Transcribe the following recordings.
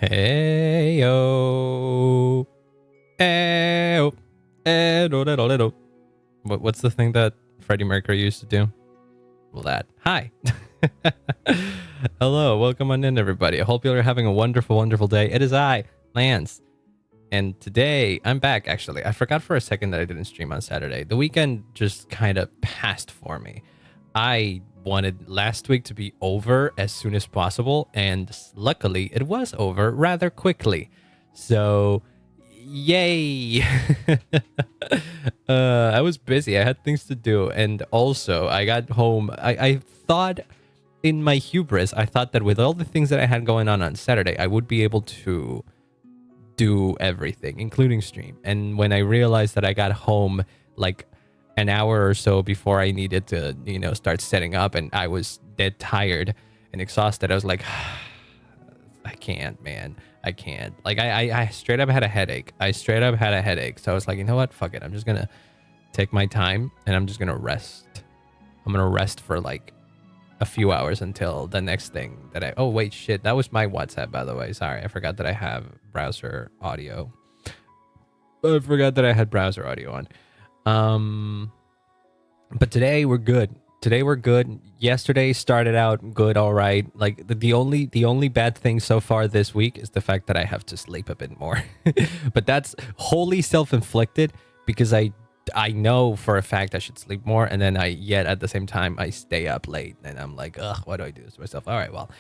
Hey yo, hey yo, what's the thing that Freddie Mercury used to do? Well, that. Hi. Hello, welcome on in, everybody. I hope you're having a wonderful, wonderful day. It is I, Lance, and today I'm back. Actually, I forgot for a second that I didn't stream on Saturday. The weekend just kind of passed for me. I wanted last week to be over as soon as possible, and luckily it was over rather quickly. So, yay! I was busy. I had things to do, and also I got home. I thought, in my hubris, I thought that with all the things that I had going on Saturday, I would be able to do everything, including stream. And when I realized that I got home like an hour or so before I needed to, start setting up, and I was dead tired and exhausted, I was like, I can't, man. I can't. Like, I straight up had a headache. So I was like, you know what? Fuck it. I'm just going to take my time and I'm just going to rest. I'm going to rest for like a few hours until the next thing that oh, wait, shit. That was my WhatsApp, by the way. Sorry. I forgot that I have browser audio. on. But today we're good. Yesterday started out good, all right. Like the only bad thing so far this week is the fact that I have to sleep a bit more. But that's wholly self-inflicted because I know for a fact I should sleep more, and then yet at the same time I stay up late, and I'm like, ugh, why do I do this to myself? All right, well,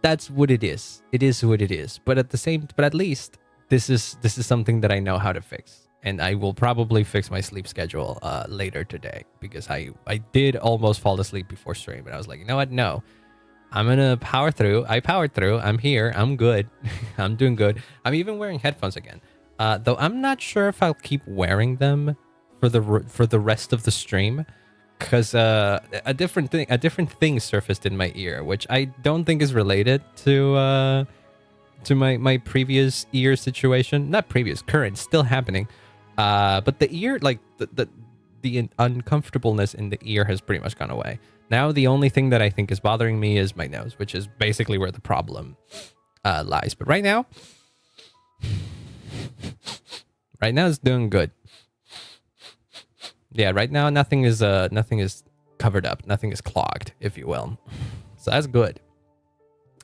that's what it is. It is what it is. But at least this is something that I know how to fix. And I will probably fix my sleep schedule later today, because I did almost fall asleep before stream, and I was like, you know what? No, I'm gonna power through. I powered through. I'm here. I'm good. I'm doing good. I'm even wearing headphones again, though I'm not sure if I'll keep wearing them for the rest of the stream, because a different thing surfaced in my ear, which I don't think is related to my previous ear situation. Not previous, current, still happening. But the ear, like the uncomfortableness in the ear has pretty much gone away. Now the only thing that I think is bothering me is my nose, which is basically where the problem lies. But right now it's doing good. Yeah, right now nothing is covered up, nothing is clogged, if you will. So that's good.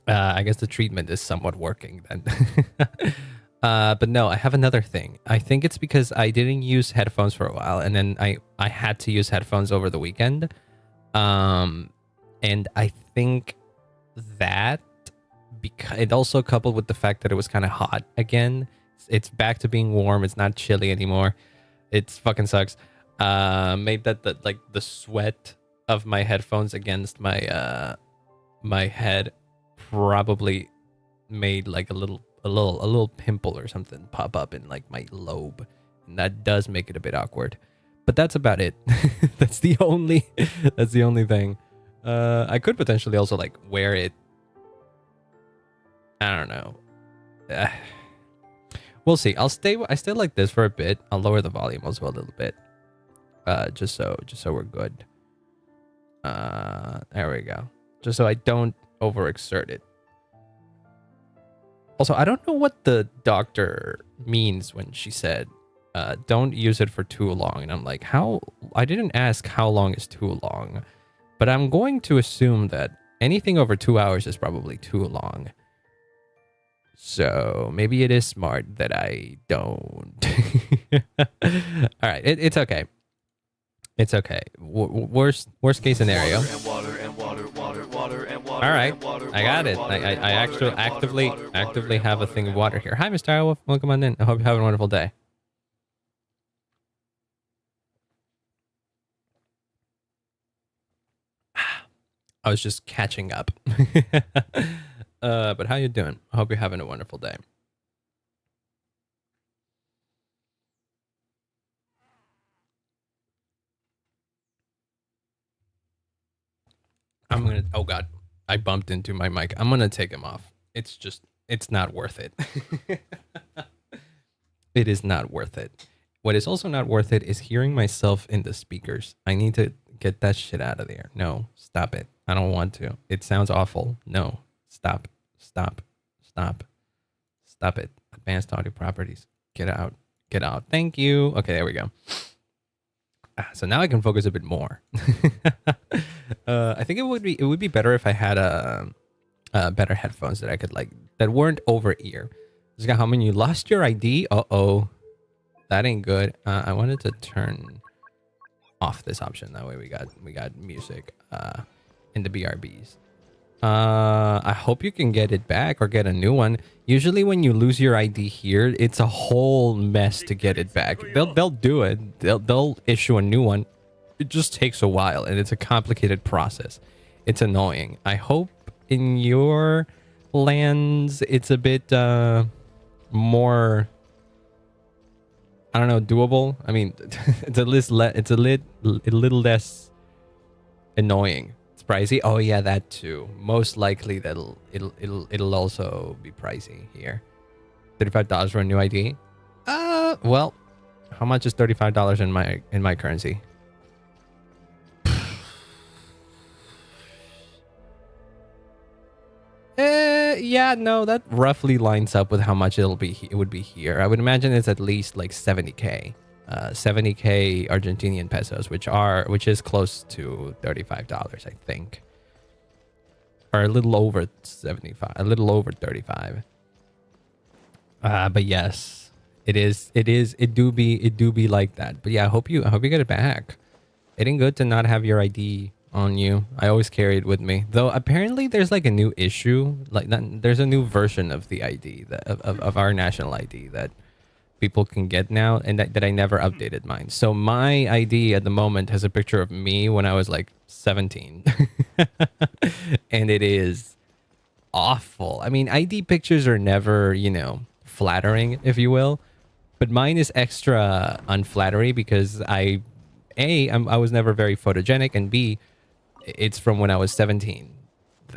I guess the treatment is somewhat working then. But no, I have another thing. I think it's because I didn't use headphones for a while, and then I had to use headphones over the weekend. And I think that because it also coupled with the fact that it was kind of hot again. It's back to being warm. It's not chilly anymore. It fucking sucks. Made that the sweat of my headphones against my my head probably made like a little pimple or something pop up in like my lobe, and that does make it a bit awkward. But that's about it. that's the only thing. I could potentially also like wear it. I don't know. We'll see. I stay like this for a bit. I'll lower the volume also a little bit. Just so we're good. There we go. Just so I don't overexert it. Also, I don't know what the doctor means when she said, don't use it for too long. And I'm like, how? I didn't ask how long is too long, but I'm going to assume that anything over 2 hours is probably too long. So maybe it is smart that I don't. All right, it's okay. It's okay. Worst case scenario. All right, I got it. I actually actively have a thing of water here. Hi, Mr. Irewolf. Welcome on in. I hope you're having a wonderful day. I was just catching up. But how you doing? I hope you're having a wonderful day. Oh God, I bumped into my mic. I'm gonna take him off. It's not worth it. It is not worth it. What is also not worth it is hearing myself in the speakers. I need to get that shit out of there. No, stop it. I don't want to. It sounds awful. No, stop. Stop it. Advanced audio properties. Get out. Get out. Thank you. Okay, there we go. So now I can focus a bit more. I think it would be better if I had better headphones that I could like that weren't over ear. How many you lost your ID? Uh-oh. That ain't good. I wanted to turn off this option. That way we got music in the BRBs. I hope you can get it back or get a new one. Usually when you lose your ID here, it's a whole mess to get it back. They'll do it. They'll issue a new one. It just takes a while and it's a complicated process. It's annoying. I hope in your lands it's a bit more, I don't know, doable. I mean, it's a little less annoying. It's pricey. Oh yeah, that too. Most likely it'll also be pricey here. $35 for a new ID. Well, how much is $35 in my currency? Yeah, no, that roughly lines up with how much it would be here. I would imagine it's at least like 70k. 70k Argentinian pesos, which is close to $35, I think. Or a little over 75, a little over 35. But yes, it do be like that. But yeah, I hope you get it back. It ain't good to not have your ID on you. I always carry it with me. Though apparently there's like a new issue, there's a new version of the ID of our national ID that people can get now, and that I never updated mine. So my ID at the moment has a picture of me when I was like 17. And it is awful. I mean, ID pictures are never, flattering, if you will. But mine is extra unflattering because I was never very photogenic, and B, it's from when I was 17.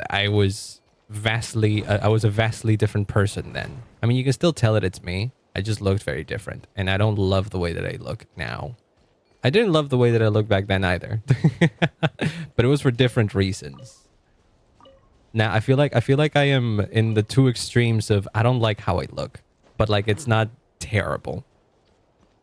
I was a vastly different person then. I mean, you can still tell it's me. I just looked very different, and I don't love the way that I look now. I didn't love the way that I looked back then either. But it was for different reasons. Now I feel like I am in the two extremes of I don't like how I look, but like it's not terrible.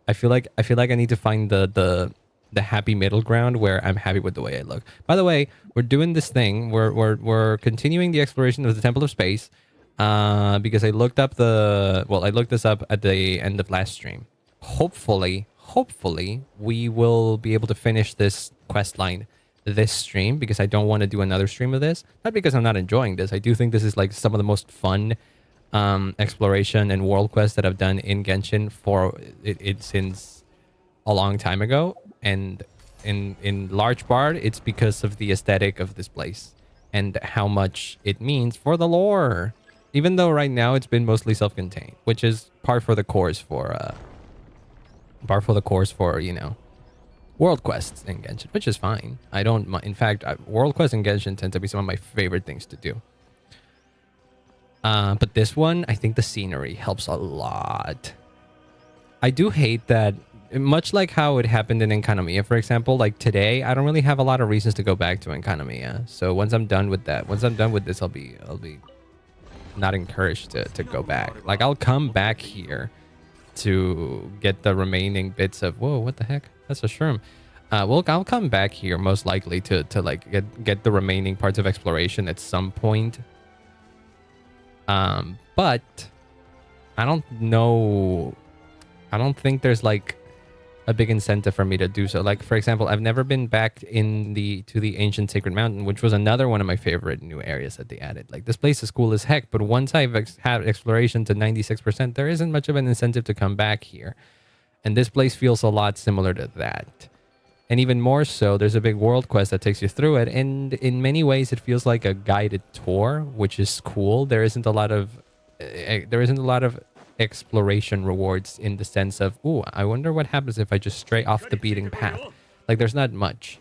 I feel like I need to find the happy middle ground where I'm happy with the way I look. By the way, we're doing this thing. We're continuing the exploration of the Temple of Space. Because I looked this up at the end of last stream. Hopefully we will be able to finish this quest line this stream, because I don't want to do another stream of this. Not because I'm not enjoying this. I do think this is like some of the most fun exploration and world quests that I've done in Genshin for it since a long time ago. And in large part, it's because of the aesthetic of this place and how much it means for the lore. Even though right now it's been mostly self-contained, which is par for the course for world quests in Genshin, which is fine. I don't mind. In fact, world quests in Genshin tend to be some of my favorite things to do. But this one, I think the scenery helps a lot. I do hate that, much like how it happened in Enkanomiya, for example, like today, I don't really have a lot of reasons to go back to Enkanomiya. So once I'm done with this, I'll be not encouraged to go back. Like I'll come back here to get the remaining bits of, whoa, what the heck? That's a shroom. I'll come back here most likely to like get the remaining parts of exploration at some point. But I don't know. I don't think there's like a big incentive for me to do so. Like, for example, I've never been back to the ancient sacred mountain, which was another one of my favorite new areas that they added. Like, this place is cool as heck, but once I've had exploration to 96%, there isn't much of an incentive to come back here. And this place feels a lot similar to that. And even more so, there's a big world quest that takes you through it, and in many ways it feels like a guided tour, which is cool. There isn't a lot of exploration rewards in the sense of, ooh, I wonder what happens if I just stray off the beaten path. Like, there's not much.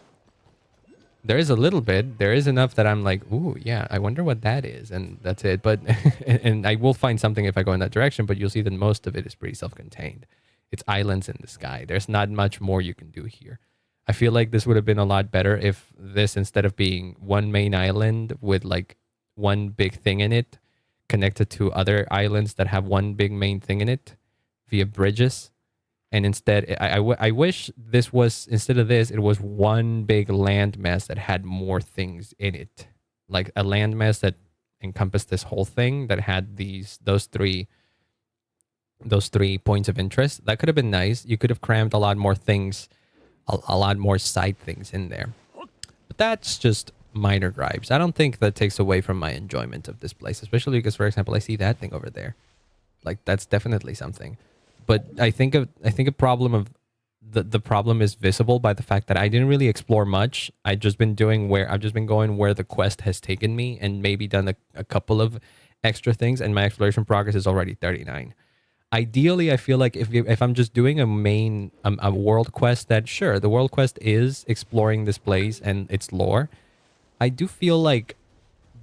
There is a little bit. There is enough that I'm like, ooh, yeah, I wonder what that is, and that's it. But and I will find something if I go in that direction, but you'll see that most of it is pretty self-contained. It's islands in the sky. There's not much more you can do here. I feel like this would have been a lot better if this, instead of being one main island with like one big thing in it, connected to other islands that have one big main thing in it via bridges. And instead, I wish this was, instead of this, it was one big landmass that had more things in it. Like a landmass that encompassed this whole thing that had those three points of interest. That could have been nice. You could have crammed a lot more things, a lot more side things in there. But that's just minor gripes. I don't think that takes away from my enjoyment of this place, especially because, for example, I see that thing over there. Like, that's definitely something. But I think a problem of the problem is visible by the fact that I didn't really explore much. I've just been going where the quest has taken me, and maybe done a couple of extra things, and my exploration progress is already 39. Ideally, I feel like if I'm just doing a world quest, that sure, the world quest is exploring this place and its lore, I do feel like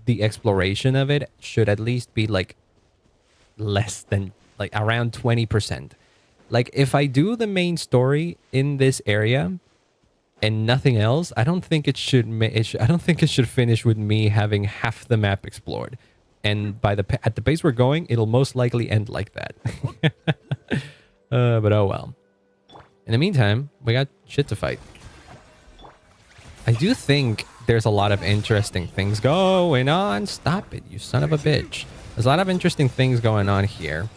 the exploration of it should at least be like less than, like, around 20%. Like, if I do the main story in this area and nothing else, I don't think it should finish with me having half the map explored. And at the pace we're going, it'll most likely end like that. But oh well. In the meantime, we got shit to fight. I do think there's a lot of interesting things going on. Stop it, you son of a bitch. There's a lot of interesting things going on here.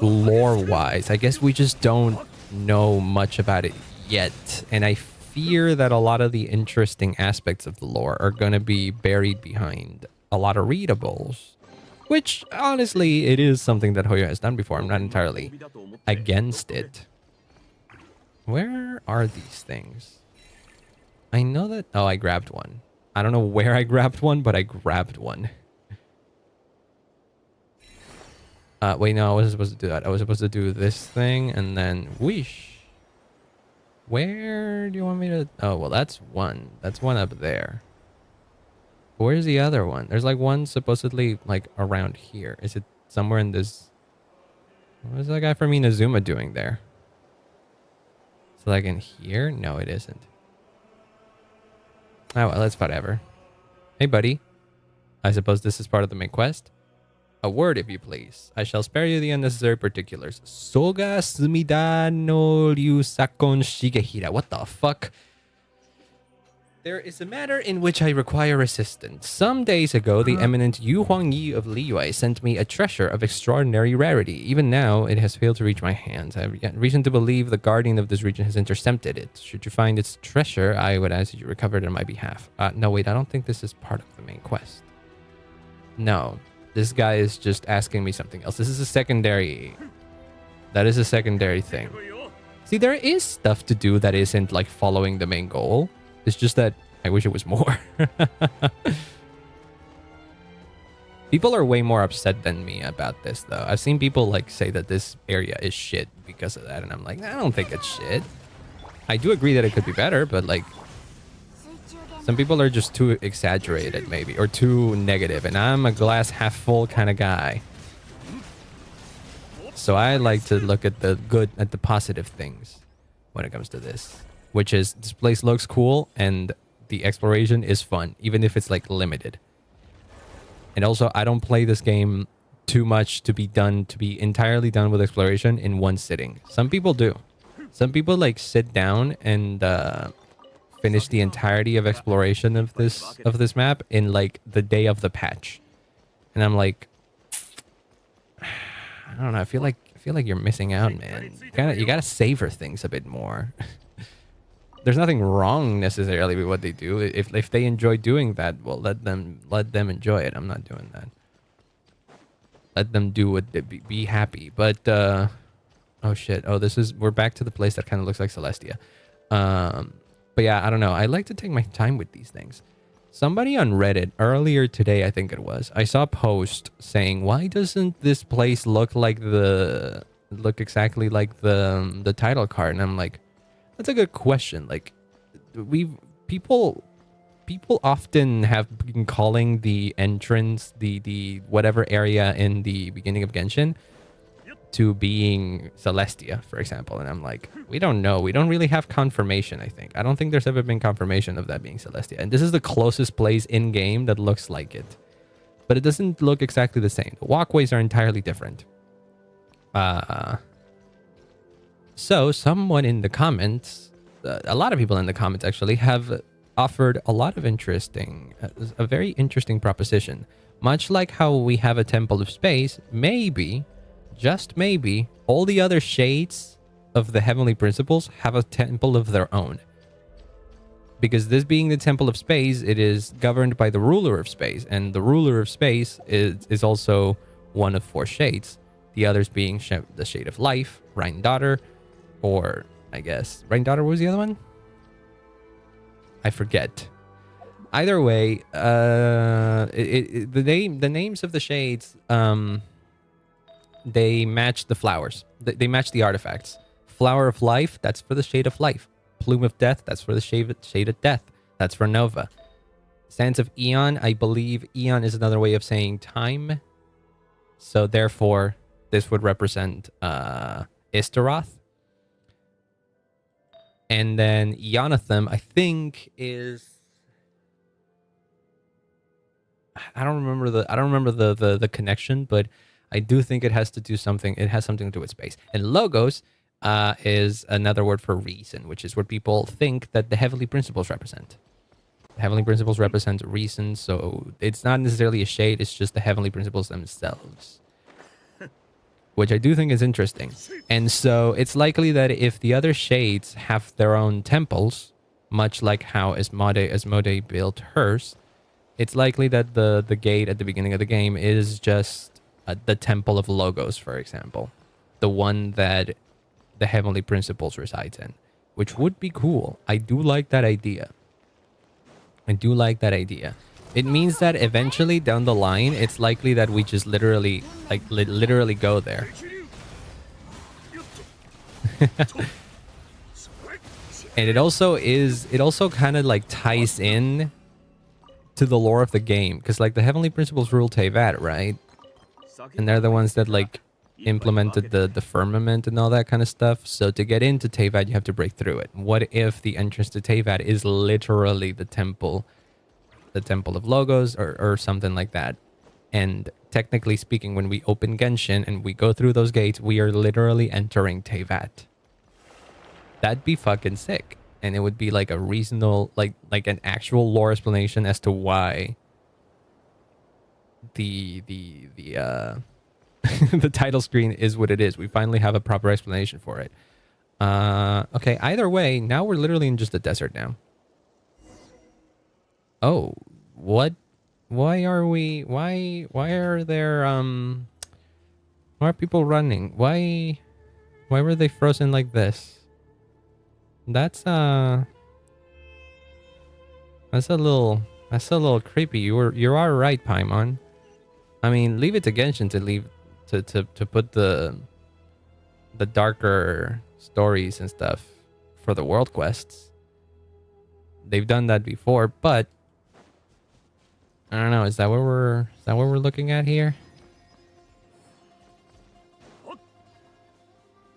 Lore-wise, I guess we just don't know much about it yet. And I fear that a lot of the interesting aspects of the lore are going to be buried behind a lot of readables. Which, honestly, it is something that Hoyo has done before. I'm not entirely against it. Where are these things? I know that... Oh, I grabbed one. I don't know where I grabbed one, but I grabbed one. Wait, no, I wasn't supposed to do that. I was supposed to do this thing and then whoosh. Where do you want me to... Oh, well, that's one. That's one up there. Where's the other one? There's like one supposedly like around here. Is it somewhere in this... What is that guy from Inazuma doing there? It's like in here? No, it isn't. Oh, well, it's whatever. Hey, buddy. I suppose this is part of the main quest? A word, if you please. I shall spare you the unnecessary particulars. Soga sumida no ryu sakon shigehira. What the fuck? There is a matter in which I require assistance. Some days ago, the eminent Yu Huangyi of Liyue sent me a treasure of extraordinary rarity. Even now, it has failed to reach my hands. I have reason to believe the guardian of this region has intercepted it. Should you find its treasure, I would ask that you recover it on my behalf. No, wait, I don't think this is part of the main quest. No. This guy is just asking me something else. This is a secondary... That is a secondary thing. See, there is stuff to do that isn't like following the main goal. It's just that I wish it was more. People are way more upset than me about this, though. I've seen people like say that this area is shit because of that. And I'm like, I don't think it's shit. I do agree that it could be better, but like... Some people are just too exaggerated, maybe, or too negative, and I'm a glass half full kind of guy. So I like to look at the good, at the positive things when it comes to this, which is this place looks cool and the exploration is fun, even if it's like limited. And also, I don't play this game too much to be entirely done with exploration in one sitting. Some people do. Some people like sit down and finish the entirety of exploration of this map in like the day of the patch, and I'm like, I don't know. I feel like you're missing out, man. You gotta savor things a bit more. There's nothing wrong necessarily with what they do. If they enjoy doing that, well, let them enjoy it. I'm not doing that. Let them do what they be happy. But oh shit. Oh, we're back to the place that kind of looks like Celestia. But yeah, I don't know. I like to take my time with these things. Somebody on Reddit earlier today, I think it was, I saw a post saying, why doesn't this place look exactly like the title card? And I'm like, that's a good question. Like, people often have been calling the entrance, the whatever area in the beginning of Genshin, to being Celestia, for example. And I'm like, we don't know. We don't really have confirmation, I think. I don't think there's ever been confirmation of that being Celestia. And this is the closest place in-game that looks like it. but it doesn't look exactly the same. The walkways are entirely different. So someone in the comments, a lot of people in the comments actually, have offered a lot of a very interesting proposition. Much like how we have a temple of space, maybe, just maybe, all the other shades of the heavenly principles have a temple of their own. Because this being the temple of space, it is governed by the ruler of space, and the ruler of space is also one of 4 shades. The others being the shade of life, Rhine Daughter, or I guess Rhine Daughter was the other one? I forget. Either way, the names of the shades, they match the flowers. They match the artifacts. Flower of life, that's for the shade of life. Plume of death, that's for the shade of death. That's for Nova. Sands of Eon, I believe Eon is another way of saying time. So therefore, this would represent Istaroth. And then Ionatham, I think, is... I don't remember the connection, but I do think it has to do something. It has something to do with space. And Logos is another word for reason, which is what people think that the heavenly principles represent. The heavenly principles represent reason, so it's not necessarily a shade, it's just the heavenly principles themselves. Which I do think is interesting. And so it's likely that if the other shades have their own temples, much like how Asmodee built hers, it's likely that the gate at the beginning of the game is just the temple of Logos, for example. The one that the heavenly principles resides in, which would be cool. I do like that idea. It means that eventually down the line, it's likely that we just literally go there. And it also kind of like ties in to the lore of the game, because like the heavenly principles rule Teyvat, right? And they're the ones that like implemented the firmament and all that kind of stuff. So to get into Teyvat, you have to break through it. What if the entrance to Teyvat is literally the temple of Logos or something like that? And technically speaking, when we open Genshin and we go through those gates, we are literally entering Teyvat. That'd be fucking sick. And it would be like a reasonable, like an actual lore explanation as to why the the title screen is what it is. We finally have a proper explanation for it. Okay, either way, now we're literally in just a desert now. Oh, what? Why are there why are people running? Why were they frozen like this? That's a little creepy. You are right, Paimon. I mean, leave it to Genshin to put the darker stories and stuff for the world quests. They've done that before, but I don't know. Is that what we're looking at here?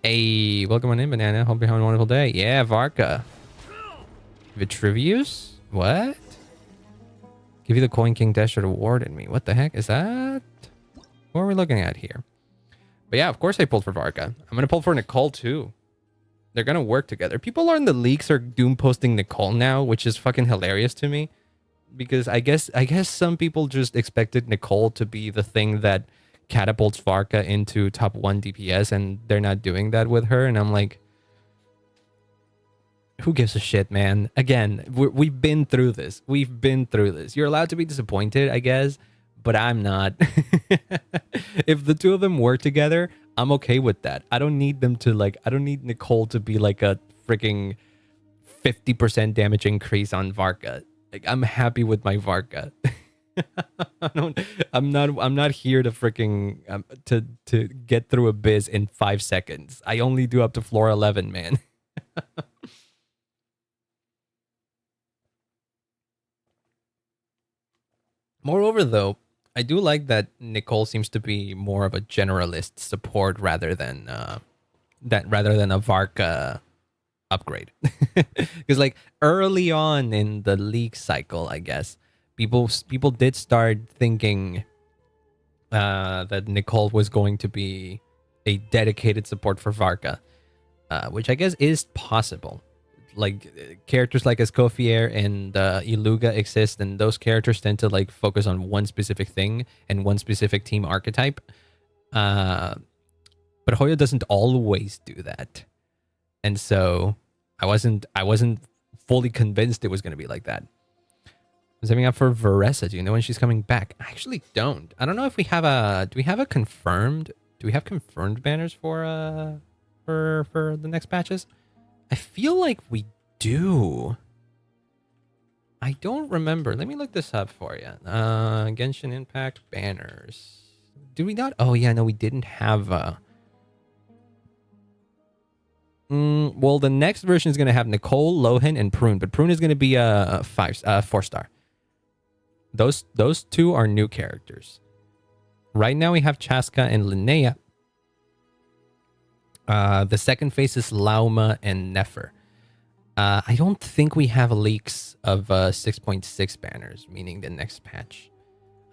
Hey, welcome on in, Banana. Hope you're having a wonderful day. Yeah, Varka. Vitruvius? What? Give you the Coin King Desert award in me. What the heck is that? What are we looking at here? But yeah, of course I pulled for Varka. I'm going to pull for Nicole too. They're going to work together. People on the leaks are doom posting Nicole now, which is fucking hilarious to me. Because I guess some people just expected Nicole to be the thing that catapults Varka into top 1 DPS, and they're not doing that with her. And I'm like, who gives a shit, man? Again, we've been through this. You're allowed to be disappointed, I guess, but I'm not. If the two of them work together, I'm okay with that. I don't need Nicole to be like a freaking 50% damage increase on Varka. Like, I'm happy with my Varka. I'm not here to freaking to get through a biz in 5 seconds. I only do up to floor 11, man. Moreover, though, I do like that Nicole seems to be more of a generalist support rather than a Varka upgrade. Because like early on in the league cycle, I guess people did start thinking that Nicole was going to be a dedicated support for Varka, which I guess is possible. Like characters like Escoffier and Iluga exist, and those characters tend to like focus on one specific thing and one specific team archetype. But Hoyo doesn't always do that, and so I wasn't fully convinced it was going to be like that. I'm saving up for Varessa. Do you know when she's coming back? I actually don't. I don't know if we have a. Do we have a confirmed? Do we have confirmed banners for the next patches? I feel like we do. I don't remember. Let me look this up for you. Genshin Impact banners. Did we not? Oh yeah, no, we didn't have. Well, the next version is gonna have Nicole, Lohan, and Prune, but Prune is gonna be a 4-star. Those two are new characters. Right now we have Chaska and Linnea. The second phase is Lauma and Nefer. I don't think we have leaks of 6.6 banners, meaning the next patch.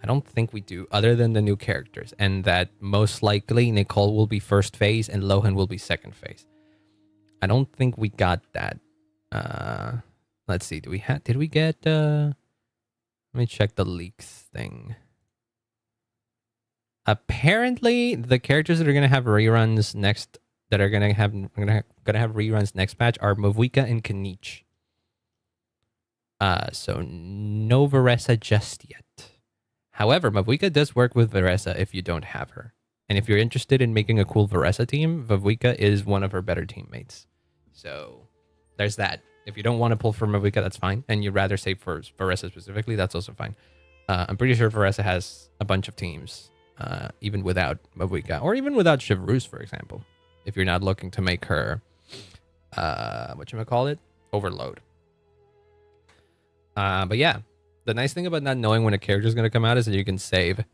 I don't think we do, other than the new characters, and that most likely Nicole will be first phase and Lohan will be second phase. I don't think we got that. Let's see. Did we get? Let me check the leaks thing. Apparently, the characters that are gonna have reruns next. That are gonna have reruns next patch are Mavuika and Kanich. So no Varessa just yet. However, Mavuika does work with Varessa if you don't have her. And if you're interested in making a cool Varessa team, Mavuika is one of her better teammates. So there's that. If you don't want to pull for Mavuika, that's fine. And you'd rather save for Varessa specifically, that's also fine. I'm pretty sure Varessa has a bunch of teams, even without Mavuika, or even without Chevreuse, for example. If you're not looking to make her, whatchamacallit? Overload. But yeah, the nice thing about not knowing when a character is going to come out is that you can save.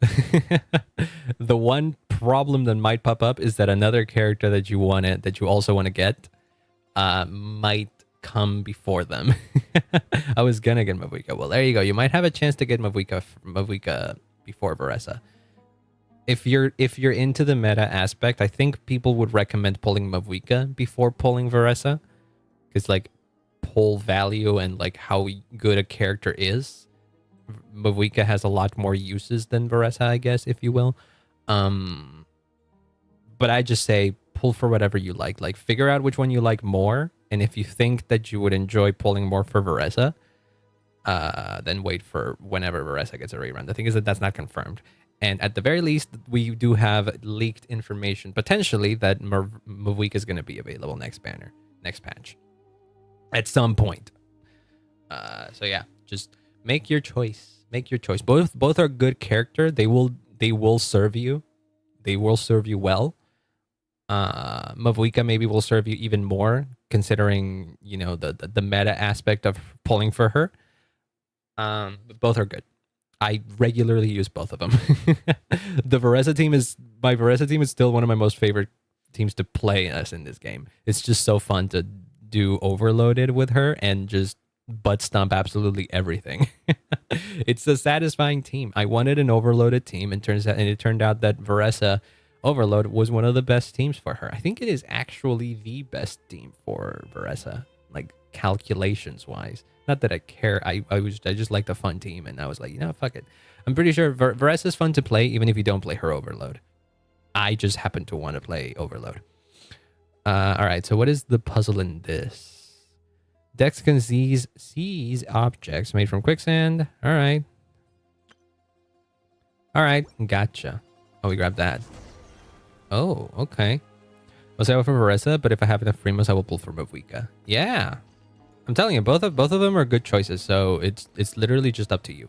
The one problem that might pop up is that another character that you also want to get, might come before them. I was gonna get Mavuika. Well, there you go. You might have a chance to get Mavuika before Varessa. If you're into the meta aspect, I think people would recommend pulling Mavuika before pulling Varessa, because like pull value and like how good a character is, Mavuika has a lot more uses than Varessa, I guess, if you will. But I just say pull for whatever you like. Like figure out which one you like more, and if you think that you would enjoy pulling more for Varessa, then wait for whenever Varessa gets a rerun. The thing is that that's not confirmed. And at the very least, we do have leaked information, potentially, that Mavuika is going to be available next patch. At some point. So yeah, just make your choice. Make your choice. Both are good character. They will serve you. They will serve you well. Mavuika maybe will serve you even more, considering, you know, the meta aspect of pulling for her. But both are good. I regularly use both of them. My Varessa team is still one of my most favorite teams to play us in this game. It's just so fun to do overloaded with her and just butt stomp absolutely everything. It's a satisfying team. I wanted an overloaded team, and it turned out that Varessa Overload was one of the best teams for her. I think it is actually the best team for Varessa, like calculations wise. Not that I care. I just liked a fun team, and I was like, you know, fuck it. I'm pretty sure Varessa is fun to play, even if you don't play her Overload. I just happen to want to play Overload. All right, so what is the puzzle in this? Dex can seize objects made from quicksand. All right. All right, gotcha. Oh, we grabbed that. Oh, okay. I'll say for Varessa, but if I have enough Primos, I will pull for Mavuika. Yeah. I'm telling you, both of them are good choices, so it's literally just up to you.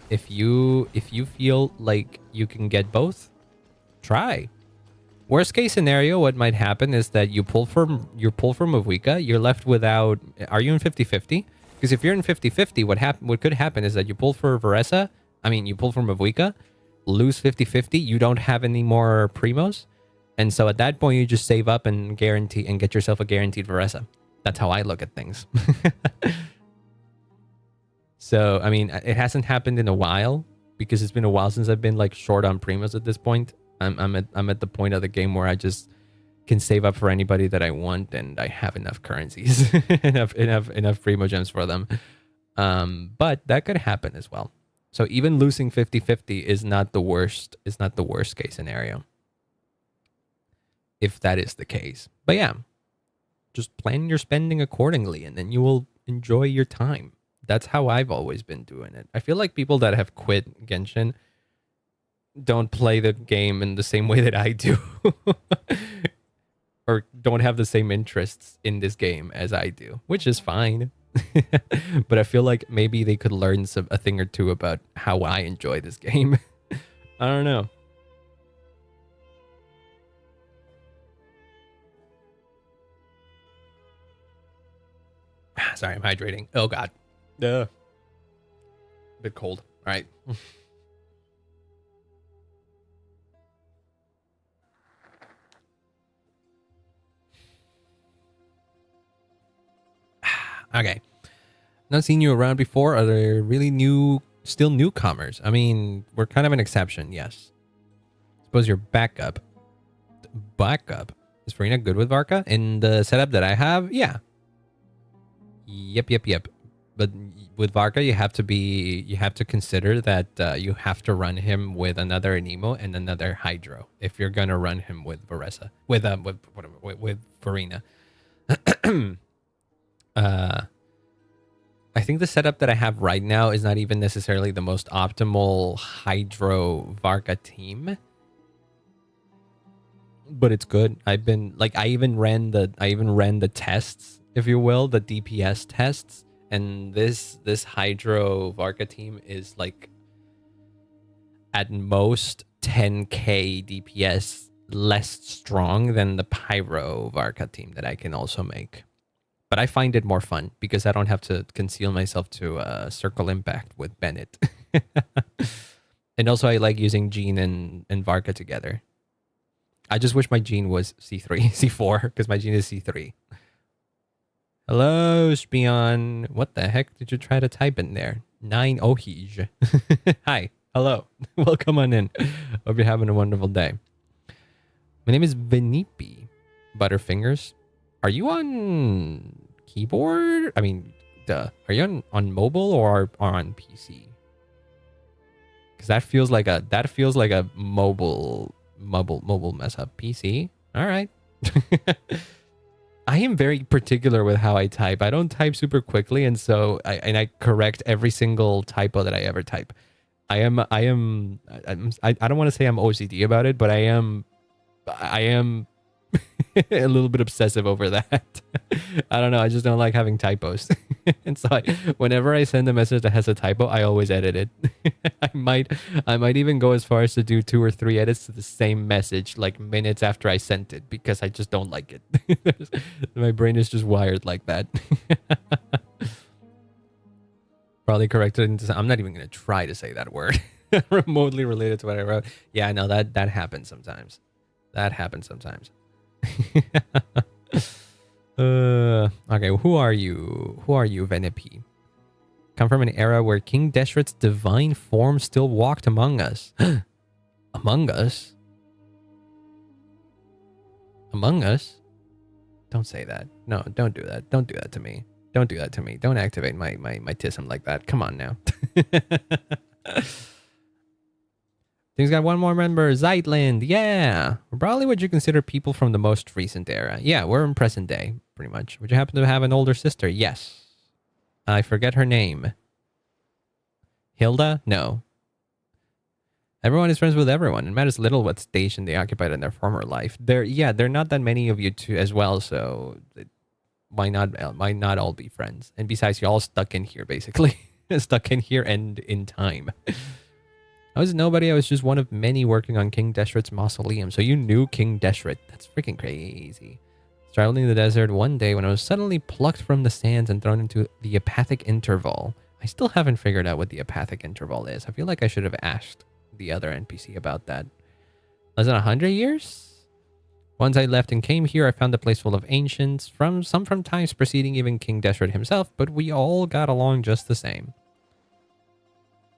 If you feel like you can get both, try. Worst case scenario, what might happen is that you pull for Mavuika, you're left without. Are you in 50-50? Because if you're in 50-50, what could happen is that you pull for Varessa. I mean, you pull for Mavuika, lose 50-50. You don't have any more Primos, and so at that point, you just save up and get yourself a guaranteed Varessa. That's how I look at things. So, I mean, it hasn't happened in a while, because it's been a while since I've been like short on primos at this point. I'm at the point of the game where I just can save up for anybody that I want, and I have enough currencies, enough primo gems for them. But that could happen as well. So even losing 50-50 is not the worst. Is not the worst case scenario, if that is the case. But yeah, just plan your spending accordingly, and then you will enjoy your time. That's how I've always been doing it. I feel like people that have quit Genshin don't play the game in the same way that I do. Or don't have the same interests in this game as I do, which is fine. But I feel like maybe they could learn a thing or two about how I enjoy this game. I don't know. Sorry, I'm hydrating. Oh god. A bit cold. All right. Okay. Not seen you around before. Are there really still newcomers? I mean, we're kind of an exception, yes. Suppose your backup. Is Farina good with Varka? In the setup that I have, yeah. Yep. But with Varka, you have to consider that you have to run him with another Anemo and another Hydro if you're gonna run him with Varesa. With Farina. I think the setup that I have right now is not even necessarily the most optimal Hydro Varka team, but it's good. I even ran the tests, if you will, the DPS tests, and this Hydro Varka team is like at most 10k DPS less strong than the Pyro Varka team that I can also make. But I find it more fun because I don't have to conceal myself to circle impact with Bennett. And also I like using Jean and Varka together. I just wish my Jean was C3, C4, because my Jean is C3. Hello, Spion. What the heck did you try to type in there? 9 Ohij. Hi. Hello. Welcome on in. Hope you're having a wonderful day. My name is Venipi. Butterfingers. Are you on keyboard? I mean, duh. Are you on mobile or on PC? Because that feels like a mobile mess up. PC. All right. I am very particular with how I type. I don't type super quickly, and so I correct every single typo that I ever type. I don't want to say I'm OCD about it, but I am a little bit obsessive over that. I don't know. I just don't like having typos. And so whenever I send a message that has a typo, I always edit it. I might even go as far as to do 2 or 3 edits to the same message like minutes after I sent it because I just don't like it. My brain is just wired like that. Probably corrected into. I'm not even going to try to say that word. Remotely related to what I wrote. Yeah, I know that happens sometimes. That happens sometimes. Okay, who are you, Venipi? Come from an era where King Deshret's divine form still walked among us. Among us? Among us? Don't say that. No, don't do that. Don't do that to me. Don't do that to me. Don't activate my tism like that. Come on now. Things got one more member, Zeitland. Yeah. We're probably what you consider people from the most recent era. Yeah, we're in present day, pretty much. Would you happen to have an older sister? Yes. I forget her name. Hilda? No. Everyone is friends with everyone. It matters little what station they occupied in their former life. There are not that many of you too as well, so why not all be friends? And besides, you're all stuck in here, basically. Stuck in here and in time. I was nobody. I was just one of many working on King Deshret's mausoleum. So you knew King Deshret. That's freaking crazy. Traveling the desert one day when I was suddenly plucked from the sands and thrown into the apathic interval. I still haven't figured out what the apathic interval is. I feel like I should have asked the other NPC about that. Less than 100 years? Once I left and came here, I found a place full of ancients, from times preceding even King Deshret himself, but we all got along just the same.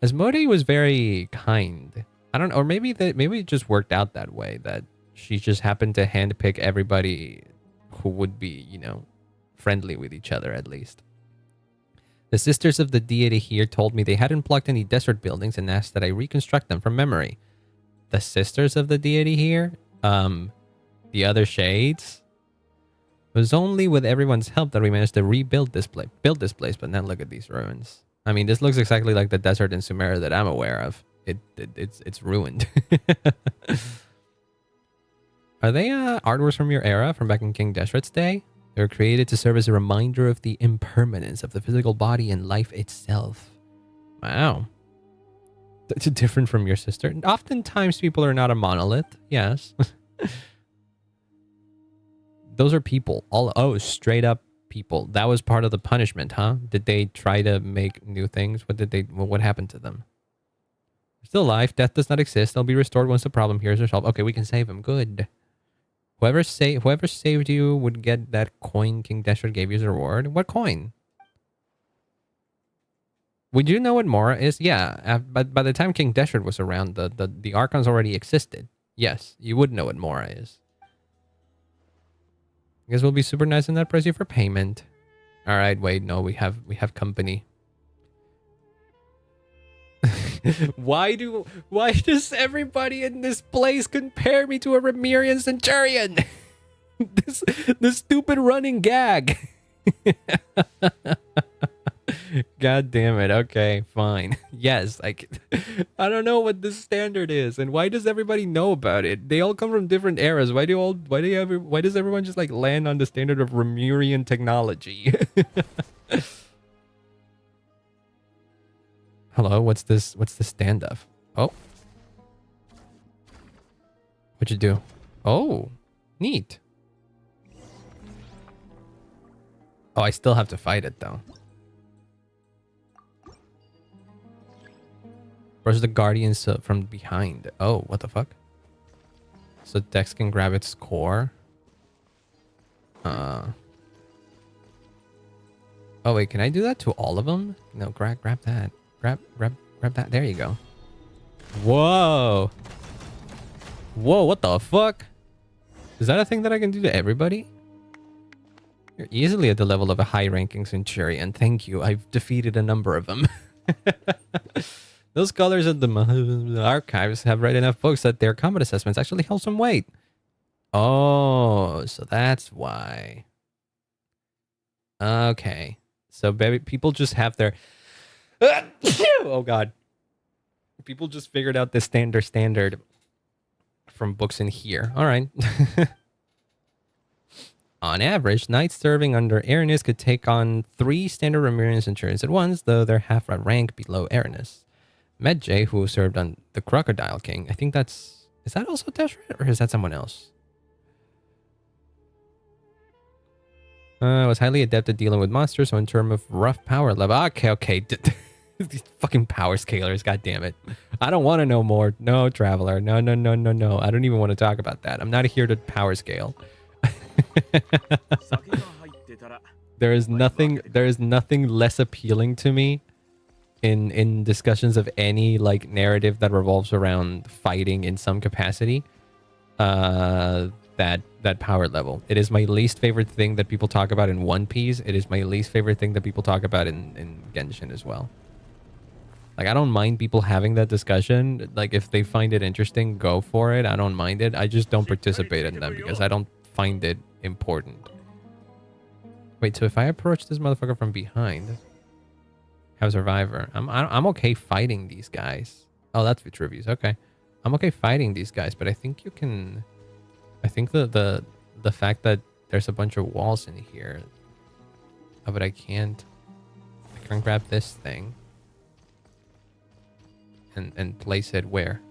Asmodee was very kind. I don't know, or maybe maybe it just worked out that way, that she just happened to handpick everybody who would be, you know, friendly with each other at least. The sisters of the deity here told me they hadn't blocked any desert buildings and asked that I reconstruct them from memory. The sisters of the deity here? The other shades? It was only with everyone's help that we managed to rebuild this place. But now look at these ruins. I mean, this looks exactly like the desert in Sumeria that I'm aware of. It's ruined. Are they artworks from your era, from back in King Deshret's day? They were created to serve as a reminder of the impermanence of the physical body and life itself. Wow. That's different from your sister. Oftentimes people are not a monolith. Yes. Those are people. Oh, straight up people. That was part of the punishment, huh? Did they try to make new things? What happened to them? They're still alive. Death does not exist. They'll be restored once the problem here is resolved. Okay, we can save them. Good. Whoever saved you would get that coin King Deshret gave you as a reward. What coin? Would you know what Mora is? Yeah, but by the time King Deshret was around, the Archons already existed. Yes, you would know what Mora is. I guess we'll be super nice and not press you for payment. All right, wait, no, we have company. Why does everybody in this place compare me to a Remirian Centurion? this stupid running gag. God damn it. Okay, fine. Yes, I don't know what the standard is, and why does everybody know about it? They all come from different eras. Why does everyone just like land on the standard of Remirian technology? Hello, what's this standoff? Oh. What'd you do? Oh, neat. Oh, I still have to fight it though. Where's the guardians from behind? Oh, what the fuck? So Dex can grab its core. Oh wait, can I do that to all of them? No, grab that. Grab that. There you go. Whoa. Whoa, what the fuck? Is that a thing that I can do to everybody? You're easily at the level of a high-ranking Centurion. Thank you. I've defeated a number of them. Those scholars at the archives have read enough books that their combat assessments actually held some weight. Oh, so that's why. Okay. So baby, people just have their... Oh god. People just figured out the standard from books in here. All right. On average, knights serving under Aranus could take on 3 standard Remirian Centurions at once, though they're half a rank below Aranus. Medjay, who served on the Crocodile King, I think that's... Is that also Deshret, or is that someone else? Was highly adept at dealing with monsters, so in terms of rough power level... Okay. These fucking power scalers, god damn it. I don't want to know more. No, Traveler. No. I don't even want to talk about that. I'm not here to power scale. There is nothing less appealing to me in discussions of any like narrative that revolves around fighting in some capacity. That power level. It is my least favorite thing that people talk about in One Piece. It is my least favorite thing that people talk about in Genshin as well. Like, I don't mind people having that discussion. Like, if they find it interesting, go for it. I don't mind it. I just don't participate in them because I don't find it important. Wait, so if I approach this motherfucker from behind, have Survivor. I'm okay fighting these guys. Oh, that's Vitruvius. Okay. I'm okay fighting these guys, but I think you can... I think the fact that there's a bunch of walls in here... Oh, but I can't... I can grab this thing. And place it where?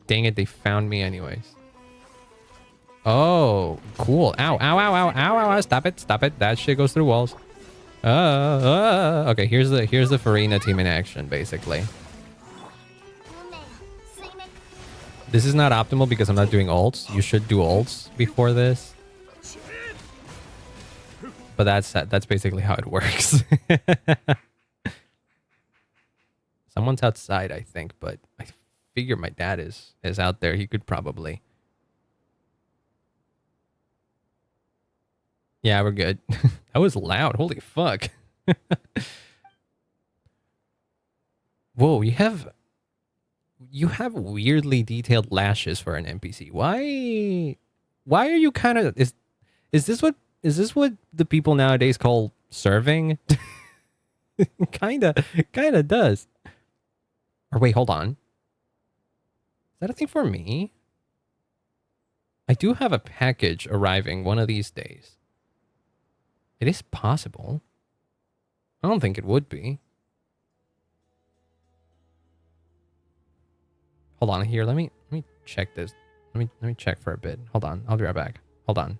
Dang it, they found me anyways. Oh, cool. Ow. Stop it. That shit goes through walls. Okay, here's the Farina team in action, basically. This is not optimal because I'm not doing ults. You should do ults before this. But that's basically how it works. Someone's outside, I think, but I figure my dad is out there. He could probably. Yeah, we're good. That was loud. Holy fuck. Whoa, you have weirdly detailed lashes for an NPC. Why are you kind of is this what the people nowadays call serving? kinda does. Or wait, hold on. Is that a thing for me? I do have a package arriving one of these days. It is possible. I don't think it would be. Hold on here. Let me check this. Let me check for a bit. Hold on. I'll be right back. Hold on.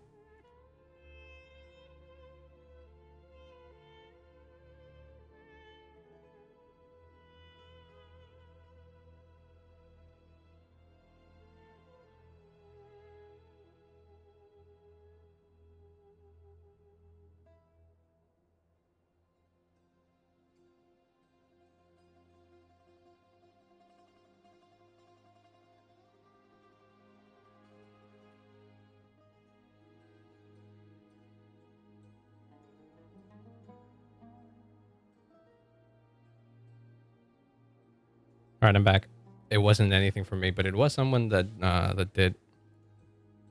All right, I'm back. It wasn't anything for me, but it was someone that that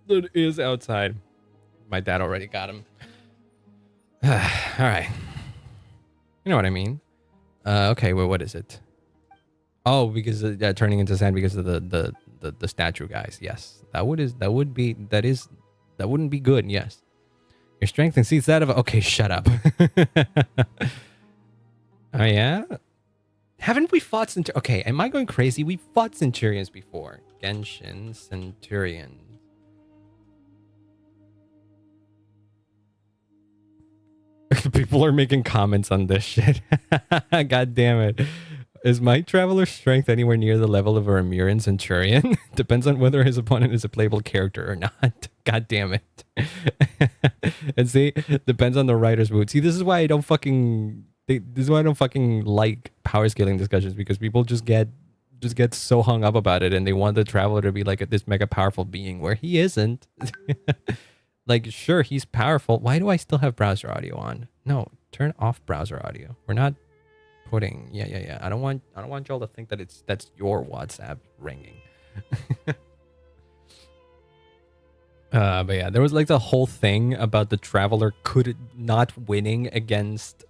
is outside. My dad already got him. All right. You know what I mean? Okay. Well, what is it? Oh, because turning into sand because of the statue guys. Yes, that wouldn't be good. Yes, your strength exceeds that of. Okay, shut up. Oh yeah. Haven't we fought Centurions? Okay, am I going crazy? We fought Centurions before. Genshin Centurion. People are making comments on this shit. God damn it. Is my traveler's strength anywhere near the level of a Remurian Centurion? Depends on whether his opponent is a playable character or not. God damn it. And see, depends on the writer's mood. See, this is why I don't fucking... This is why I don't fucking like power scaling discussions, because people just get so hung up about it and they want the traveler to be like this mega powerful being where he isn't. Like, sure, he's powerful. Why do I still have browser audio on? No, turn off browser audio. We're not putting. Yeah. I don't want y'all to think that that's your WhatsApp ringing. But yeah, there was like the whole thing about the traveler not winning against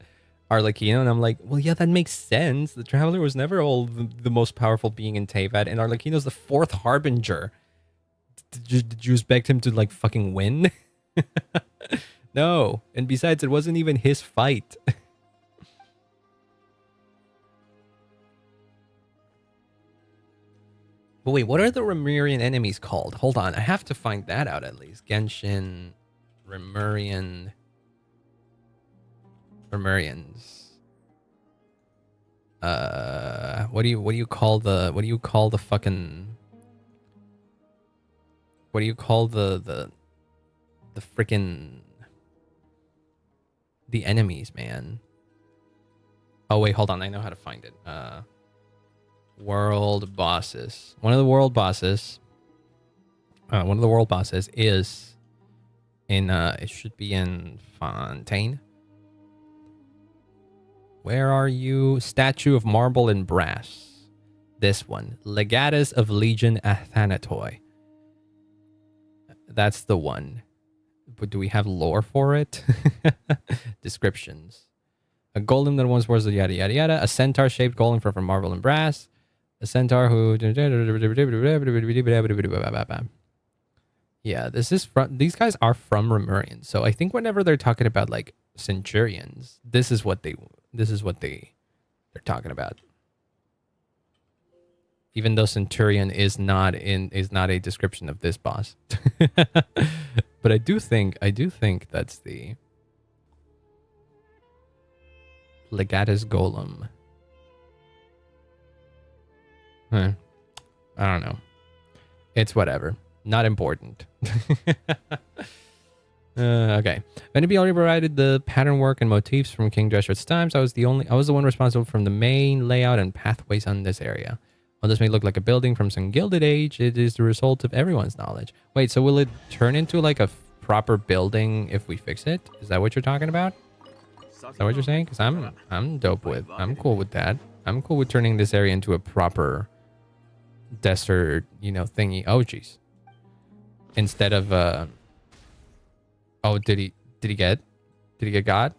Arlecchino, and I'm like, well, yeah, that makes sense. The traveler was never the most powerful being in Teyvat, and Arlecchino's the fourth harbinger. Did you expect him to like fucking win? No, and besides, it wasn't even his fight. But wait, what are the Remurian enemies called? Hold on, I have to find that out at least. Genshin, Remurians. What do you call the fucking, what do you call the freaking the enemies, man? Oh wait, hold on, I know how to find it. World bosses. One of the world bosses is in it should be in Fontaine. Where are you? Statue of marble and brass. This one. Legatus of Legion Athanatoi. That's the one. But do we have lore for it? Descriptions. A golem that once was yada yada yada. A centaur-shaped golem from marble and brass. A centaur who... Yeah, this is from... These guys are from Remurian. So I think whenever they're talking about, like, centurions, this is what they're talking about. Even though centurion is not a description of this boss. But I do think that's the Legatus Golem. I don't know. It's whatever. Not important. Okay. Vanity already provided the pattern work and motifs from King Dresher's times. I was the one responsible from the main layout and pathways on this area. While this may look like a building from some gilded age, it is the result of everyone's knowledge. Wait, so will it turn into like a proper building if we fix it? Is that what you're talking about? Is that what you're saying? Because I'm dope with. I'm cool with that. I'm cool with turning this area into a proper desert, thingy. Oh, jeez. Instead of oh, did he get God?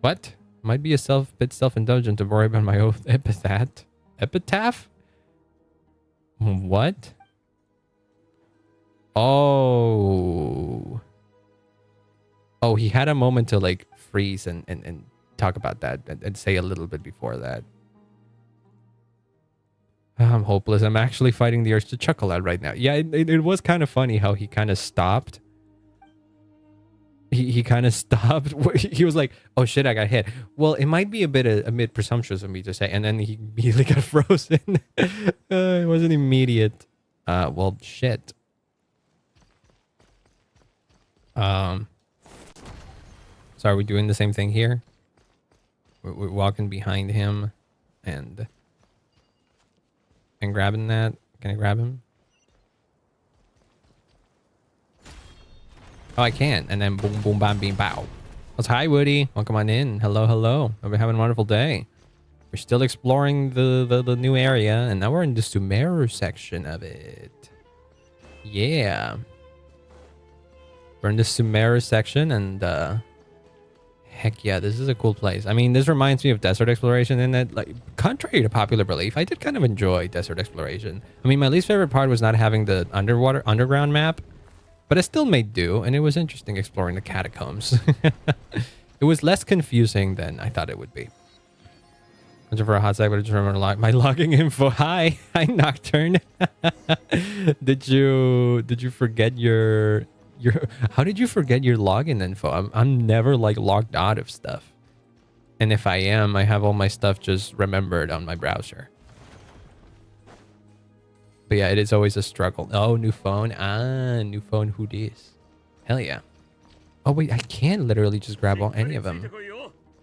What? Might be a bit self-indulgent to worry about my own epitaph? What? Oh. Oh, he had a moment to like freeze and talk about that and say a little bit before that. I'm hopeless. I'm actually fighting the urge to chuckle at right now. Yeah, it was kind of funny how he kind of stopped. He kind of stopped. He was like, oh shit, I got hit. Well, it might be a bit presumptuous of me to say. And then he immediately got frozen. It wasn't immediate. Well, shit. So are we doing the same thing here? We're walking behind him and grabbing that. Can I grab him? Oh, I can. And then boom, boom, bam, beam, bow. Well, hi, Woody. Welcome on in. Hello, hello. Hope you're having a wonderful day. We're still exploring the new area, and now we're in the Sumeru section of it. Yeah. We're in the Sumeru section, and heck yeah, this is a cool place. I mean, this reminds me of desert exploration in that, like, contrary to popular belief, I did kind of enjoy desert exploration. I mean, my least favorite part was not having the underground map, but it still made do, and it was interesting exploring the catacombs. It was less confusing than I thought it would be. For a hot second, I just remember my logging info. Hi, Nocturne. Did you forget your how did you forget your login info? I'm never like logged out of stuff, and if I am, I have all my stuff just remembered on my browser. But yeah, it is always a struggle. Oh, new phone. New phone. Who dis? Hell yeah. Oh wait, I can literally just grab any of them.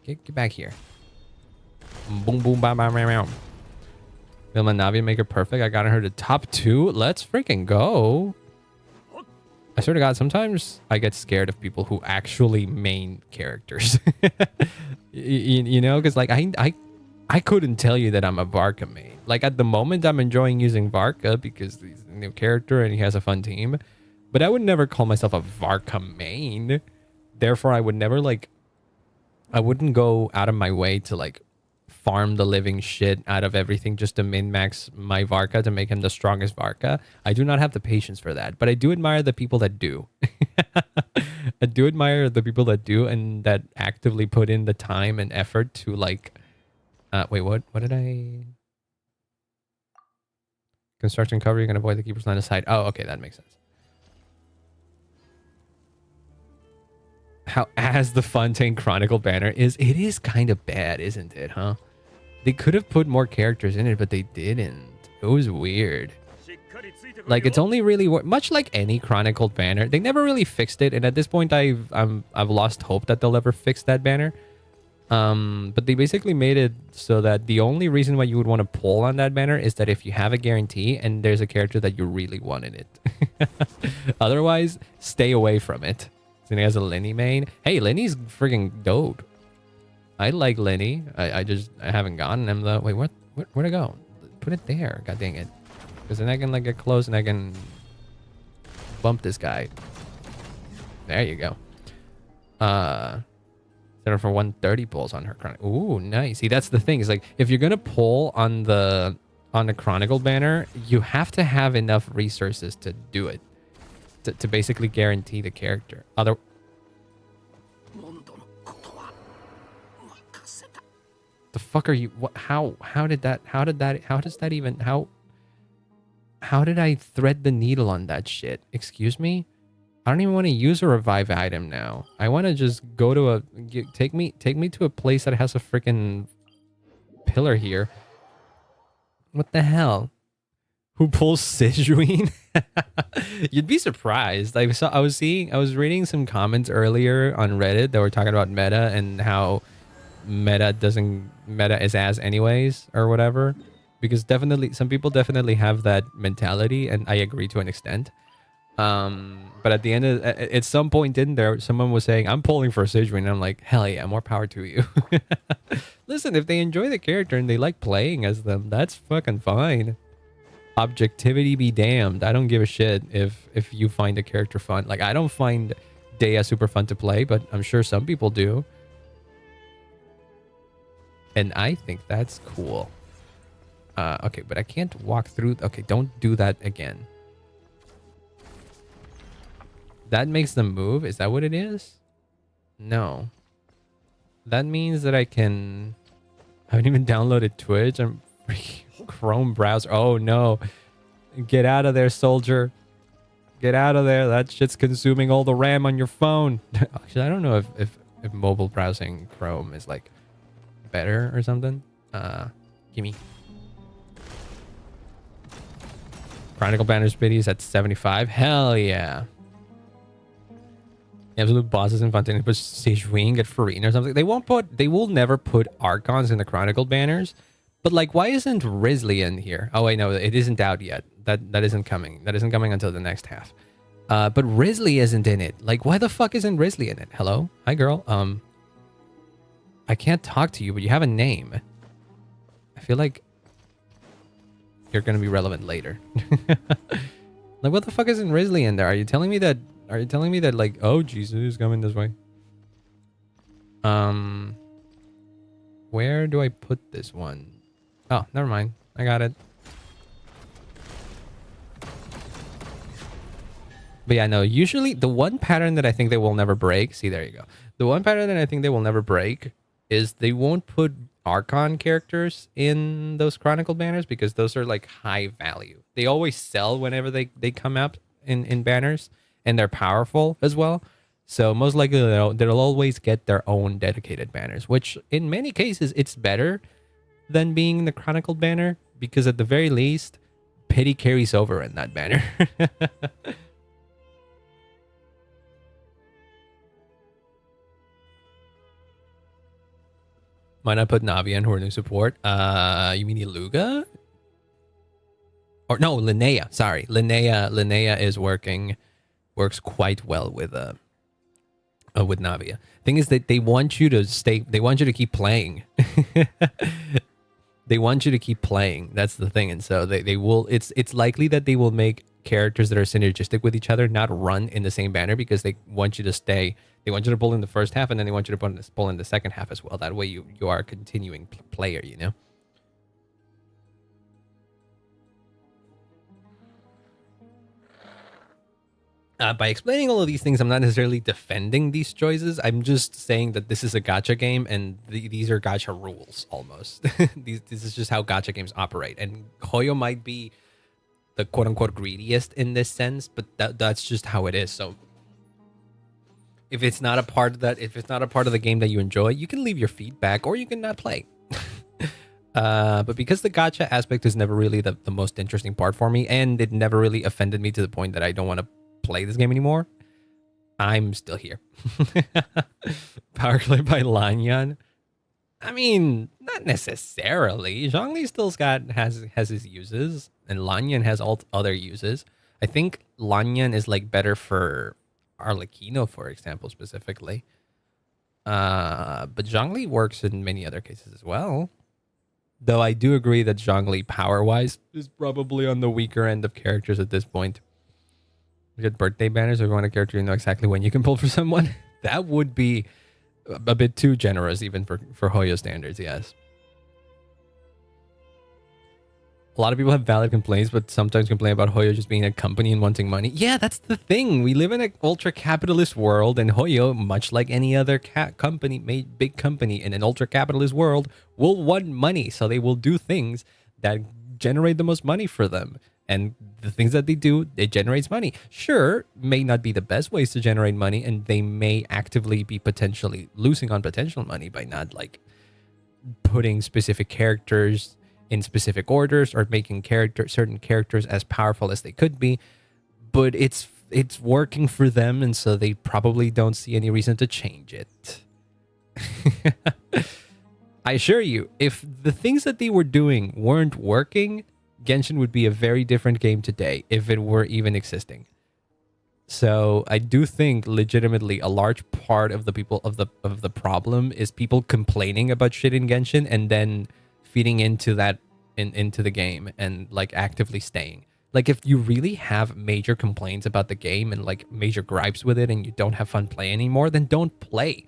Get back here. Boom, boom, bam, bam, bam, bam. Will my Navi make her perfect? I got her to top 2. Let's freaking go. I swear to God, sometimes I get scared of people who actually main characters. you know, because like I couldn't tell you that I'm a Varka main. Like at the moment, I'm enjoying using Varka because he's a new character and he has a fun team. But I would never call myself a Varka main. Therefore, I would never like... I wouldn't go out of my way to like farm the living shit out of everything just to min-max my Varka to make him the strongest Varka. I do not have the patience for that. But I do admire the people that do. I do admire the people that do and that actively put in the time and effort to like... wait, what did I... Construction cover, you can avoid the keeper's line of sight. Oh, okay, that makes sense. How as the Fontaine Chronicle banner is, it is kind of bad, isn't it, huh? They could have put more characters in it, but they didn't. It was weird. Like, it's only really... much like any Chronicled banner, they never really fixed it, and at this point, I've lost hope that they'll ever fix that banner. But they basically made it so that the only reason why you would want to pull on that banner is that if you have a guarantee and there's a character that you really want in it. Otherwise, stay away from it. So he has a Lenny main. Hey, Lenny's freaking dope. I like Lenny. I haven't gotten him though. Wait, where'd it go? Put it there. God dang it. Because then I can like get close and I can bump this guy. There you go. Set her for 130 pulls on her chronicle. Ooh, nice. See, that's the thing. Is like if you're gonna pull on the Chronicle banner, you have to have enough resources to do it. To basically guarantee the character. The fuck are you? What? How did that? How does that even? How did I thread the needle on that shit? Excuse me? I don't even want to use a revive item now. I want to just go to take me to a place that has a freaking pillar here. What the hell? Who pulls Sidgeween? You'd be surprised. I was reading some comments earlier on Reddit that were talking about meta and how meta is as anyways or whatever. Because definitely some people definitely have that mentality, and I agree to an extent. But at the end of at some point in there, someone was saying, I'm pulling for Sidgeween, and I'm like, hell yeah, more power to you. Listen, if they enjoy the character and they like playing as them, that's fucking fine. Objectivity be damned. I don't give a shit if you find a character fun. Like, I don't find Dea super fun to play, but I'm sure some people do. And I think that's cool. Okay, but I can't walk through. Okay, don't do that again. That makes them move? Is that what it is? No. That means that I can... I haven't even downloaded Twitch. I'm freaking Chrome browser. Oh, no. Get out of there, soldier. Get out of there. That shit's consuming all the RAM on your phone. Actually, I don't know if mobile browsing Chrome is, like, better or something. Gimme. Chronicle banner speed is at 75. Hell yeah. Absolute bosses in Fontaine put Sidgeween at Farina or something. They will never put Archons in the Chronicle banners. But like, why isn't Risley in here? Oh wait, no, it isn't out yet. That isn't coming. That isn't coming until the next half. But Risley isn't in it. Like, why the fuck isn't Risley in it? Hello? Hi girl. I can't talk to you, but you have a name. I feel like you're gonna be relevant later. Like, what the fuck isn't Risley in there? Are you telling me that like, oh Jesus is coming this way? Where do I put this one? Oh, never mind. I got it. But yeah, no, usually the one pattern that I think they will never break. See, there you go. The one pattern that I think they will never break is they won't put Archon characters in those Chronicle banners because those are like high value. They always sell whenever they come up in banners, and they're powerful as well. So most likely they'll always get their own dedicated banners, which in many cases it's better than being in the Chronicle banner because at the very least, pity carries over in that banner. Might not put Navia in who are new support. You mean Iluga? Or no, Linnea. Sorry, Linnea is works quite well with Navia. Thing is that they want you to stay. They want you to keep playing. They want you to keep playing. That's the thing, and so they will. It's likely that they will make characters that are synergistic with each other not run in the same banner because they want you to stay. They want you to pull in the first half, and then they want you to pull in the second half as well. That way, you are a continuing player. You know. By explaining all of these things, I'm not necessarily defending these choices. I'm just saying that this is a gacha game, and these are gacha rules almost. This is just how gacha games operate. And Hoyo might be the quote-unquote greediest in this sense, but that's just how it is. So if it's not a part of that, if it's not a part of the game that you enjoy, you can leave your feedback or you can not play. But because the gacha aspect is never really the most interesting part for me, and it never really offended me to the point that I don't want to play this game anymore, I'm still here. Power clip by Lanyan. I mean, not necessarily. Zhongli still has his uses, and Lanyan has all other uses. I think Lanyan is like better for Arlecchino, for example, specifically. But Zhongli works in many other cases as well. Though I do agree that Zhongli, power-wise, is probably on the weaker end of characters at this point. We get birthday banners if you want a character you know exactly when you can pull for someone. That would be a bit too generous even for Hoyo standards, yes. A lot of people have valid complaints, but sometimes complain about Hoyo just being a company and wanting money. Yeah, that's the thing. We live in an ultra-capitalist world, and Hoyo, much like any other big company in an ultra-capitalist world, will want money. So they will do things that generate the most money for them. And the things that they do, it generates money. Sure, may not be the best ways to generate money, and they may actively be potentially losing on potential money by not like putting specific characters in specific orders or making certain characters as powerful as they could be, but it's working for them, and so they probably don't see any reason to change it. I assure you, if the things that they were doing weren't working, Genshin would be a very different game today, if it were even existing. So I do think legitimately a large part of the problem is people complaining about shit in Genshin and then feeding into that into the game and like actively staying. Like if you really have major complaints about the game and like major gripes with it and you don't have fun playing anymore, then don't play.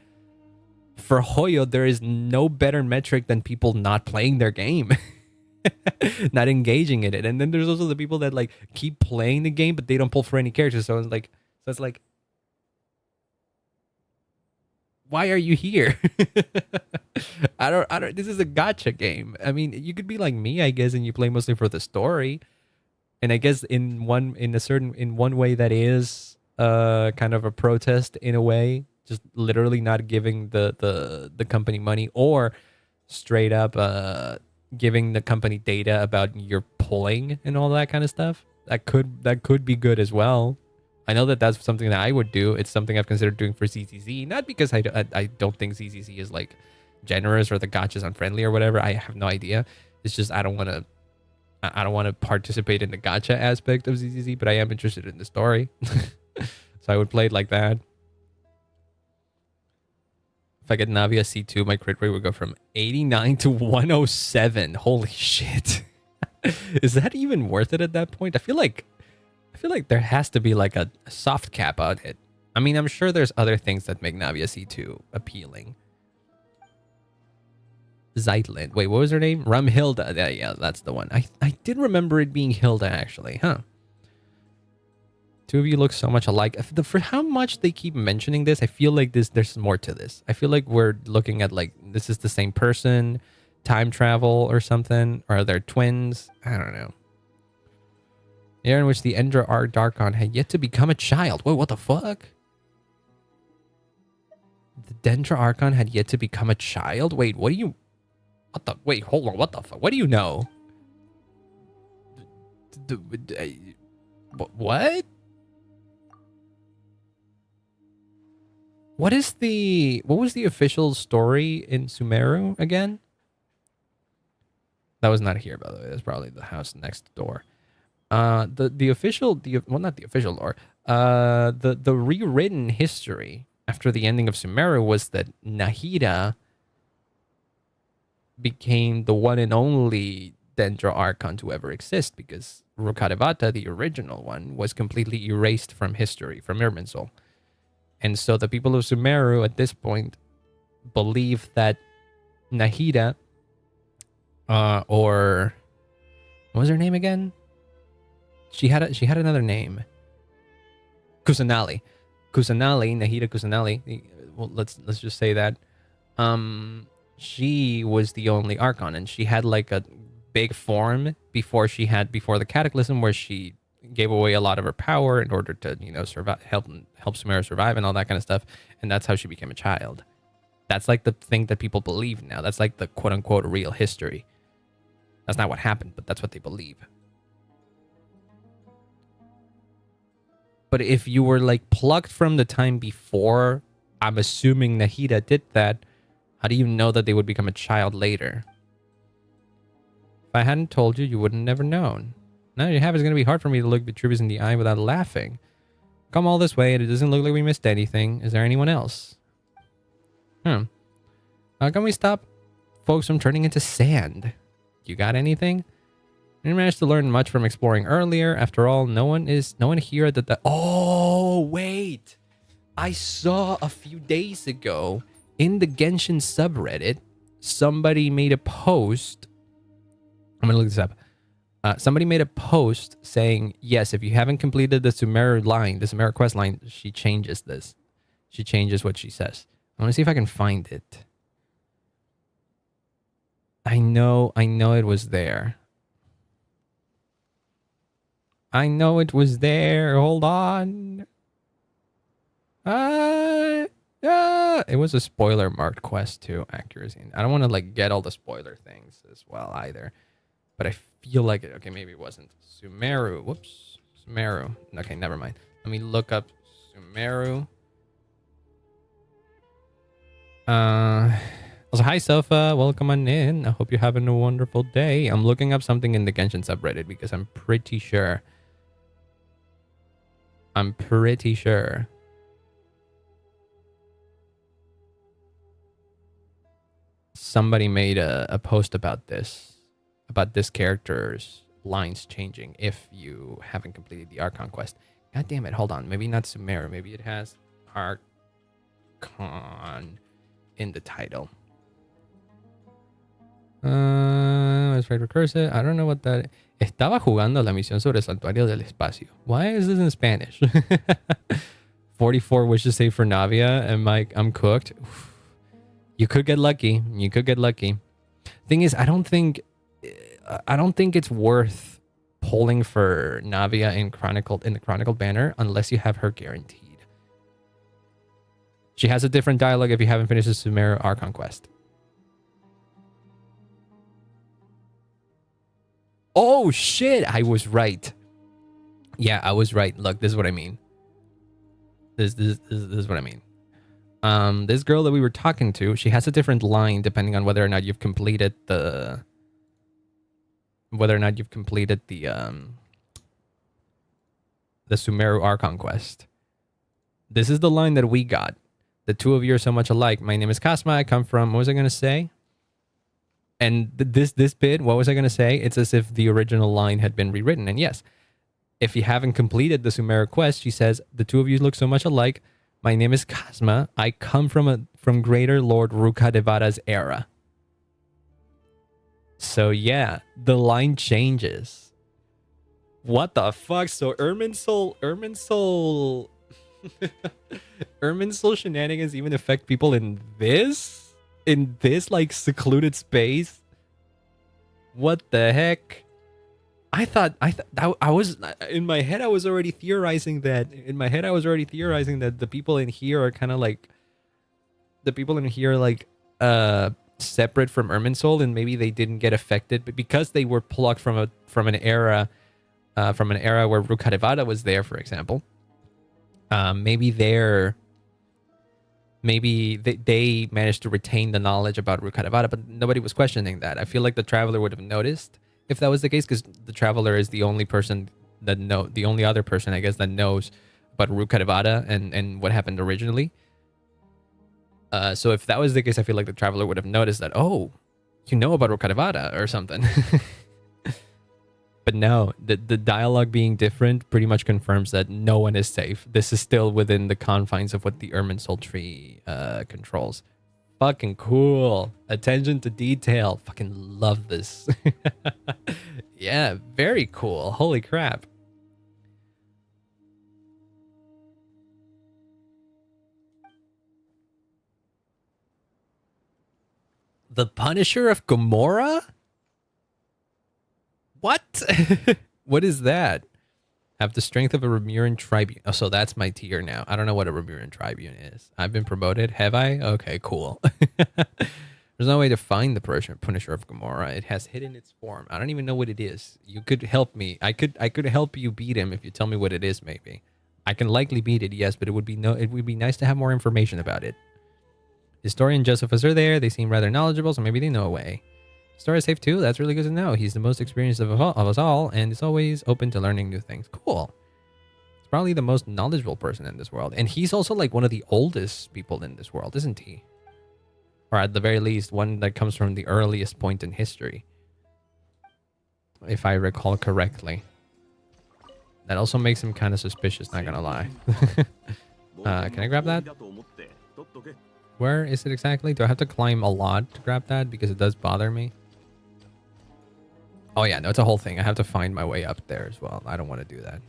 For Hoyo, there is no better metric than people not playing their game. Not engaging in it. And then there's also the people that like keep playing the game but they don't pull for any characters. So it's like why are you here? I don't this is a gacha game. I mean, you could be like me, I guess, and you play mostly for the story. And I guess in one way that is kind of a protest in a way, just literally not giving the company money, or straight up giving the company data about your pulling and all that kind of stuff. That could be good as well. I know that that's something that I would do. It's something I've considered doing for ZZZ, not because I don't think ZZZ is like generous or the gotcha's unfriendly or whatever. I have no idea. It's just I don't want to participate in the gacha aspect of ZZZ, but I am interested in the story. So I would play it like that. If I get Navia C2, my crit rate would go from 89 to 107. Holy shit. Is that even worth it at that point? I feel like there has to be like a soft cap on it. I mean, I'm sure there's other things that make Navia C2 appealing. Zeitlin. Wait, what was her name? Rumhilda. Yeah, that's the one. I did remember it being Hilda, actually. Huh. Two of you look so much alike. For how much they keep mentioning this, I feel like there's more to this. I feel like we're looking at like, this is the same person, time travel or something. Or are they twins? I don't know. The year in which the Endra Darkon had yet to become a child. Wait, what the fuck? The Dendra Archon had yet to become a child? Wait, what do you... What the... Wait, hold on. What the fuck? What do you know? What? What is the... What was the official story in Sumeru again? That was not here, by the way. That's probably the house next door. The official... well, not the official lore. The rewritten history after the ending of Sumeru was that Nahida became the one and only Dendra Archon to ever exist, because Rukkhadevata, the original one, was completely erased from history, from Irminsul. And so the people of Sumeru at this point believe that Nahida, or what was her name again? She had another name. Kusanali, Nahida Kusanali. Well, let's just say that. She was the only Archon, and she had like a big form before the Cataclysm, where she gave away a lot of her power in order to, you know, survive, help Sumeru survive and all that kind of stuff. And that's how she became a child. That's like the thing that people believe now. That's like the quote unquote real history. That's not what happened, but that's what they believe. But if you were like plucked from the time before, I'm assuming Nahida did that, how do you know that they would become a child later? If I hadn't told you, you would have never known. Now you have, it's going to be hard for me to look Vitruvius in the eye without laughing. Come all this way, and it doesn't look like we missed anything. Is there anyone else? Can we stop folks from turning into sand? You got anything? I didn't manage to learn much from exploring earlier. After all, no one here that Oh, wait. I saw a few days ago in the Genshin subreddit, somebody made a post. I'm going to look this up. Somebody made a post saying, yes, if you haven't completed the Sumeru quest line, she changes this. She changes what she says. I want to see if I can find it. I know it was there. I know it was there. Hold on. It was a spoiler marked quest too, accuracy. I don't want to like get all the spoiler things as well either. but I feel like it. Okay, maybe it wasn't. Sumeru. Whoops. Sumeru. Okay, never mind. Let me look up Sumeru. Also, hi Sofa, welcome on in. I hope you're having a wonderful day. I'm looking up something in the Genshin subreddit because I'm pretty sure. Somebody made a post about this character's lines changing if you haven't completed the Archon quest. God damn it, hold on. Maybe not Sumeru. Maybe it has Archon in the title. Let's try to recurse it. I don't know what that... Estaba jugando la misión sobre el santuario del espacio. Why is this in Spanish? 44 wishes saved for Navia, and I'm cooked. You could get lucky. You could get lucky. Thing is, I don't think it's worth pulling for Navia in the Chronicled banner unless you have her guaranteed. She has a different dialogue if you haven't finished the Sumeru Archon quest. Oh shit! I was right. Yeah, I was right. Look, this is what I mean. This is what I mean. This girl that we were talking to, she has a different line depending on whether or not you've completed the Sumeru Archon quest. This is the line that we got. The two of you are so much alike. My name is Kasma. I come from... What was I going to say? And this bit, what was I going to say? It's as if the original line had been rewritten. And yes, if you haven't completed the Sumeru quest, she says, the two of you look so much alike. My name is Kasma. I come from Greater Lord Rukkhadevata's era. So yeah, the line changes. What the fuck? So Irminsul shenanigans even affect people in this like secluded space? What the heck? I was in my head. I was already theorizing that the people in here are kind of like separate from Irminsul, and maybe they didn't get affected, but because they were plucked from an era where Rukkhadevata was there, for example. Maybe they managed to retain the knowledge about Rukkhadevata, but nobody was questioning that. I feel like the Traveler would have noticed if that was the case, because the Traveler is the only other person, I guess, that knows about Rukkhadevata and what happened originally. So if that was the case, I feel like the Traveler would have noticed that, oh, you know about Rukkhadevata or something. But no, the dialogue being different pretty much confirms that no one is safe. This is still within the confines of what the Irminsul tree controls. Fucking cool. Attention to detail. Fucking love this. Yeah, very cool. Holy crap. The Punisher of Gomorrah? What? What is that? Have the strength of a Remuran Tribune. Oh, so that's my tier now. I don't know what a Remuran Tribune is. I've been promoted. Have I? Okay, cool. There's no way to find the Punisher of Gomorrah. It has hidden its form. I don't even know what it is. You could help me. I could help you beat him if you tell me what it is, maybe. I can likely beat it, yes, but it would be nice to have more information about it. Historian Josephus are there. They seem rather knowledgeable, so maybe they know a way. Star is safe too. That's really good to know. He's the most experienced of us all, and is always open to learning new things. Cool. He's probably the most knowledgeable person in this world, and he's also like one of the oldest people in this world, isn't he? Or at the very least, one that comes from the earliest point in history, if I recall correctly. That also makes him kind of suspicious, not gonna lie. Can I grab that? Where is it exactly? Do I have to climb a lot to grab that? Because it does bother me. Oh yeah, no, it's a whole thing. I have to find my way up there as well. I don't want to do that.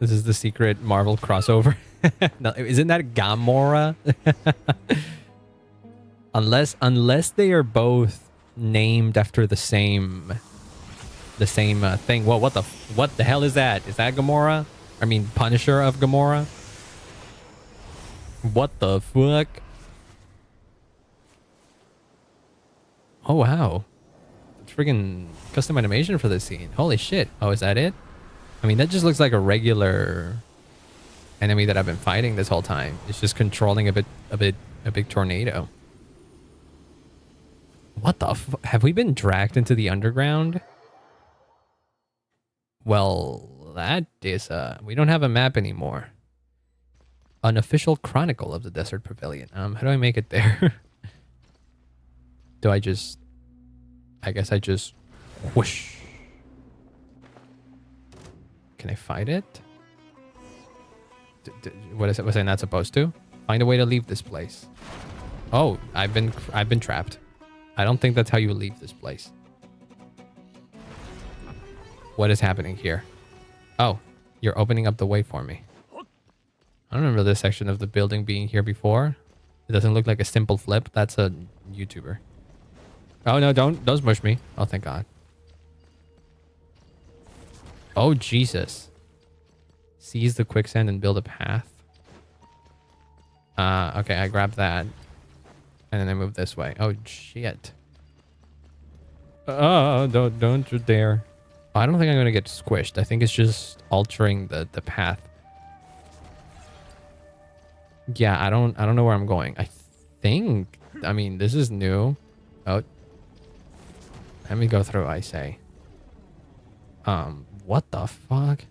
This is the secret Marvel crossover. No, isn't that Gamora? unless they are both named after the same thing. Well, what the hell is that? Is that Gamora? I mean, Punisher of Gamora? What the fuck? Oh, wow. Freaking custom animation for this scene. Holy shit. Oh, is that it? I mean, that just looks like a regular enemy that I've been fighting this whole time. It's just controlling a big tornado. What the f- Have we been dragged into the underground? Well, that is, we don't have a map anymore. An official chronicle of the Desert Pavilion. How do I make it there? Do I just... I guess I just... Whoosh. Can I fight it? What is it? Was I not supposed to? Find a way to leave this place. Oh, I've been trapped. I don't think that's how you leave this place. What is happening here? Oh, you're opening up the way for me. I don't remember this section of the building being here before. It doesn't look like a simple flip. That's a YouTuber. Oh no, don't smush me. Oh, thank God. Oh, Jesus. Seize the quicksand and build a path. Okay, I grabbed that. And then I move this way. Oh, shit. Oh, don't you dare. Oh, I don't think I'm gonna get squished. I think it's just altering the path. Yeah, I don't know where I'm going. I think, I mean, this is new. Oh. Let me go through, I say. What the fuck?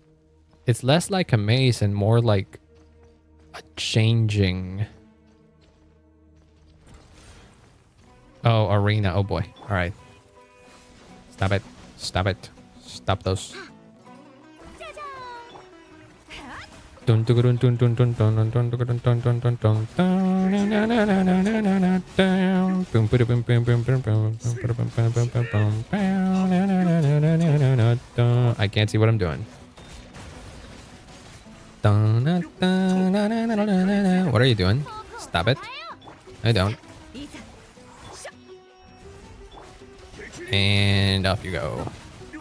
It's less like a maze and more like a changing. Oh, arena. Oh boy. All right. Stop it. Stop it. Stop those. I can't see what I'm doing. What are you doing? Stop it. I don't. And off you go.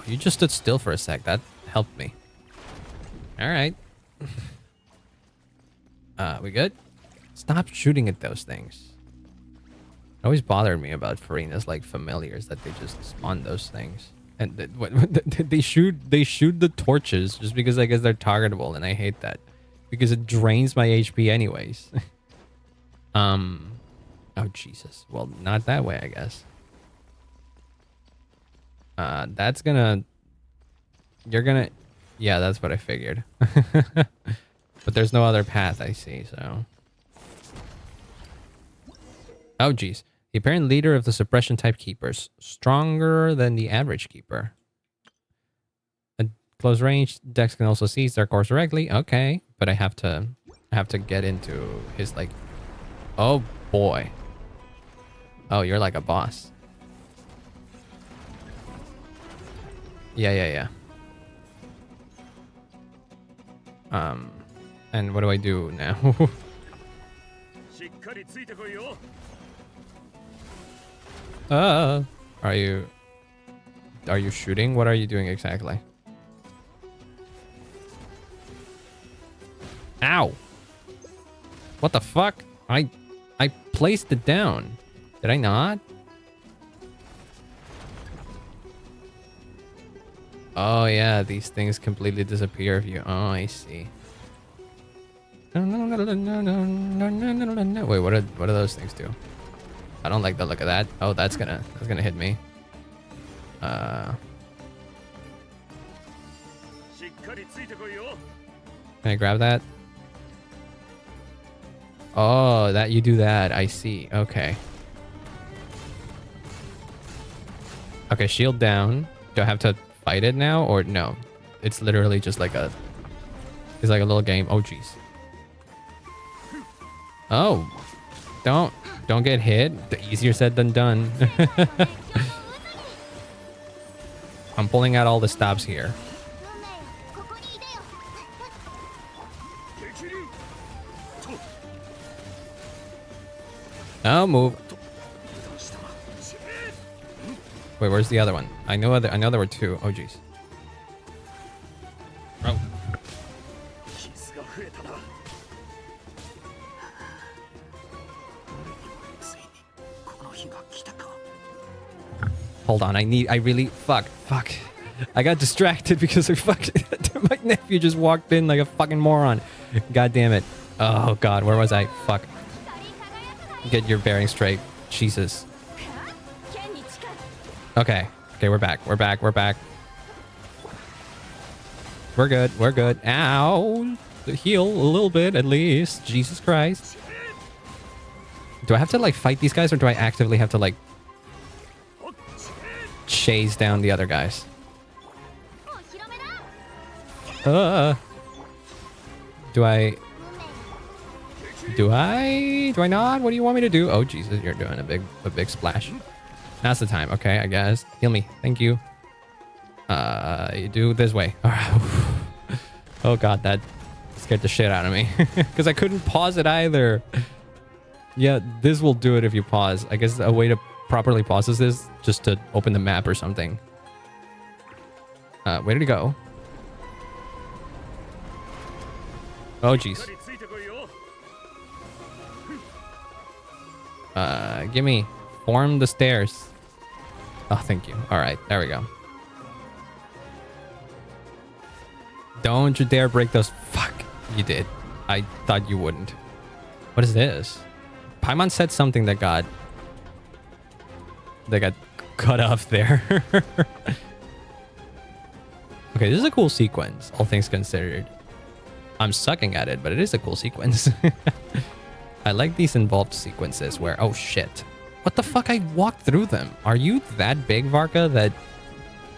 You just stood still for a sec. That helped me. All right. We good? Stop shooting at those things. It always bothered me about Farina's like familiars that they just spawn those things. And they shoot the torches just because I guess they're targetable, and I hate that because it drains my HP anyways. Oh Jesus. Well, not that way, I guess. That's gonna... You're gonna... Yeah, that's what I figured. But there's no other path, I see, so... Oh, geez. The apparent leader of the suppression-type keepers. Stronger than the average keeper. At close range, Dex can also seize their course directly. Okay. But I have to get into his, like... Oh, boy. Oh, you're like a boss. Yeah. And what do I do now? Are you shooting? What are you doing exactly? Ow! What the fuck? I placed it down. Did I not? Oh yeah, these things completely disappear if you... Oh, I see. Wait, what do those things do? I don't like the look of that. Oh, that's gonna hit me. Can I grab that? Oh, that you do that. I see. Okay. Okay, shield down. Do I have to fight it now or no? It's literally just like a... It's like a little game. Oh, jeez. Oh. Don't get hit. Easier said than done. I'm pulling out all the stops here. Oh, move. Wait, where's the other one? I know there were two. Oh, jeez. Oh. Hold on, I really, fuck. I got distracted because my nephew just walked in like a fucking moron. God damn it. Oh god, where was I? Fuck. Get your bearings straight. Jesus. Okay, we're back. We're good. Ow. Heal a little bit at least. Jesus Christ. Do I have to like fight these guys or do I actively have to like chase down the other guys? Do I not? What do you want me to do? Oh Jesus, you're doing a big splash. Now's the time. Okay, I guess. Heal me. Thank you. You do this way. All right. Oh god, that scared the shit out of me because I couldn't pause it either. Yeah, this will do it if you pause. I guess a way to properly pause this is just to open the map or something. Where did it go? Oh jeez. Gimme. Form the stairs. Oh, thank you. All right, there we go. Don't you dare break those. Fuck, you did. I thought you wouldn't. What is this? Paimon said something that got cut off there. Okay, this is a cool sequence, all things considered. I'm sucking at it, but it is a cool sequence. I like these involved sequences where, oh shit. What the fuck? I walked through them. Are you that big, Varka, that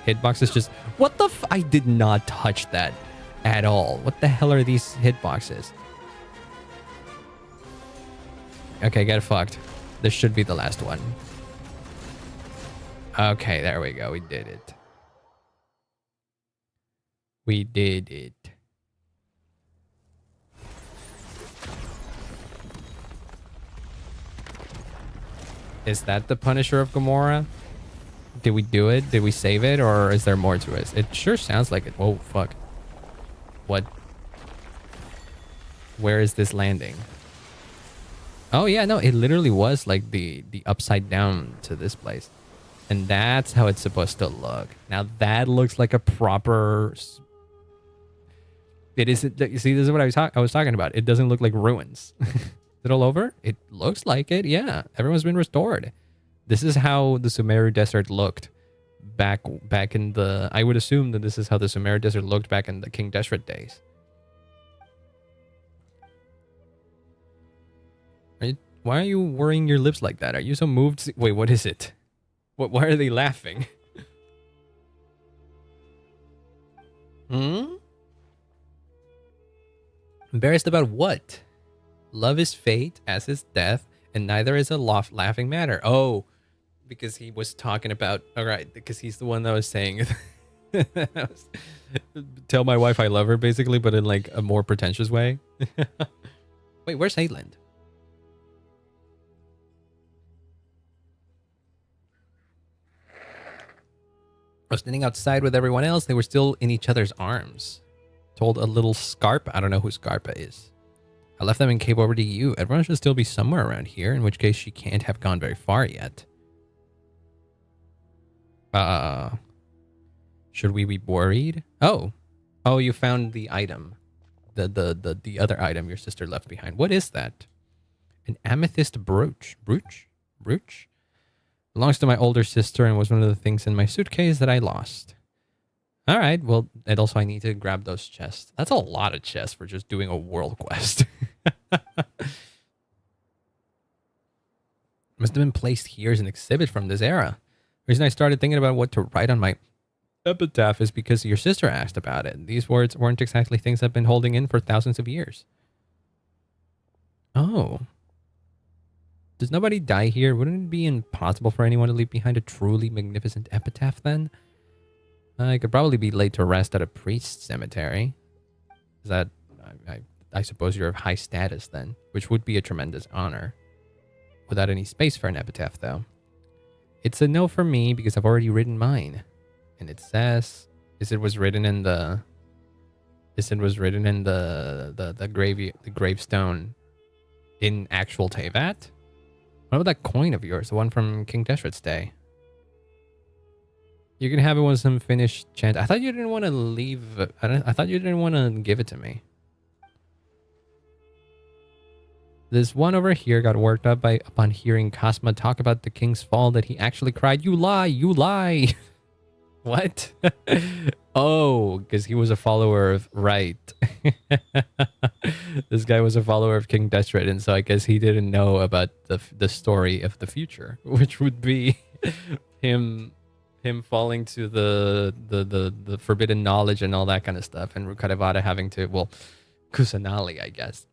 hitboxes just... What the I did not touch that at all. What the hell are these hitboxes? Okay, get fucked. This should be the last one. Okay, there we go. We did it. We did it. Is that the Punisher of Gamora? Did we do it? Did we save it? Or is there more to it? It sure sounds like it. Whoa, fuck. What? Where is this landing? Oh, yeah, no. It literally was like the upside down to this place. And that's how it's supposed to look. Now, that looks like a proper... It isn't... See, this is what I was talking about. It doesn't look like ruins. Is it all over? It looks like it, yeah. Everyone's been restored. This is how the Sumeru Desert looked back in the... I would assume that this is how the Sumeru Desert looked back in the King Deshret days. Why are you worrying your lips like that? Are you so moved? Wait, what is it? Why are they laughing? Embarrassed about what? Love is fate, as is death, and neither is a laughing matter. Oh, because he was talking about... Alright, because he's the one that was saying... Tell my wife I love her, basically, but in like a more pretentious way. Wait, where's Aidland? I was standing outside with everyone else. They were still in each other's arms. Told a little Scarpa. I don't know who Scarpa is. I left them and came over to you. Everyone should still be somewhere around here, in which case she can't have gone very far yet. Should we be worried? Oh, you found the item. The other item your sister left behind. What is that? An amethyst brooch. Brooch? Belongs to my older sister and was one of the things in my suitcase that I lost. All right, well, and also I need to grab those chests. That's a lot of chests for just doing a world quest. Must have been placed here as an exhibit from this era. The reason I started thinking about what to write on my epitaph is because your sister asked about it. These words weren't exactly things I've been holding in for thousands of years. Oh. Does nobody die here? Wouldn't it be impossible for anyone to leave behind a truly magnificent epitaph then? I could probably be laid to rest at a priest's cemetery. Is that... I suppose you're of high status then, which would be a tremendous honor. Without any space for an epitaph, though. It's a no for me because I've already written mine. And it says... it was written in the gravestone in actual Teyvat? What about that coin of yours, the one from King Deshret's day? You can have it once I'm finished chant. I thought you didn't want to leave. I thought you didn't want to give it to me. This one over here got worked up upon hearing Cosma talk about the king's fall that he actually cried, "You lie, you lie." What? Oh, because he was a follower of... Right. This guy was a follower of King Destred, and so I guess he didn't know about the story of the future, which would be him falling to the forbidden knowledge and all that kind of stuff, and Rukadevada having to, well, Kusanali, I guess,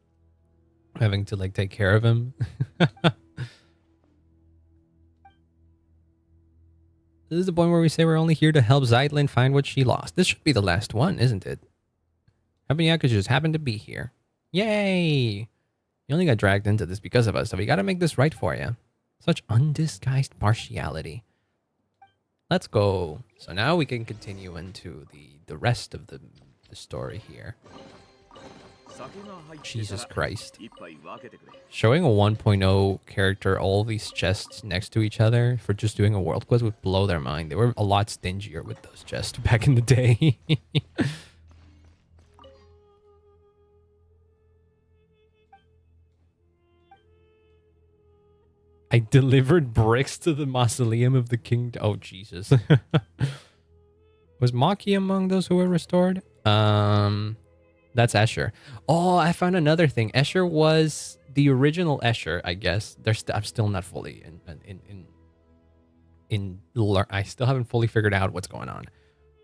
having to like take care of him. This is the point where we say we're only here to help Zeitlin find what she lost. This should be the last one, isn't it? Habanyaku just happened to be here. Yay! You only got dragged into this because of us, so we gotta make this right for you. Such undisguised partiality. Let's go. So now we can continue into the rest of the story here. Jesus Christ. Showing a 1.0 character all these chests next to each other for just doing a world quest would blow their mind. They were a lot stingier with those chests back in the day. I delivered bricks to the mausoleum of the king. Oh, Jesus. Was Maki among those who were restored? That's Escher. Oh, I found another thing. Escher was the original Escher, I guess. I'm still not fully I still haven't fully figured out what's going on.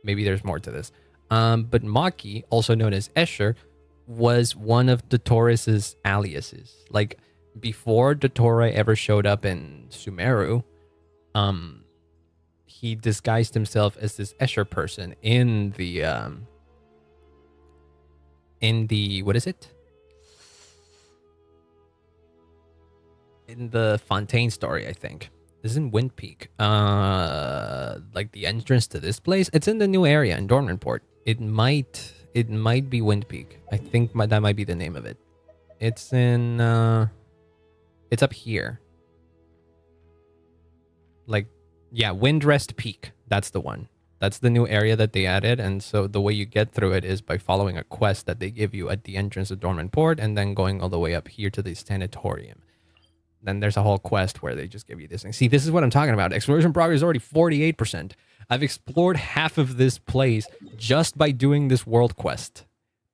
Maybe there's more to this. But Maki, also known as Escher, was one of Dotoris's aliases. Like, before Dotora ever showed up in Sumeru, he disguised himself as this Escher person in the what is it? In the Fontaine story, I think. This is in Wind Peak. Like the entrance to this place. It's in the new area in Dormanport. It might be Wind Peak. I think that might be the name of it. It's in it's up here. Like, yeah, Windrest Peak. That's the one. That's the new area that they added, and so the way you get through it is by following a quest that they give you at the entrance of Dormanport, and then going all the way up here to the sanatorium. Then there's a whole quest where they just give you this thing. See, this is what I'm talking about. Exploration progress is already 48%. I've explored half of this place just by doing this world quest.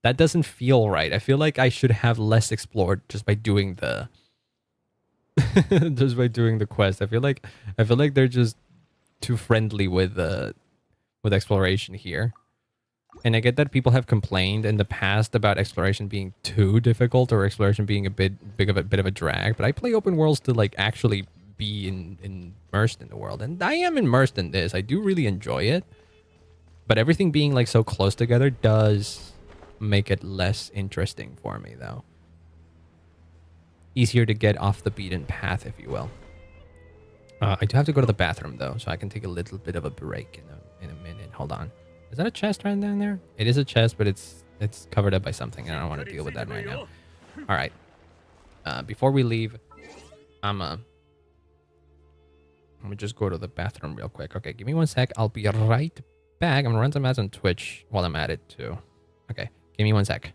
That doesn't feel right. I feel like I should have less explored just by doing the just by doing the quest. I feel like they're just too friendly with exploration here. And I get that people have complained in the past about exploration being too difficult or exploration being a bit of a drag, but I play open worlds to like actually be immersed in the world, and I am immersed in this. I do really enjoy it, but everything being like so close together does make it less interesting for me, though. Easier to get off the beaten path, if you will. I do have to go to the bathroom though, so I can take a little bit of a break in a minute. Hold on. Is that a chest right down there? It is a chest, but it's covered up by something, and I don't want to deal with that right now. All right. Before we leave, I'm gonna just go to the bathroom real quick. Okay, give me 1 sec. I'll be right back. I'm gonna run some ads on Twitch while I'm at it too. Okay, give me 1 sec.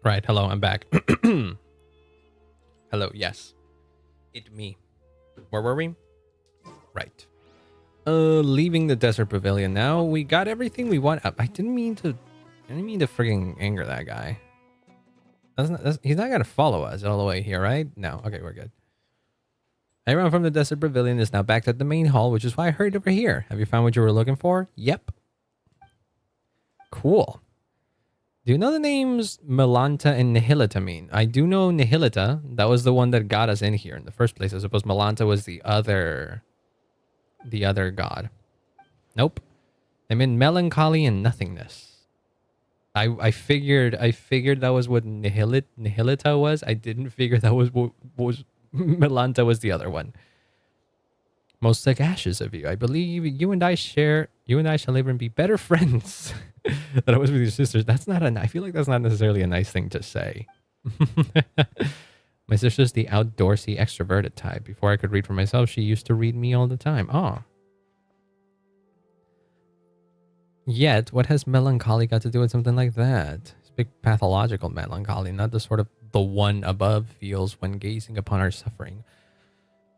Right. Hello, I'm back. Hello, yes. It me. Where were we? Right. Leaving the desert pavilion now. We got everything we want. I didn't mean to freaking anger that guy. He's not gonna follow us all the way here, right? No. Okay, we're good. Everyone from the desert pavilion is now back at the main hall, which is why I hurried over here. Have you found what you were looking for? Yep. Cool. Do you know the names Melanta and Nihilita mean? I do know Nihilita. That was the one that got us in here in the first place. I suppose Melanta was the other god. Nope. I mean melancholy and nothingness. I figured that was what Nihilita was. I didn't figure that was what was Melanta was the other one. Most sagacious of you. I believe you and I shall live and be better friends than I was with your sisters. I feel like that's not necessarily a nice thing to say. My sister's the outdoorsy, extroverted type. Before I could read for myself, she used to read me all the time. Oh. Yet, what has melancholy got to do with something like that? It's big pathological melancholy, not the sort of the one above feels when gazing upon our suffering.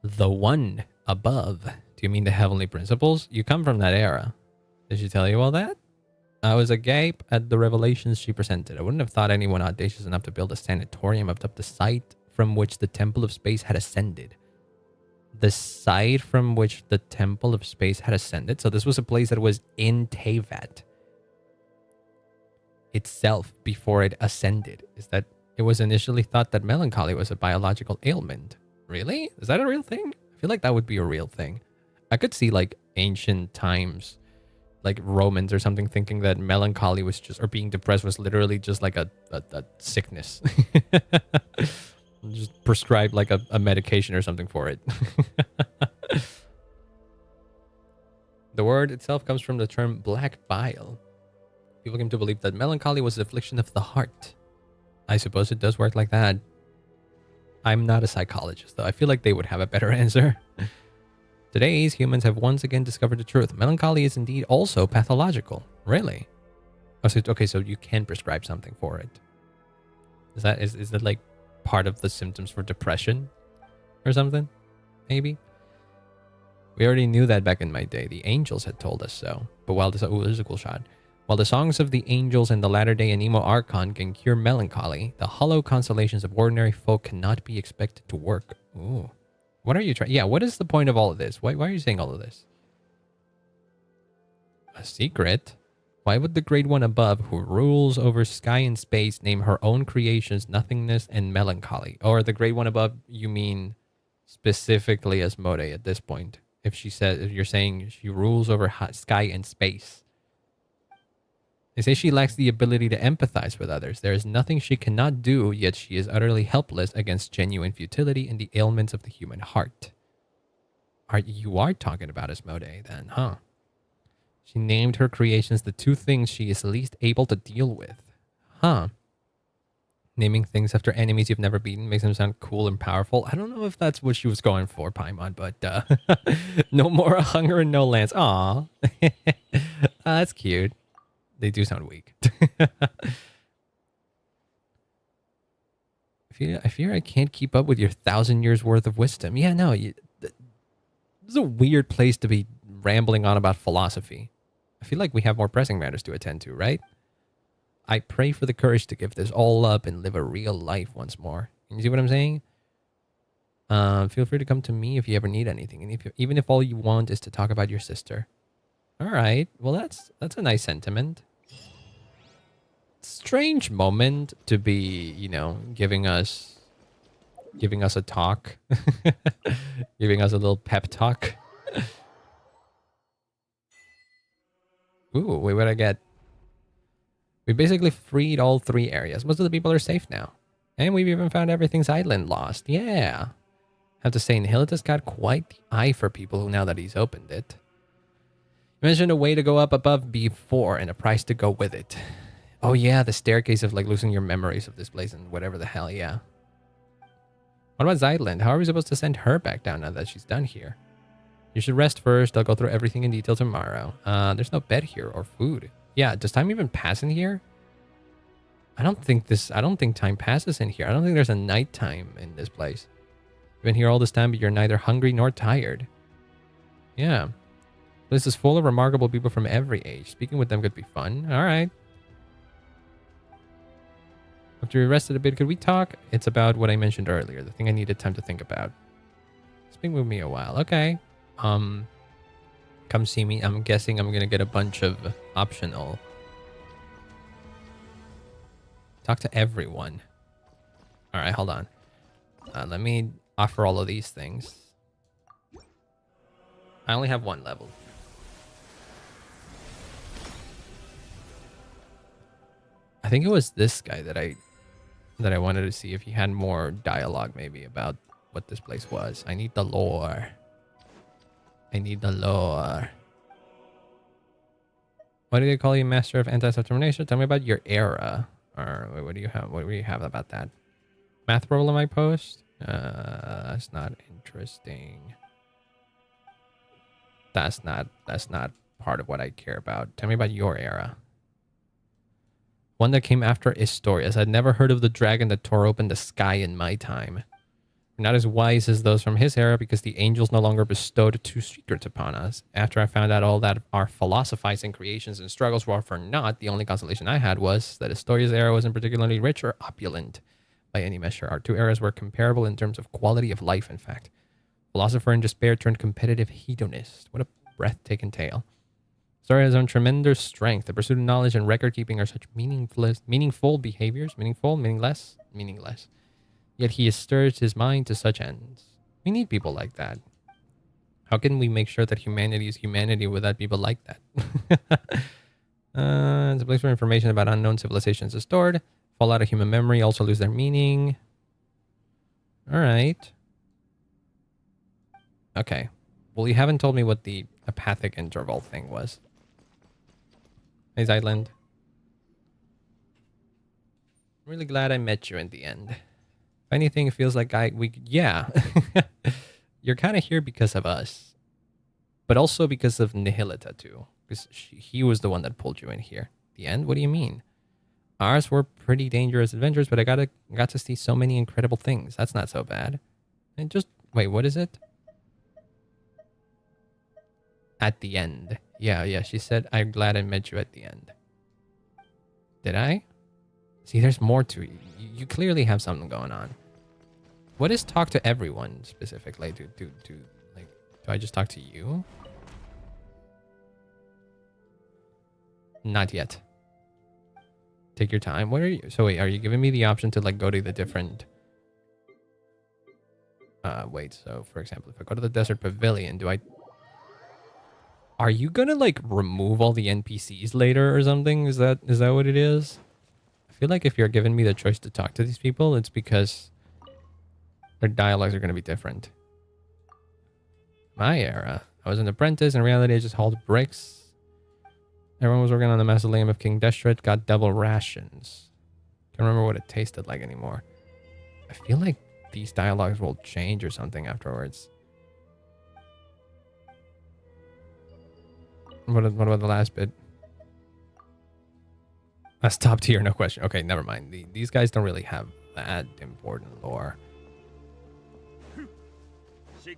The one above. Do you mean the heavenly principles? You come from that era. Did she tell you all that? I was agape at the revelations she presented. I wouldn't have thought anyone audacious enough to build a sanatorium up the site from which the Temple of Space had ascended. The site from which the Temple of Space had ascended? So this was a place that was in Tevat itself before it ascended. Is that it was initially thought that melancholy was a biological ailment? Really? Is that a real thing? I feel like that would be a real thing. I could see like ancient times, like Romans or something, thinking that melancholy was just, or being depressed was literally just like a sickness. Just prescribe like a medication or something for it. The word itself comes from the term black bile. People came to believe that melancholy was the affliction of the heart. I suppose it does work like that. I'm not a psychologist, though. I feel like they would have a better answer. Today's humans have once again discovered the truth. Melancholy is indeed also pathological. Really? Oh, so, okay, so you can prescribe something for it. Is that like part of the symptoms for depression or something? Maybe? We already knew that back in my day. The angels had told us so. But while this... Oh, there's a cool shot. While the songs of the angels and the latter-day Anemo Archon can cure melancholy, the hollow consolations of ordinary folk cannot be expected to work. Ooh. What are you trying... Yeah, what is the point of all of this? Why are you saying all of this? A secret? Why would the Great One above, who rules over sky and space, name her own creations nothingness and melancholy? Or the Great One above, you mean specifically Asmodee at this point? If you're saying she rules over sky and space. They say she lacks the ability to empathize with others. There is nothing she cannot do, yet she is utterly helpless against genuine futility and the ailments of the human heart. You are talking about Asmodee then, huh? She named her creations the two things she is least able to deal with. Huh. Naming things after enemies you've never beaten makes them sound cool and powerful. I don't know if that's what she was going for, Paimon, but no more hunger and no lands. Aw. That's cute. They do sound weak. I fear I can't keep up with your 1,000 years worth of wisdom. Yeah, no. This is a weird place to be rambling on about philosophy. I feel like we have more pressing matters to attend to, right? I pray for the courage to give this all up and live a real life once more. You see what I'm saying? Feel free to come to me if you ever need anything, and even if all you want is to talk about your sister. All right. Well, that's a nice sentiment. Strange moment to be, giving us a talk, giving us a little pep talk. Ooh, wait, what'd I get? We basically freed all 3 areas. Most of the people are safe now. And we've even found everything's island lost. Yeah. Have to say, Nihilita's got quite the eye for people who now that he's opened it. You mentioned a way to go up above before and a price to go with it. Oh yeah, the staircase of like losing your memories of this place and whatever the hell, yeah. What about Zyland? How are we supposed to send her back down now that she's done here? You should rest first. I'll go through everything in detail tomorrow. There's no bed here or food. Yeah, does time even pass in here? I don't think time passes in here. I don't think there's a nighttime in this place. You've been here all this time, but you're neither hungry nor tired. Yeah. This is full of remarkable people from every age. Speaking with them could be fun. All right. After we rested a bit, could we talk? It's about what I mentioned earlier, the thing I needed time to think about. It's been with me a while. Okay. Come see me. I'm guessing I'm gonna get a bunch of optional. Talk to everyone. All right, hold on. Let me offer all of these things. I only have one level. I think it was this guy that I wanted to see if he had more dialogue maybe about what this place was. I need the lore. I need the lore. Why do they call you master of anti-subtermination? Tell me about your era. Or wait, what do you have? What do you have about that? Math problem I post? That's not interesting. That's not part of what I care about. Tell me about your era. One that came after Istorias. I'd never heard of the dragon that tore open the sky in my time. We're not as wise as those from his era because the angels no longer bestowed two secrets upon us. After I found out all that our philosophizing creations and struggles were for naught, the only consolation I had was that Istoria's era wasn't particularly rich or opulent by any measure. Our two eras were comparable in terms of quality of life, in fact. Philosopher in despair turned competitive hedonist. What a breathtaking tale. Story has own tremendous strength. The pursuit of knowledge and record keeping are such meaningful behaviors. Meaningful, meaningless, meaningless. Yet he has stirred his mind to such ends. We need people like that. How can we make sure that humanity is humanity without people like that? It's a place where information about unknown civilizations is stored. Fall out of human memory, also lose their meaning. All right. Okay. Well, you haven't told me what the apathic interval thing was. Hey, Island. I'm really glad I met you in the end. If anything, it feels like yeah. You're kind of here because of us. But also because of Nihilita, too. Because he was the one that pulled you in here. The end? What do you mean? Ours were pretty dangerous adventures, but I got to see so many incredible things. That's not so bad. And just... Wait, what is it? At the end. Yeah, she said, I'm glad I met you at the end. Did I? See, there's more to you. You clearly have something going on. What is talk to everyone specifically? Do I just talk to you? Not yet. Take your time. What are you? So wait, are you giving me the option to like go to the different... wait, so for example, if I go to the desert pavilion, do I... Are you gonna like remove all the NPCs later or something? Is that what it is? I feel like if you're giving me the choice to talk to these people, it's because their dialogues are gonna be different. My era. I was an apprentice. In reality, I just hauled bricks. Everyone was working on the mausoleum of King Destret. Got double rations. Can't remember what it tasted like anymore. I feel like these dialogues will change or something afterwards. What about the last bit? That's top tier, no question. Okay, never mind. These guys don't really have that important lore.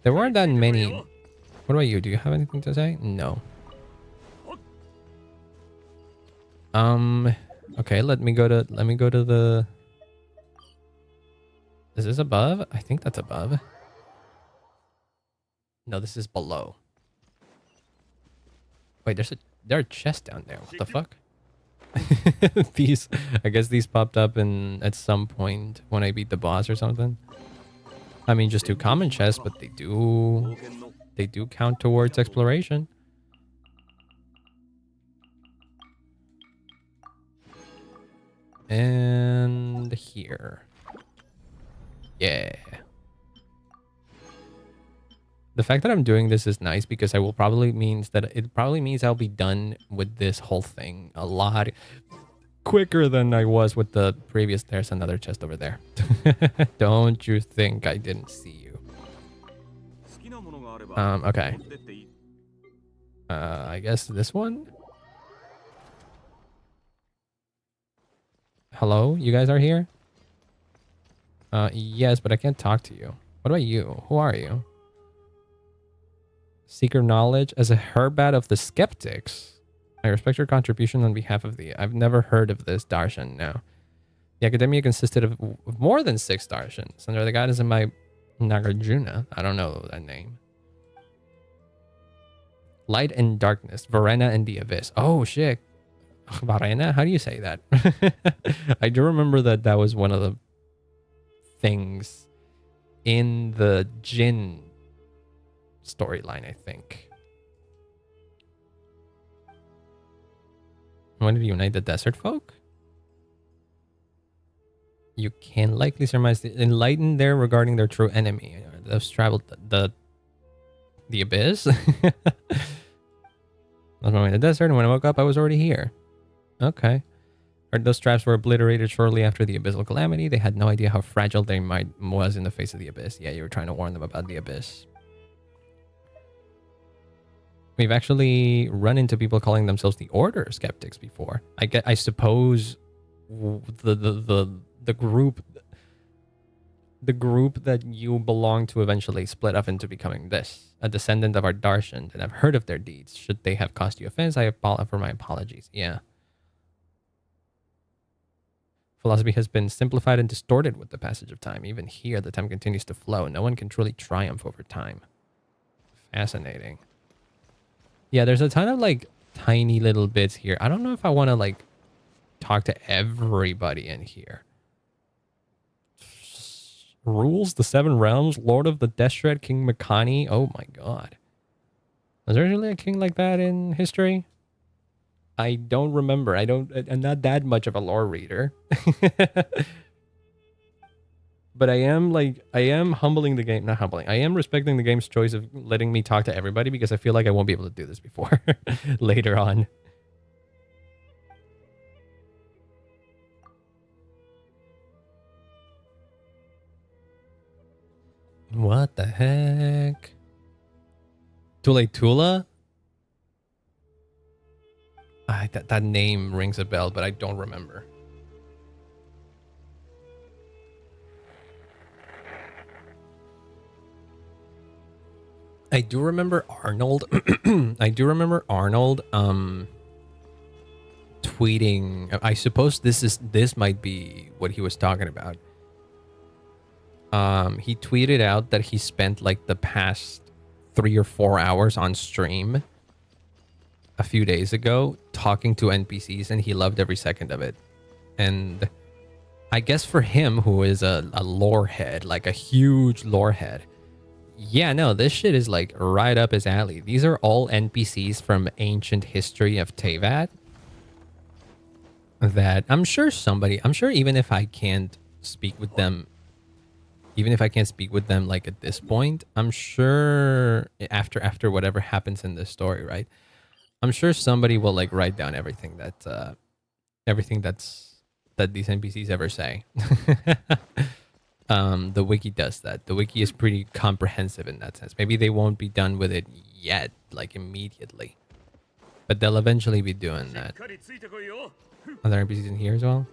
There weren't that many. What about you? Do you have anything to say? No. Okay, let me go to the... Is this above? I think that's above. No, this is below. Wait, there are chests down there. What the fuck? I guess these popped up at some point when I beat the boss or something. I mean, just two common chests, but they do count towards exploration. And here. Yeah. The fact that I'm doing this is nice because it probably means I'll be done with this whole thing a lot quicker than I was with the previous. There's another chest over there. Don't you think I didn't see you? Okay. I guess this one? Hello? You guys are here? Yes, but I can't talk to you. What about you? Who are you? Seeker knowledge as a herbat of the skeptics. I respect your contribution on behalf of the... I've never heard of this darshan, no. The academia consisted of more than 6 darshans. Under the guidance of my Nagarjuna. I don't know that name. Light and darkness. Varena and the abyss. Oh, shit. Varena? How do you say that? I do remember that that was one of the things in the Jin storyline, I think. When did you unite the desert folk? You can likely surmise the enlightened there regarding their true enemy. Those traveled the abyss. I was in the desert, and when I woke up, I was already here. Okay. Heard those traps were obliterated shortly after the abyssal calamity. They had no idea how fragile they was in the face of the abyss. Yeah, you were trying to warn them about the abyss. We've actually run into people calling themselves the Order of Skeptics before. I suppose the group that you belong to eventually split up into becoming this, a descendant of our darshan, and I've heard of their deeds. Should they have caused you offense, I offer my apologies. Yeah. Philosophy has been simplified and distorted with the passage of time. Even here, the time continues to flow. No one can truly triumph over time. Fascinating. Yeah, there's a ton of like tiny little bits here. I don't know if I want to like talk to everybody in here. Rules the 7 realms, Lord of the Death Shred, King Makani. Oh my god. Was there really a king like that in history? I don't remember. I'm not that much of a lore reader. But I am humbling the game. Not humbling. I am respecting the game's choice of letting me talk to everybody because I feel like I won't be able to do this before later on. What the heck? Tule Tula? That name rings a bell, but I don't remember. I do remember Arnold. I do remember Arnold tweeting. I suppose this might be what he was talking about. He tweeted out that he spent like the past 3 or 4 hours on stream a few days ago talking to NPCs, and he loved every second of it. And I guess for him, who is a lore head, like a huge lore head, yeah, no, this shit is like right up his alley. These are all NPCs from ancient history of Teyvat that I'm sure even if I can't speak with them, like at this point, I'm sure after whatever happens in this story, right? I'm sure somebody will like write down everything that these NPCs ever say. The wiki does that. The wiki is pretty comprehensive in that sense. Maybe they won't be done with it yet, like immediately, but they'll eventually be doing that. Are there NPCs in here as well?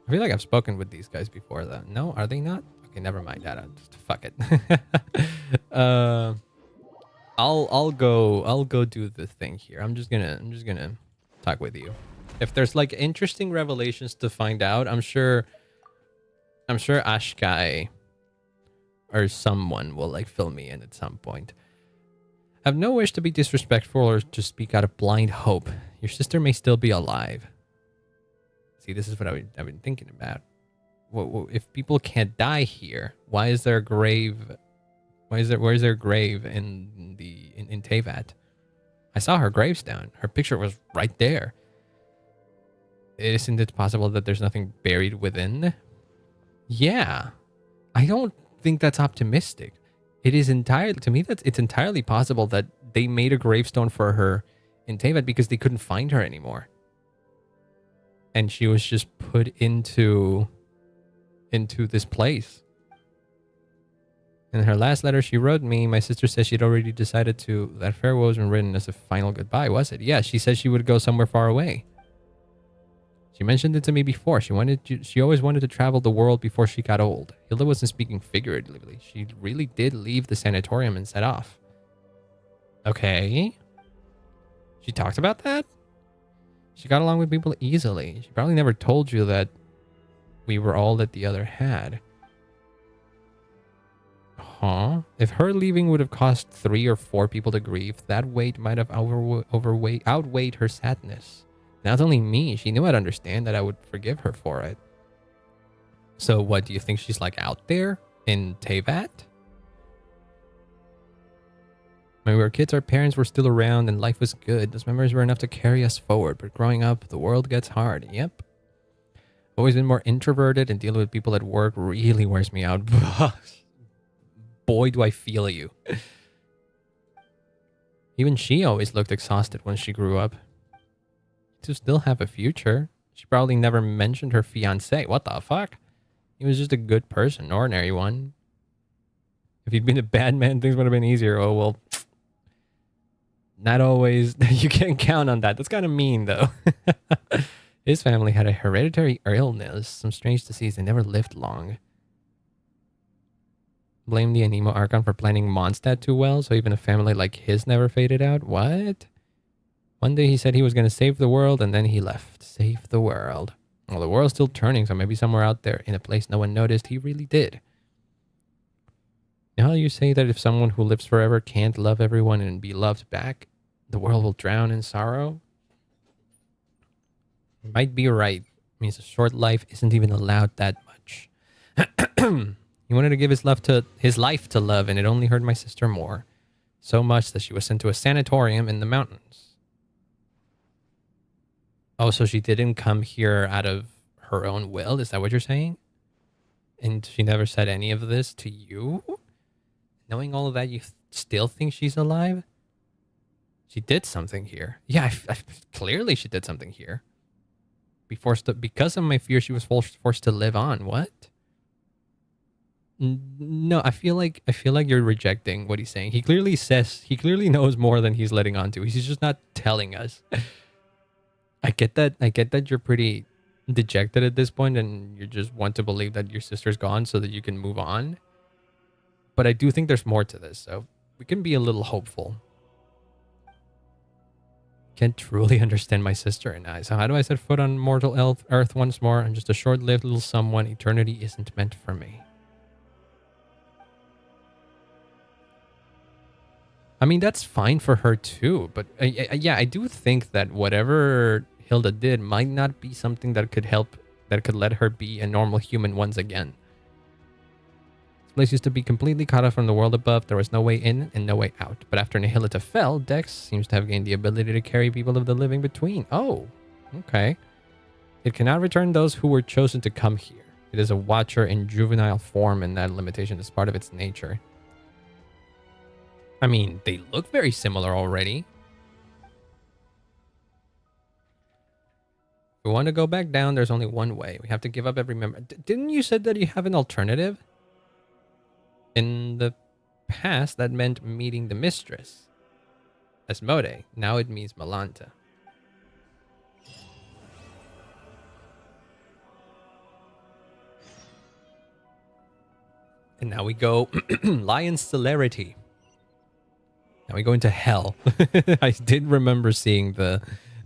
I feel like I've spoken with these guys before though. No, are they not? Okay, never mind that. Fuck it. I'll go do the thing here. I'm just gonna talk with you. If there's like interesting revelations to find out, I'm sure Ashkai or someone will like fill me in at some point. I have no wish to be disrespectful or to speak out of blind hope. Your sister may still be alive. See, this is what I've been thinking about. If people can't die here, why is there a grave? Where's there a grave in Teyvat? I saw her gravestone. Her picture was right there. Isn't it possible that there's nothing buried within? Yeah, I don't think that's optimistic. It is it's entirely possible that they made a gravestone for her in Teyvat because they couldn't find her anymore, and she was just put into this place. In her last letter she wrote me, my sister says she'd already decided that farewell wasn't written as a final goodbye, was it? Yeah, she said she would go somewhere far away. She mentioned it to me before. She always wanted to travel the world before she got old. Hilda wasn't speaking figuratively. She really did leave the sanatorium and set off. Okay. She talked about that? She got along with people easily. She probably never told you that we were all that the other had. Huh? If her leaving would have cost 3 or 4 people to grieve, that weight might have outweighed her sadness. Now it's only me. She knew I'd understand, that I would forgive her for it. So what, do you think she's like out there in Teyvat? When we were kids, our parents were still around and life was good. Those memories were enough to carry us forward. But growing up, the world gets hard. Yep. Always been more introverted, and dealing with people at work really wears me out. Boy, do I feel you. Even she always looked exhausted when she grew up. To still have a future. She probably never mentioned her fiancé. What the fuck? He was just a good person, ordinary one. If he'd been a bad man, things would have been easier. Oh, well. Not always. You can't count on that. That's kind of mean, though. His family had a hereditary illness. Some strange disease. They never lived long. Blame the Anemo Archon for planning Mondstadt too well, so even a family like his never faded out? What? One day he said he was going to save the world, and then he left. Save the world. Well, the world's still turning, so maybe somewhere out there, in a place no one noticed, he really did. You know how you say that if someone who lives forever can't love everyone and be loved back, the world will drown in sorrow? You might be right. It means a short life isn't even allowed that much. He wanted to give his life to love, and it only hurt my sister more. So much that she was sent to a sanatorium in the mountains. Oh, so she didn't come here out of her own will? Is that what you're saying? And she never said any of this to you? Knowing all of that, you still think she's alive? She did something here. Yeah, clearly she did something here. Because of my fear, she was forced to live on. What? No, I feel like you're rejecting what he's saying. He clearly knows more than he's letting on to. He's just not telling us. I get that you're pretty dejected at this point and you just want to believe that your sister's gone so that you can move on. But I do think there's more to this, so we can be a little hopeful. Can't truly understand my sister and I. So how do I set foot on mortal earth once more? I'm just a short-lived little someone. Eternity isn't meant for me. I mean, that's fine for her too, but yeah, I do think that whatever Hilda did might not be something that could let her be a normal human once again. This place used to be completely cut off from the world above. There was no way in and no way out. But after Nihilita fell, Dex seems to have gained the ability to carry people of the living between. Oh, okay. It cannot return those who were chosen to come here. It is a watcher in juvenile form, and that limitation is part of its nature. I mean, they look very similar already. If we want to go back down, there's only one way. We have to give up every member. Didn't you said that you have an alternative? In the past, that meant meeting the mistress. Asmode. Now it means Malanta. And now we go Lion Celerity. Now we go into Hell. I did remember seeing the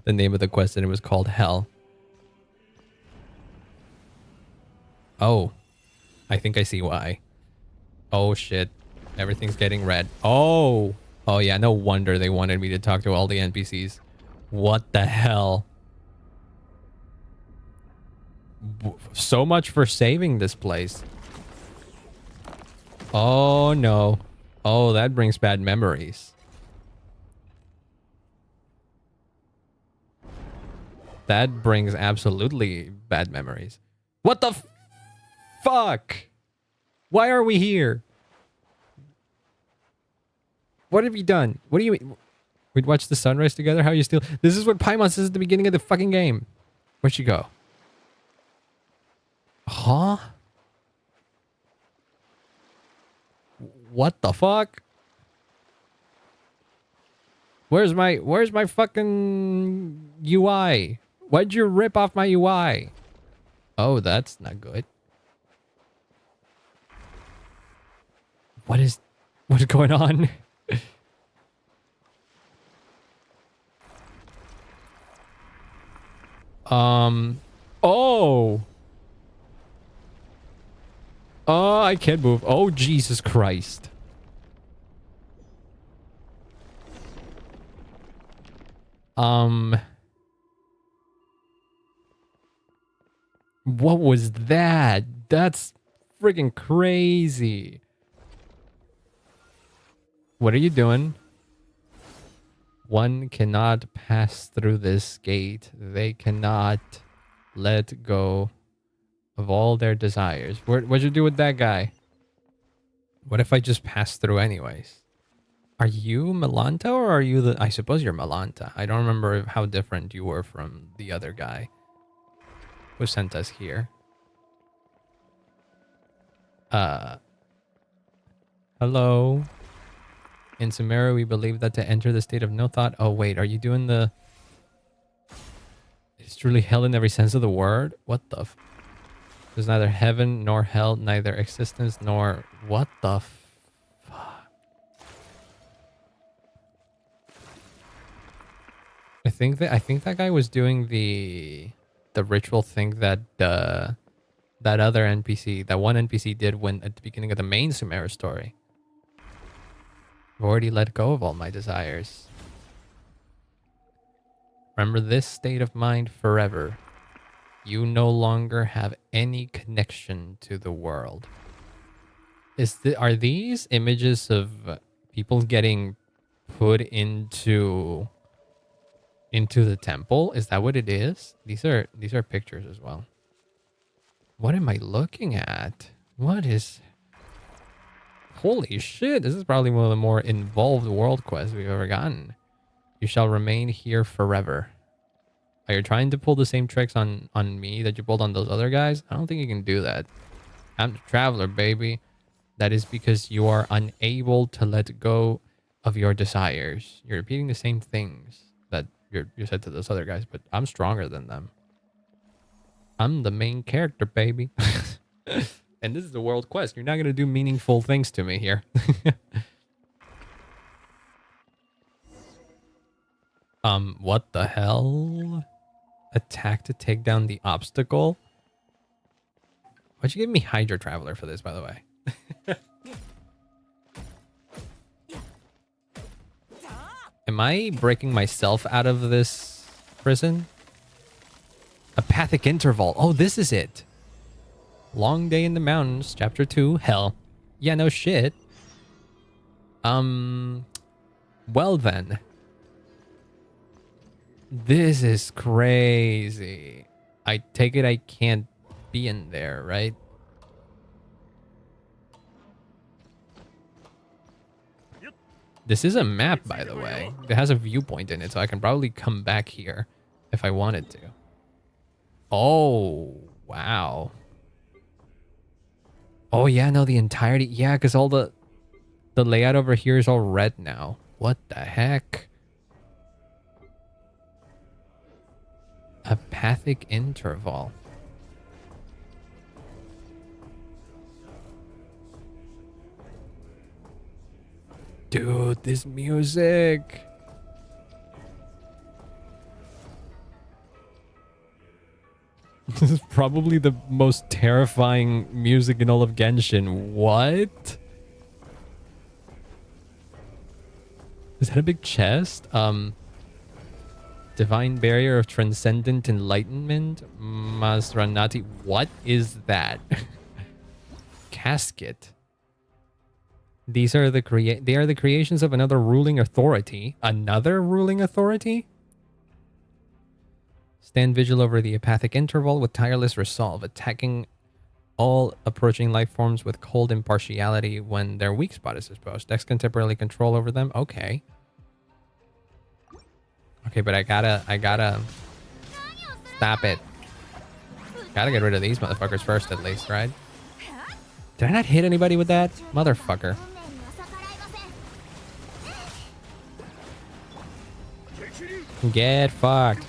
name of the quest, and it was called Hell. Oh, I think I see why. Oh shit, everything's getting red. Oh yeah, no wonder they wanted me to talk to all the NPCs. What the hell? So much for saving this place. Oh no. Oh, that brings bad memories. That brings absolutely bad memories. What the fuck? Why are we here? What have you done? What do you mean? We'd watch the sunrise together? How are you still... This is what Paimon says at the beginning of the fucking game. Where'd she go? Huh? What the fuck? Where's my fucking UI? Why'd you rip off my UI? Oh, that's not good. What's going on? Oh. Oh, I can't move. Oh, Jesus Christ. What was that? That's freaking crazy. What are you doing? One cannot pass through this gate. They cannot let go of all their desires. What'd you do with that guy? What if I just pass through anyways? Are you Melanta or are you the... I suppose you're Melanta. I don't remember how different you were from the other guy who sent us here. Hello. In Sumeru, we believe that to enter the state of no thought... Oh, wait. Are you doing the... It's truly hell in every sense of the word? What the... There's neither heaven nor hell, neither existence nor... What the fuck? I think that guy was doing the ritual thing that that other NPC, that one NPC did when at the beginning of the main Sumeru story. I've already let go of all my desires. Remember this state of mind forever. You no longer have any connection to the world. Are these images of people getting put into the temple? Is that what it is? These are pictures as well. What am I looking at? What is... Holy shit, this is probably one of the more involved world quests we've ever gotten. You shall remain here forever. Are you trying to pull the same tricks on me that you pulled on those other guys? I don't think you can do that. I'm the traveler, baby. That is because you are unable to let go of your desires. You're repeating the same things that you said to those other guys, but I'm stronger than them. I'm the main character, baby. And this is a world quest. You're not going to do meaningful things to me here. What the hell? Attack to take down the obstacle? Why'd you give me Hydra Traveler for this, by the way? Am I breaking myself out of this prison? Apathic interval. Oh, this is it. Long Day in the Mountains, Chapter 2, Hell. Yeah, no shit. Well then. This is crazy. I take it I can't be in there, right? This is a map, by the way. It has a viewpoint in it, so I can probably come back here if I wanted to. Oh, wow. Oh, yeah, no, the entirety. Yeah, because all the layout over here is all red now. What the heck? Apathic interval. Dude, this music. This is probably the most terrifying music in all of Genshin. What? Is that a big chest? Divine Barrier of Transcendent Enlightenment? Masranati. What is that? Casket. These are the creations of another ruling authority. Another ruling authority? Stand vigil over the apathic interval with tireless resolve, attacking all approaching life forms with cold impartiality when their weak spot is exposed. Dex can temporarily control over them. Okay. Okay, but I gotta stop it. Gotta get rid of these motherfuckers first, at least, right? Did I not hit anybody with that? Motherfucker. Get fucked.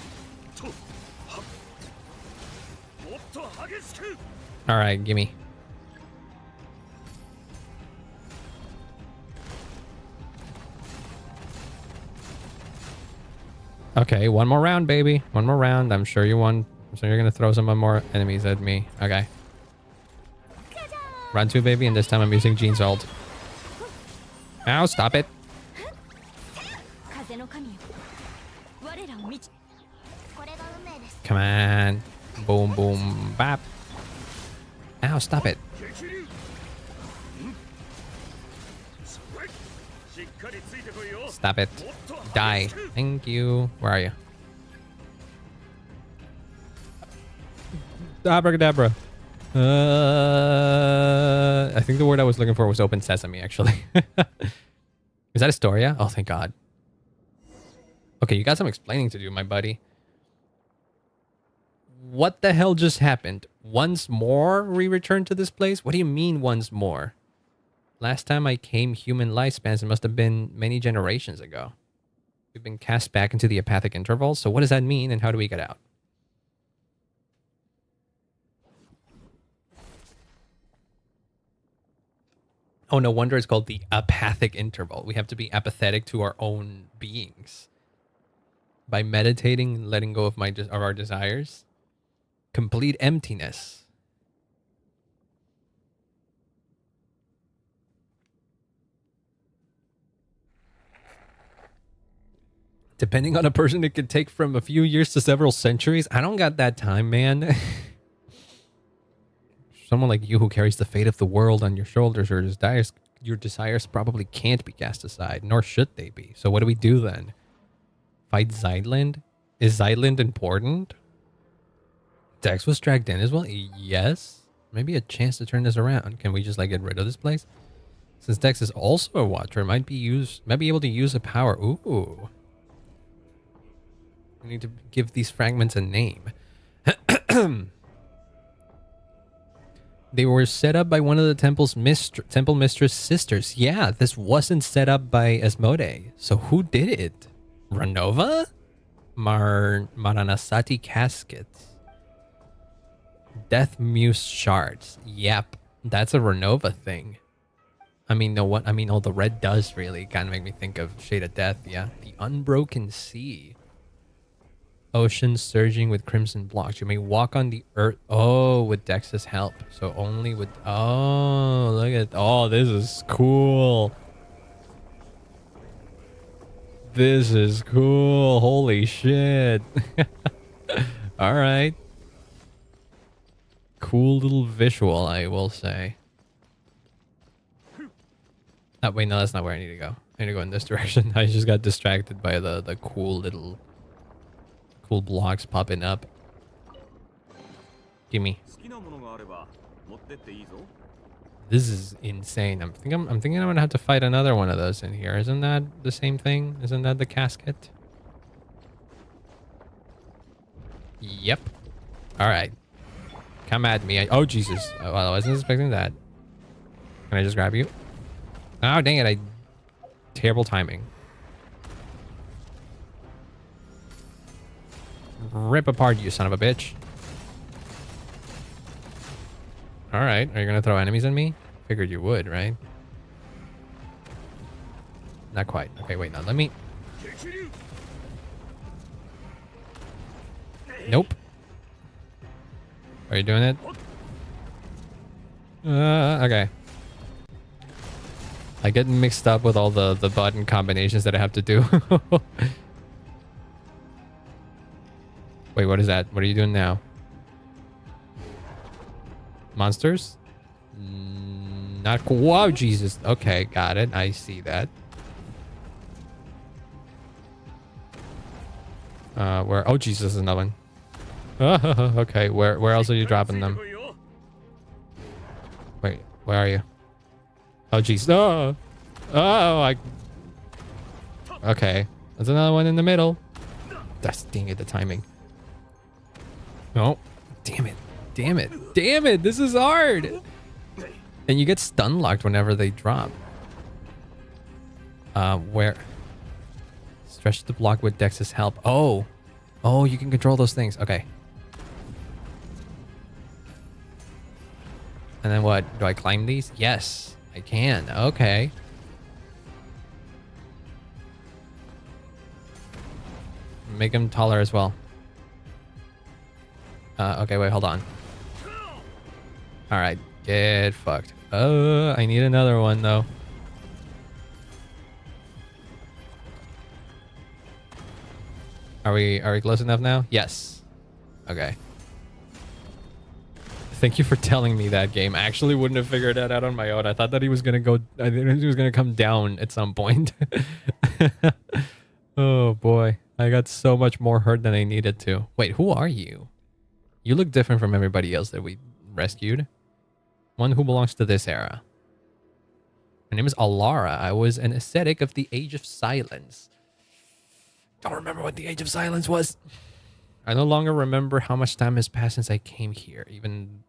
All right, gimme. Okay, one more round, baby. One more round. I'm sure you won. I'm sure you're gonna throw some more enemies at me. Okay. Run to, baby, and this time I'm using Jean's ult. Ow, stop it. Come on. Boom, boom, bap. Ow, stop it. Stop it. Die. Thank you. Where are you? Abracadabra. I think the word I was looking for was open sesame, actually. Is that Astoria? Oh, thank God. Okay, you got some explaining to do, my buddy. What the hell just happened? Once more we return to this place? What do you mean once more? Last time I came, human lifespans, it must have been many generations ago. We've been cast back into the apathic interval, so what does that mean and how do we get out? Oh, no wonder it's called the apathic interval. We have to be apathetic to our own beings. By meditating, letting go of our desires. Complete emptiness. Depending on a person, it could take from a few years to several centuries. I don't got that time, man. Someone like you who carries the fate of the world on your shoulders, or your desires probably can't be cast aside, nor should they be. So what do we do then? Fight Zeidland? Is Zeidland important? Dex was dragged in as well? Yes. Maybe a chance to turn this around. Can we just like get rid of this place? Since Dex is also a watcher, might be able to use a power. Ooh. We need to give these fragments a name. They were set up by one of the temple mistress sisters. Yeah, this wasn't set up by Asmodee. So who did it? Ranova? Maranasati caskets. Death Muse shards. Yep, that's a Ranova thing. I mean, the red does really kind of make me think of Shade of Death. Yeah, the Unbroken Sea. Ocean surging with crimson blocks. You may walk on the earth. Oh, with Dex's help. So only with... Oh, look at... Oh, this is cool. This is cool. Holy shit. All right. Cool little visual, I will say. Oh, wait, no, that's not where I need to go. I need to go in this direction. I just got distracted by the cool little... Cool blocks popping up. Gimme. This is insane. I'm thinking I'm gonna have to fight another one of those in here. Isn't that the same thing? Isn't that the casket? Yep. All right. Come at me. Oh Jesus. Oh, well, I wasn't expecting that. Can I just grab you? Oh dang it! Terrible timing. Rip apart, you son of a bitch. Alright, are you gonna throw enemies at me? Figured you would, right? Not quite. Okay, wait, now let me... Nope. Are you doing it? Okay. I get mixed up with all the button combinations that I have to do. Wait, what is that? What are you doing now? Monsters? Not cool. Whoa, Jesus. Okay, got it. I see that. Where? Oh, Jesus, another one. Okay, where else are you dropping them? Wait, where are you? Oh, Jesus. Oh! Oh, Okay. There's another one in the middle. That's, dang it, the timing. No. Damn it. Damn it. Damn it. This is hard. And you get stun locked whenever they drop. Where? Stretch the block with Dex's help. Oh. Oh, you can control those things. Okay. And then what? Do I climb these? Yes, I can. Okay. Make him taller as well. Okay, wait, hold on. All right, get fucked. I need another one though. Are we close enough now? Yes. Okay. Thank you for telling me that, game. I actually wouldn't have figured that out on my own. I thought that he was gonna go. I think he was gonna come down at some point. Oh boy, I got so much more hurt than I needed to. Wait, who are you? You look different from everybody else that we rescued. One who belongs to this era. My name is Alara. I was an ascetic of the Age of Silence. Don't remember what the Age of Silence was. I no longer remember how much time has passed since I came here. Even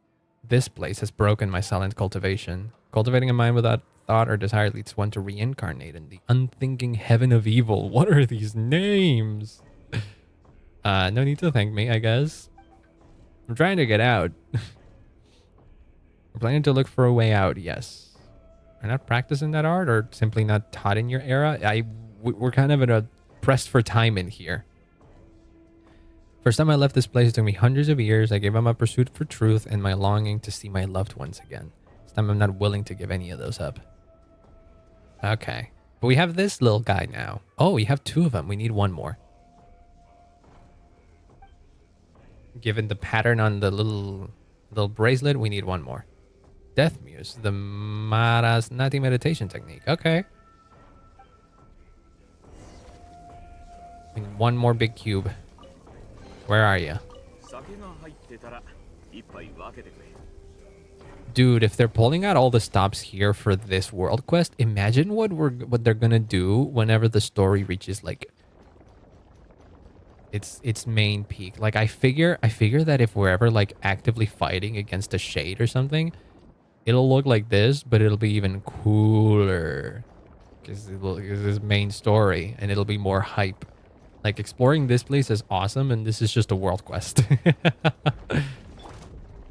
this place has broken my silent cultivation. Cultivating a mind without thought or desire leads one to reincarnate in the unthinking heaven of evil. What are these names? No need to thank me, I guess. I'm trying to get out. We're planning to look for a way out, yes. Are not practicing that art or simply not taught in your era? We're kind of in a pressed for time in here. First time I left this place, it took me hundreds of years. I gave up my pursuit for truth and my longing to see my loved ones again. This time I'm not willing to give any of those up. Okay. But we have this little guy now. Oh, we have two of them. We need one more. Given the pattern on the little bracelet, we need one more. Death Muse, the Marasnati meditation technique. Okay. We need one more big cube. Where are you? Dude, if they're pulling out all the stops here for this world quest, imagine what they're gonna do whenever the story reaches like its main peak. Like I figure that if we're ever like actively fighting against a shade or something, it'll look like this, but it'll be even cooler because it's this main story and it'll be more hype. Like exploring this place is awesome, and this is just a world quest.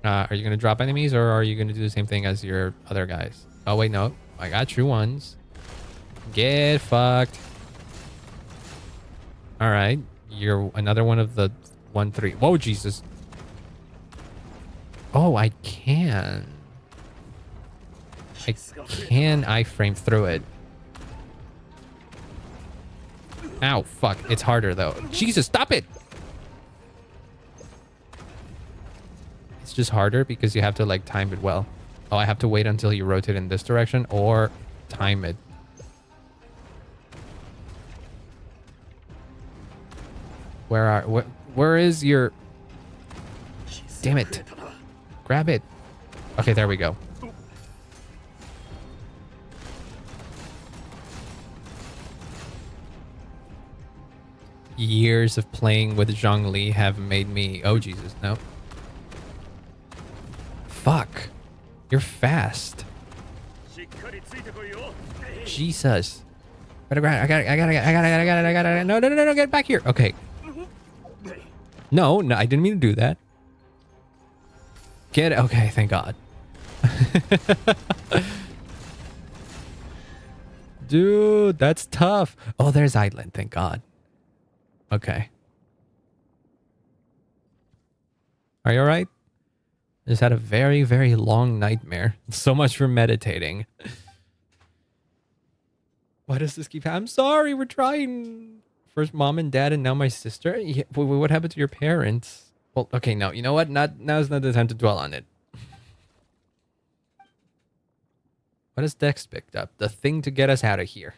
Are you gonna drop enemies, or are you gonna do the same thing as your other guys? Oh wait, no, I got true ones. Get fucked. All right, you're another one of the 1-3. Whoa, Jesus. Oh, I can iframe through it. Ow, fuck. It's harder, though. Jesus, stop it! It's just harder because you have to, like, time it well. Oh, I have to wait until you rotate in this direction or time it. Where is your... Damn it. Grab it. Okay, there we go. Years of playing with Zhongli have made me... Oh, Jesus, no. Fuck. You're fast. Jesus. I got it. No, get back here. Okay. No, I didn't mean to do that. Get... Okay, thank God. Dude, that's tough. Oh, there's Island, thank God. Okay. Are you alright? Just had a very, very long nightmare. So much for meditating. Why does this keep happening? I'm sorry, we're trying. First mom and dad and now my sister. Yeah, what happened to your parents? Well, okay, no. You know what? Now's not the time to dwell on it. What has Dex picked up? The thing to get us out of here.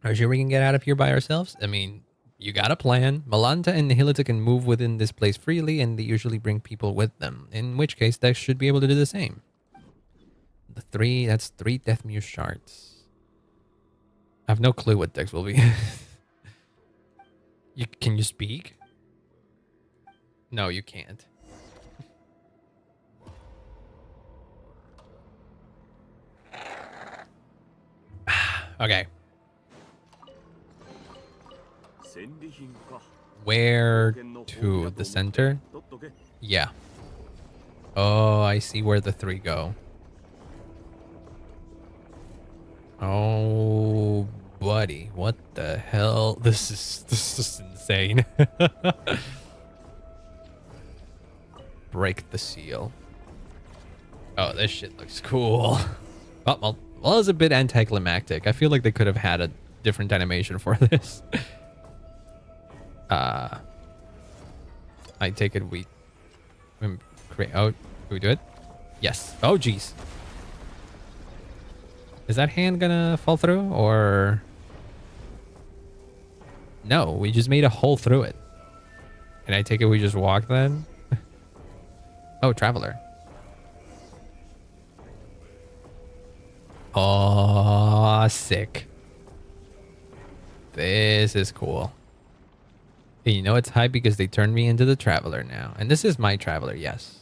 Are you sure we can get out of here by ourselves? I mean, you got a plan. Malanta and Nihilita can move within this place freely, and they usually bring people with them. In which case, Dex should be able to do the same. That's 3 Death Muse shards. I have no clue what Dex will be. Can you speak? No, you can't. Okay. Where to? The center? Yeah. Oh, I see where the 3 go. Oh, buddy. What the hell? This is insane. Break the seal. Oh, this shit looks cool. Well, it's a bit anticlimactic. I feel like they could have had a different animation for this. I take it we create. Oh, do we do it? Yes. Oh, jeez. Is that hand gonna fall through or? No, we just made a hole through it. Can I take it we just walk then? Oh, traveler. Oh, sick. This is cool. And you know it's hype because they turned me into the traveler now. And this is my traveler, yes.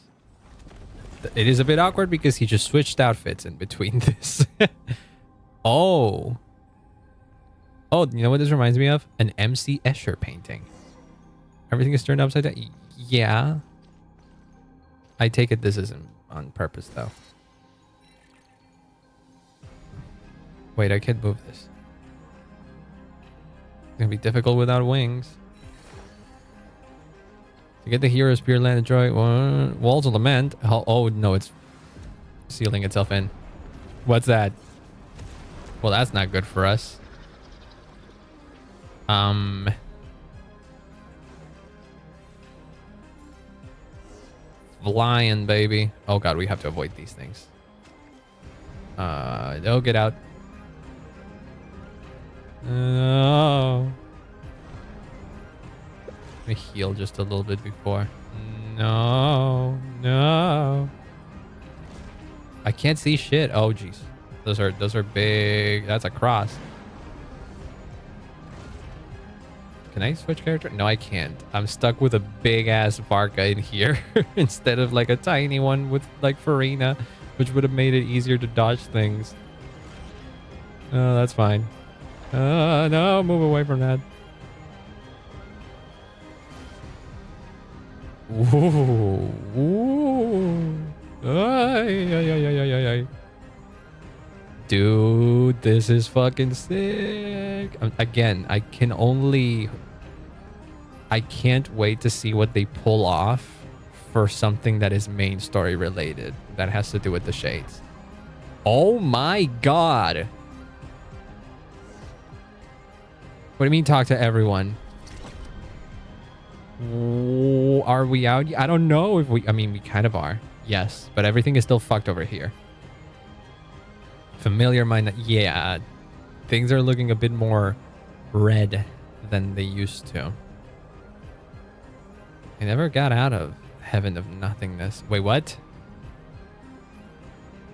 It is a bit awkward because he just switched outfits in between this. Oh. Oh, you know what this reminds me of? An MC Escher painting. Everything is turned upside down. Yeah. I take it this isn't on purpose, though. Wait, I can't move this. It's gonna be difficult without wings. To get the hero's pure land and joy. Walls of Lament. Oh, no, it's sealing itself in. What's that? Well, that's not good for us. Flying, baby. Oh, God, we have to avoid these things. They'll get out. No. Let me heal just a little bit before. No. No. I can't see shit. Oh, jeez. Those are big. That's a cross. Can I switch character? No, I can't. I'm stuck with a big ass Varka in here instead of like a tiny one with like Farina, which would have made it easier to dodge things. Oh, that's fine. No, move away from that. Ooh. Ooh. Ay, ay, ay, ay, ay, ay. Dude, this is fucking sick. Again, I can't wait to see what they pull off for something that is main story related. That has to do with the shades. Oh my God. What do you mean talk to everyone? Are we out? I don't know if we... I mean, we kind of are. Yes, but everything is still fucked over here. Familiar mind... Yeah. Things are looking a bit more red than they used to. I never got out of Heaven of Nothingness. Wait, what?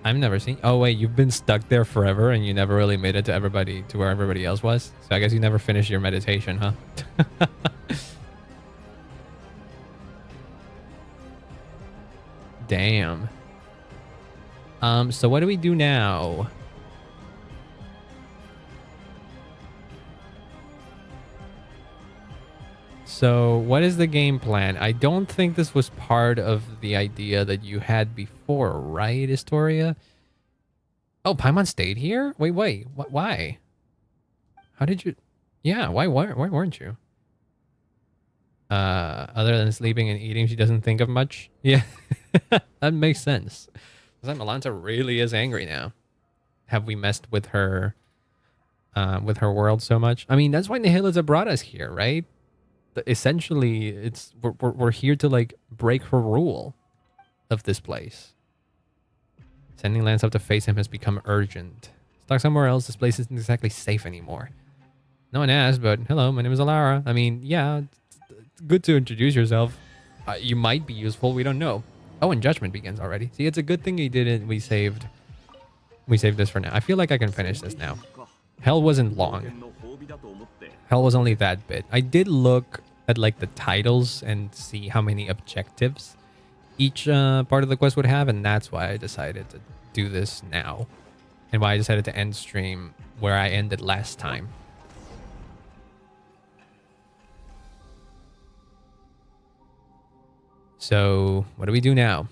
I've never seen... Oh, wait, you've been stuck there forever and you never really made it to where everybody else was? So I guess you never finished your meditation, huh? Damn. So what do we do now? So what is the game plan? I don't think this was part of the idea that you had before, right, Historia? Oh, Paimon stayed here? Wait. Why? How did you... Yeah, why weren't you? Other than sleeping and eating, she doesn't think of much. Yeah, that makes sense. Because Malanta really is angry now. Have we messed with her world so much? I mean, that's why Nihilisa brought us here, right? Essentially, it's we're here to like break her rule of this place. Sending Lance up to face him has become urgent. Stuck somewhere else, this place isn't exactly safe anymore. No one asked, but hello, my name is Alara. I mean, yeah, it's good to introduce yourself. You might be useful, we don't know. Oh, and Judgment begins already. See, it's a good thing we did it. We saved this for now. I feel like I can finish this now. Hell wasn't long. Hell was only that bit. I did look at like the titles and see how many objectives each part of the quest would have, and that's why I decided to do this now. And why I decided to end stream where I ended last time. So, what do we do now?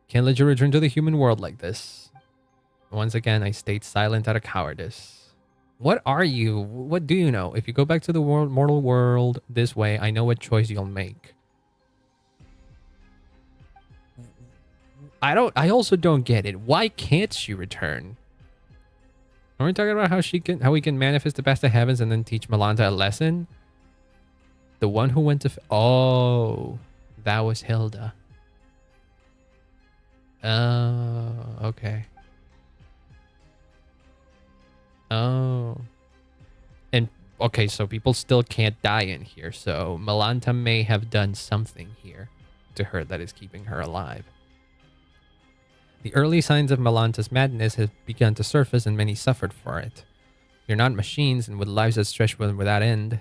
Can't let you return to the human world like this. Once again, I stayed silent out of cowardice. What are you? What do you know? If you go back to the mortal world this way, I know what choice you'll make. I also don't get it. Why can't she return? Are we talking about how we can manifest the best of heavens and then teach Malanta a lesson? The one who went to... Oh, that was Hilda. Oh, okay. Oh. And, okay, so people still can't die in here. So Malanta may have done something here to her that is keeping her alive. The early signs of Malanta's madness have begun to surface and many suffered for it. You're not machines, and with lives that stretch without end,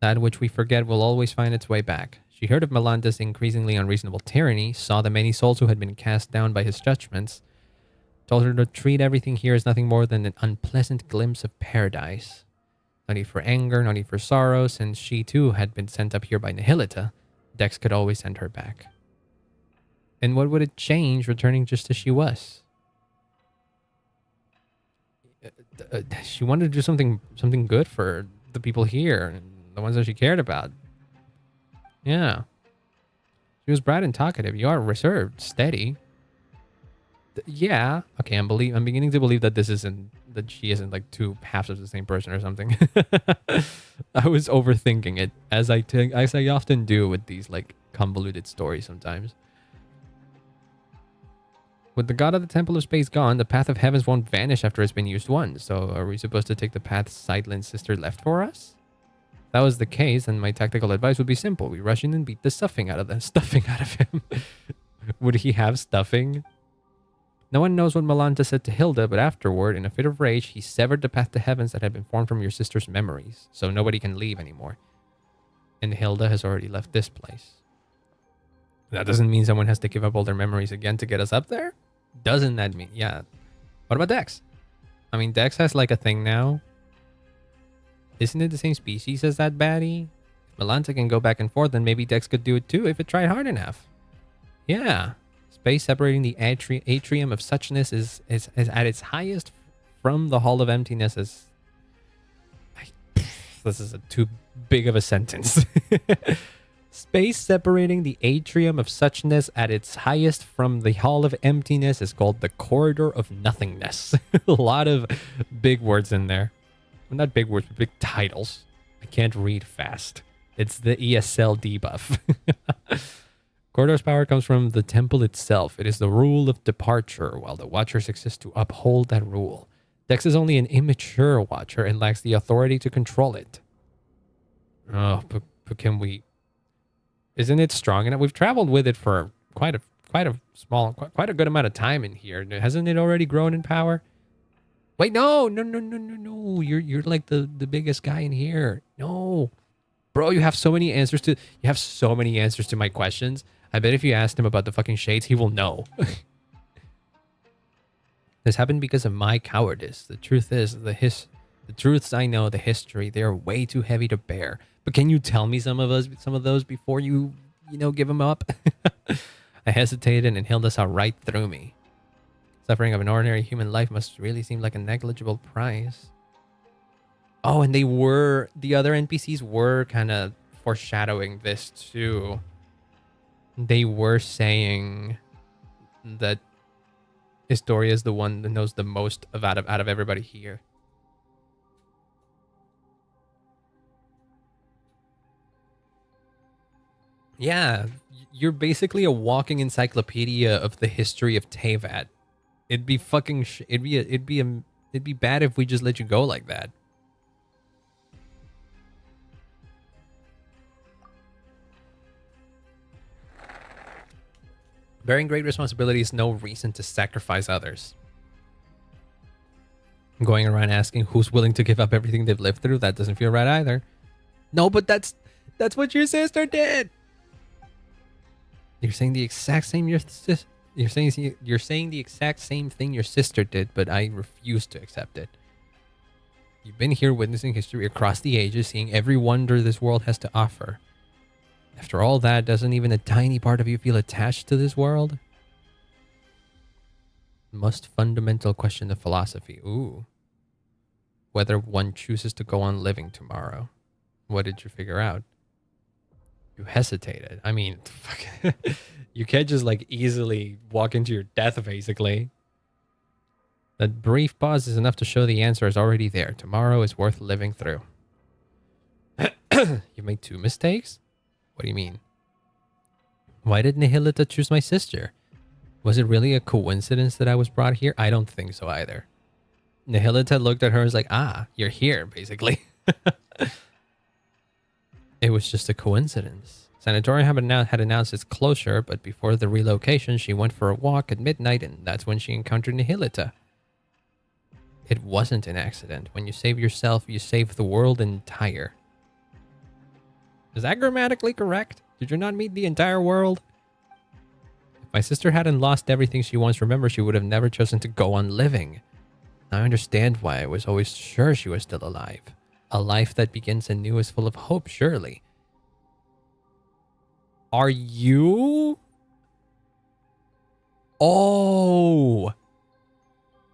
that which we forget will always find its way back. She heard of Malanta's increasingly unreasonable tyranny, saw the many souls who had been cast down by his judgments, told her to treat everything here as nothing more than an unpleasant glimpse of paradise. No need for anger, no need for sorrow, since she too had been sent up here by Nihilita. Dex could always send her back. And what would it change returning just as she was? She wanted to do something good for the people here, and the ones that she cared about. Yeah. She was bright and talkative. You are reserved, steady. Yeah. Okay, I'm beginning to believe that she isn't like two halves of the same person or something. I was overthinking it, as I often do with these like convoluted stories sometimes. With the god of the Temple of Space gone, the path of heavens won't vanish after it's been used once. So are we supposed to take the path Sidelin's sister left for us? If that was the case, then my tactical advice would be simple. We rush in and beat the stuffing out of him. Would he have stuffing? No one knows what Malanta said to Hilda, but afterward, in a fit of rage, he severed the path to heavens that had been formed from your sister's memories, so nobody can leave anymore. And Hilda has already left this place. That doesn't mean someone has to give up all their memories again to get us up there? Doesn't that mean... Yeah. What about Dex? I mean, Dex has like a thing now. Isn't it the same species as that baddie? If Malanta can go back and forth, then maybe Dex could do it too if it tried hard enough. Yeah. Space separating the atrium of suchness is at its highest from the Hall of Emptiness. This is too big of a sentence. Space separating the atrium of suchness at its highest from the Hall of Emptiness is called the Corridor of Nothingness. A lot of big words in there. Well, not big words, but big titles. I can't read fast. It's the ESL debuff. Corridor's power comes from the temple itself. It is the rule of departure, while the Watchers exist to uphold that rule. Dex is only an immature Watcher and lacks the authority to control it. Oh, but can we... Isn't it strong enough? We've traveled with it for quite a good amount of time in here. Hasn't it already grown in power? Wait, no. You're like the biggest guy in here. No. Bro, you have so many answers to my questions. I bet if you asked him about the fucking shades, he will know. This happened because of my cowardice. The truth is, the truths I know, the history, they are way too heavy to bear. But can you tell me some of those before you give them up? I hesitated, and Hilda saw right through me. Suffering of an ordinary human life must really seem like a negligible price. Oh, and the other NPCs were kind of foreshadowing this too. They were saying that Historia is the one that knows the most out of everybody here. Yeah, you're basically a walking encyclopedia of the history of Teyvat. It'd be fucking it'd be bad if we just let you go like that. Bearing great responsibility is no reason to sacrifice others. Going around asking who's willing to give up everything they've lived through, that doesn't feel right either. No, but that's what your sister did. You're saying the exact same you're saying the exact same thing your sister did, but I refuse to accept it. You've been here witnessing history across the ages, seeing every wonder this world has to offer. After all that, doesn't even a tiny part of you feel attached to this world? Most fundamental question of philosophy. Ooh. Whether one chooses to go on living tomorrow. What did you figure out? You hesitated. I mean, fuck. You can't just like easily walk into your death, basically. That brief pause is enough to show the answer is already there. Tomorrow is worth living through. You made 2 mistakes? What do you mean? Why did Nihilita choose my sister? Was it really a coincidence that I was brought here? I don't think so either. Nihilita looked at her and was like, ah, you're here, basically. It was just a coincidence. Sanatorium had announced its closure, but before the relocation, she went for a walk at midnight, and that's when she encountered Nihilita. It wasn't an accident. When you save yourself, you save the world entire. Is that grammatically correct? Did you not meet the entire world? If my sister hadn't lost everything she once remembered, she would have never chosen to go on living. Now I understand why I was always sure she was still alive. A life that begins anew is full of hope, surely. Are you? Oh.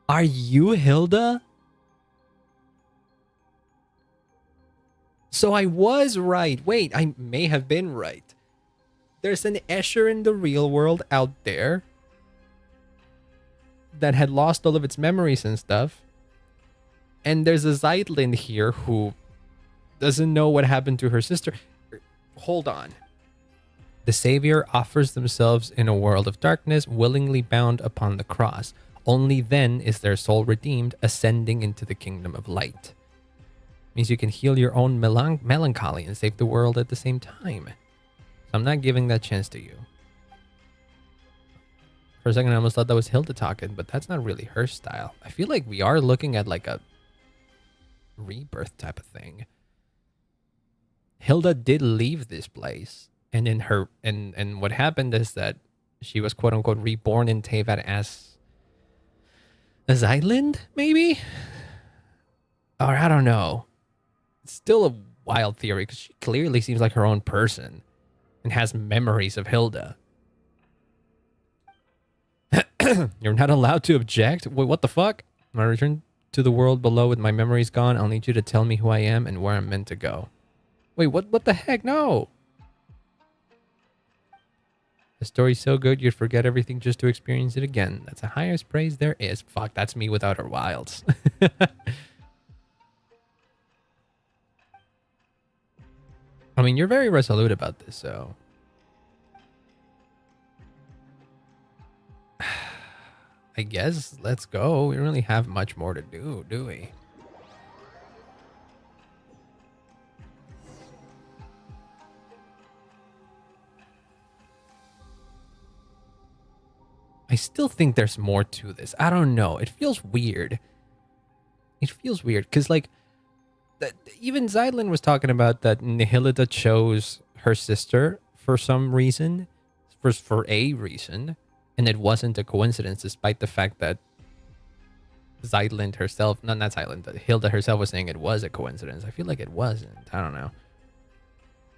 Are you Hilda? So I was right. Wait, I may have been right. There's an Escher in the real world out there that had lost all of its memories and stuff. And there's a Zeitlin here who doesn't know what happened to her sister. Hold on. The Savior offers themselves in a world of darkness, willingly bound upon the cross. Only then is their soul redeemed, ascending into the kingdom of light. Means you can heal your own melancholy and save the world at the same time. So I'm not giving that chance to you. For a second, I almost thought that was Hilda talking, but that's not really her style. I feel like we are looking at like a rebirth type of thing. Hilda did leave this place, and in her and what happened is that she was quote unquote reborn in Tevat as a island, maybe? Or I don't know. It's still a wild theory because she clearly seems like her own person and has memories of Hilda. You're not allowed to object? Wait, what the fuck? When I return to the world below with my memories gone, I'll need you to tell me who I am and where I'm meant to go. Wait, what the heck? No. The story's so good you'd forget everything just to experience it again. That's the highest praise there is. Fuck, that's me without her wilds. I mean, you're very resolute about this, so... I guess let's go. We don't really have much more to do we? I still think there's more to this. I don't know. It feels weird. It feels weird because, like, even Zeitlin was talking about that Nihilita chose her sister for some reason, for a reason, and it wasn't a coincidence, despite the fact that Zeitlin herself, not Zeitlin, but Hilda herself was saying it was a coincidence. I feel like it wasn't. I don't know.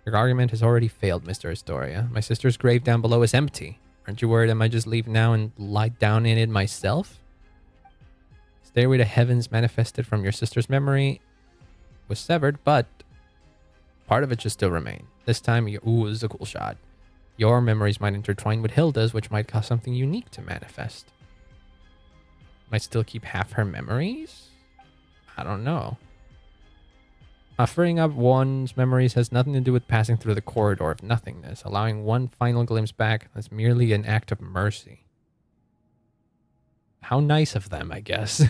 Your argument has already failed, Mr. Astoria. My sister's grave down below is empty. Aren't you worried I might just leave now and lie down in it myself? Stairway to Heavens manifested from your sister's memory was severed, but part of it should still remain. This time, ooh, this is a cool shot. Your memories might intertwine with Hilda's, which might cause something unique to manifest. Might still keep half her memories? I don't know. Freeing up one's memories has nothing to do with passing through the corridor of nothingness. Allowing one final glimpse back is merely an act of mercy. How nice of them, I guess.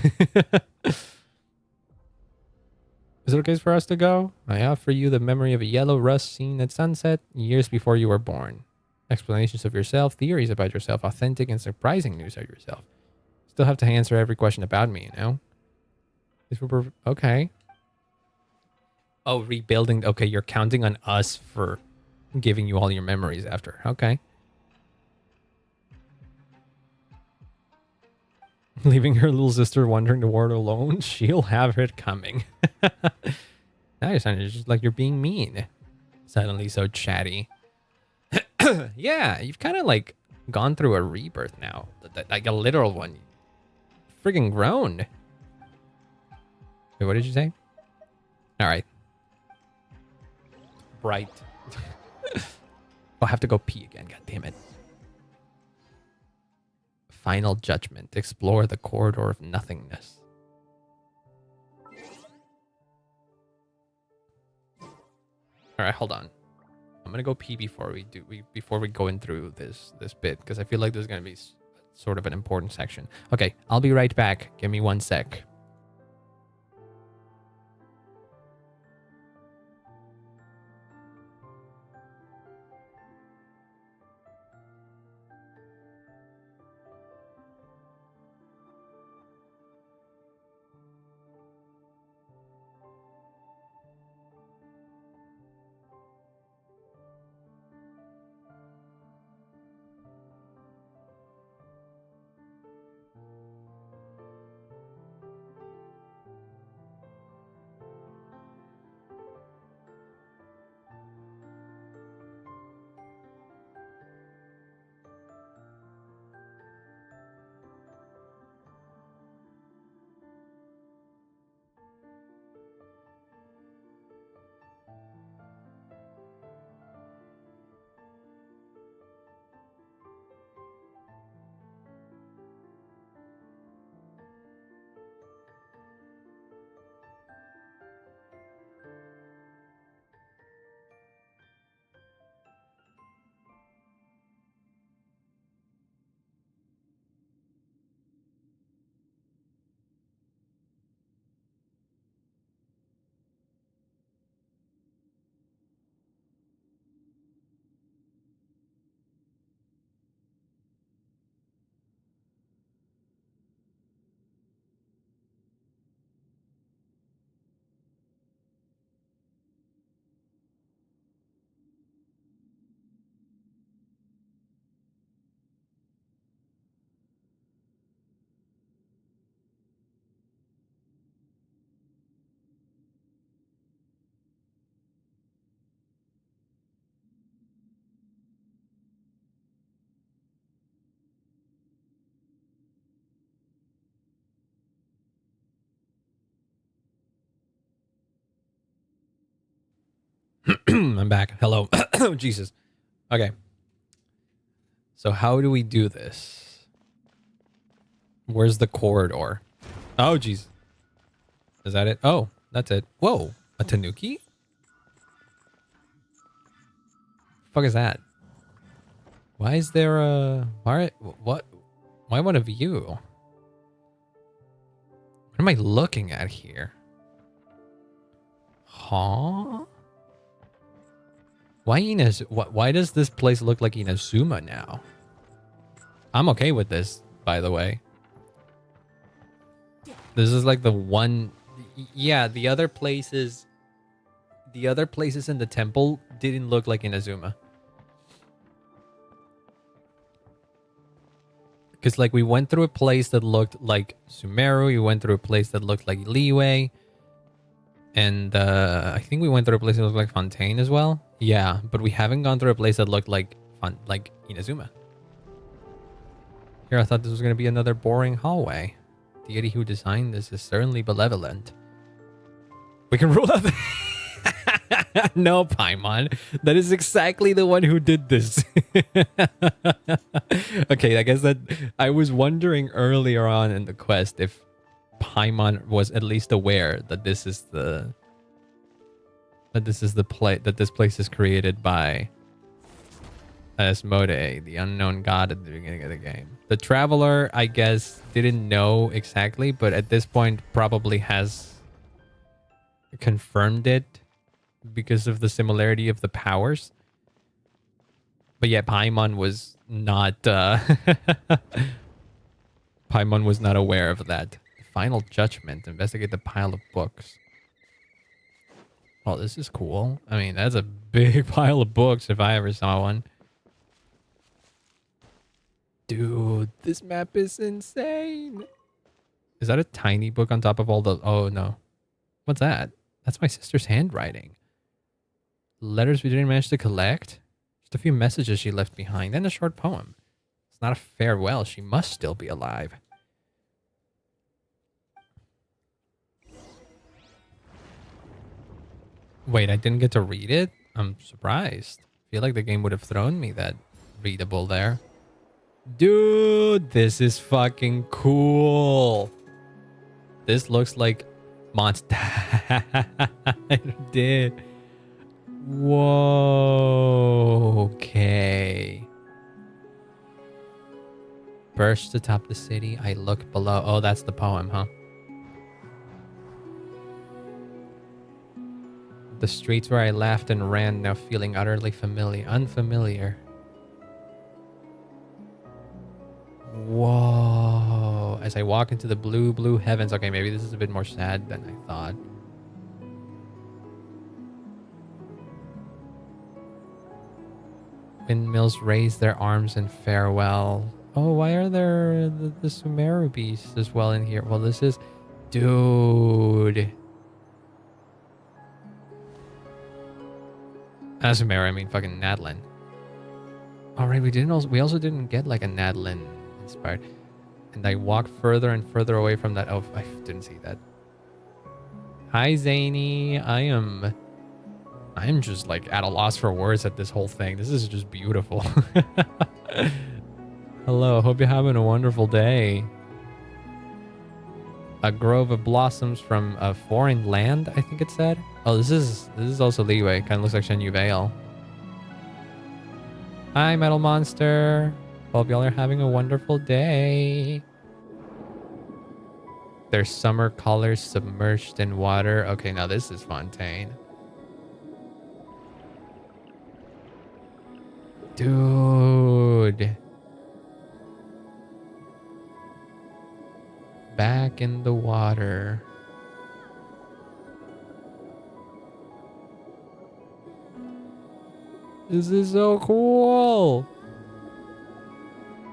Is it okay for us to go? I offer you the memory of a yellow rust seen at sunset years before you were born. Explanations of yourself, theories about yourself, authentic and surprising news of yourself. Still have to answer every question about me, you know? Okay. Oh, rebuilding. Okay, you're counting on us for giving you all your memories after. Okay. Leaving her little sister wandering the world alone? She'll have it coming. Now you're sounding just like you're being mean. Suddenly so chatty. Yeah, you've kind of like gone through a rebirth now. Like a literal one. Friggin' grown. Wait, what did you say? All right. Bright. I'll have to go pee again. God damn it. Final judgment. Explore the corridor of nothingness. All right, hold on. I'm gonna go pee before we go in through this bit, because I feel like there's gonna be sort of an important section. Okay, I'll be right back. Give me 1 sec. I'm back. Hello. Oh, Jesus. Okay. So how do we do this? Where's the corridor? Oh, jeez. Is that it? Oh, that's it. Whoa. A tanuki? Fuck is that? Why is there a... Why, what? Why one of you? What am I looking at here? Huh? Why does this place look like Inazuma now? I'm okay with this, by the way. This is like the one... Yeah, the other places in the temple didn't look like Inazuma. Because like we went through a place that looked like Sumeru, we went through a place that looked like Liyue, and I think we went through a place that looked like Fontaine as well. Yeah, but we haven't gone through a place that looked like Inazuma. Here, I thought this was going to be another boring hallway. The deity who designed this is certainly benevolent. We can rule out No, Paimon. That is exactly the one who did this. Okay, I guess that I was wondering earlier on in the quest if Paimon was at least aware that this is the this place is created by Asmodee, the unknown god at the beginning of the game. The Traveler, I guess, didn't know exactly, but at this point probably has confirmed it because of the similarity of the powers. But yeah, Paimon was not Paimon was not aware of that. Final judgment. Investigate the pile of books. Oh, this is cool. I mean, that's a big pile of books if I ever saw one. Dude, this map is insane. Is that a tiny book on top of all the... Oh, no. What's that? That's my sister's handwriting. Letters we didn't manage to collect? She's Just a few messages she left behind and a short poem. It's not a farewell. She must still be alive. Wait, I didn't get to read it? I'm surprised. I feel like the game would have thrown me that readable there. Dude, this is fucking cool. This looks like monster. It did. Whoa. Okay. Burst atop the city. I look below. Oh, that's the poem, huh? The streets where I laughed and ran, now feeling utterly unfamiliar. Whoa. As I walk into the blue heavens. Okay, maybe this is a bit more sad than I thought. Windmills raise their arms in farewell. Oh, why are there the Sumeru beasts as well in here? Well, this is... Dude. Sumeru, I mean fucking Nadlin. Alright, we also didn't get like a Nadlin inspired. And I walked further and further away from that. Oh, I didn't see that. Hi, Zany. I'm just like at a loss for words at this whole thing. This is just beautiful. Hello, hope you're having a wonderful day. A grove of blossoms from a foreign land, I think it said. Oh, this is also Leeway. Kind of looks like Shen Vale. Hi, Metal Monster. Hope y'all are having a wonderful day. Their summer colors submerged in water. Okay, now this is Fontaine. Dude. Back in the water. This is so cool.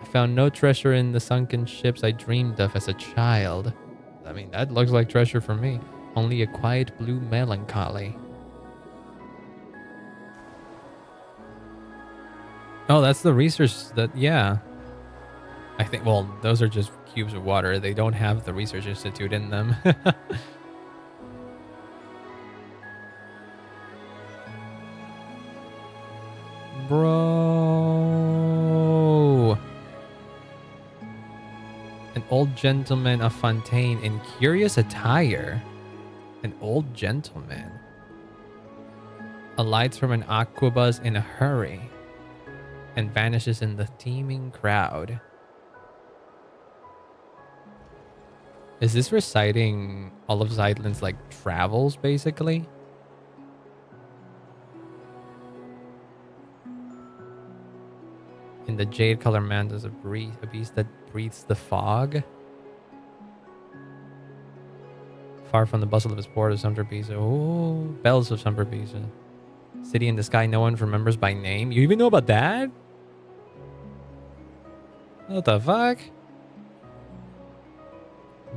I found no treasure in the sunken ships I dreamed of as a child. I mean, that looks like treasure for me. Only a quiet blue melancholy. Oh, that's the research that, yeah. I think, well, those are just cubes of water. They don't have the research institute in them. Bro. An old gentleman of Fontaine in curious attire. An old gentleman. Alights from an aquabus in a hurry. And vanishes in the teeming crowd. Is this reciting all of Zeidlin's like travels, basically? In the jade color mantle is a beast that breathes the fog. Far from the bustle of his port of Sumterbisa. Oh, bells of Sumterbisa. City in the sky no one remembers by name. You even know about that? What the fuck?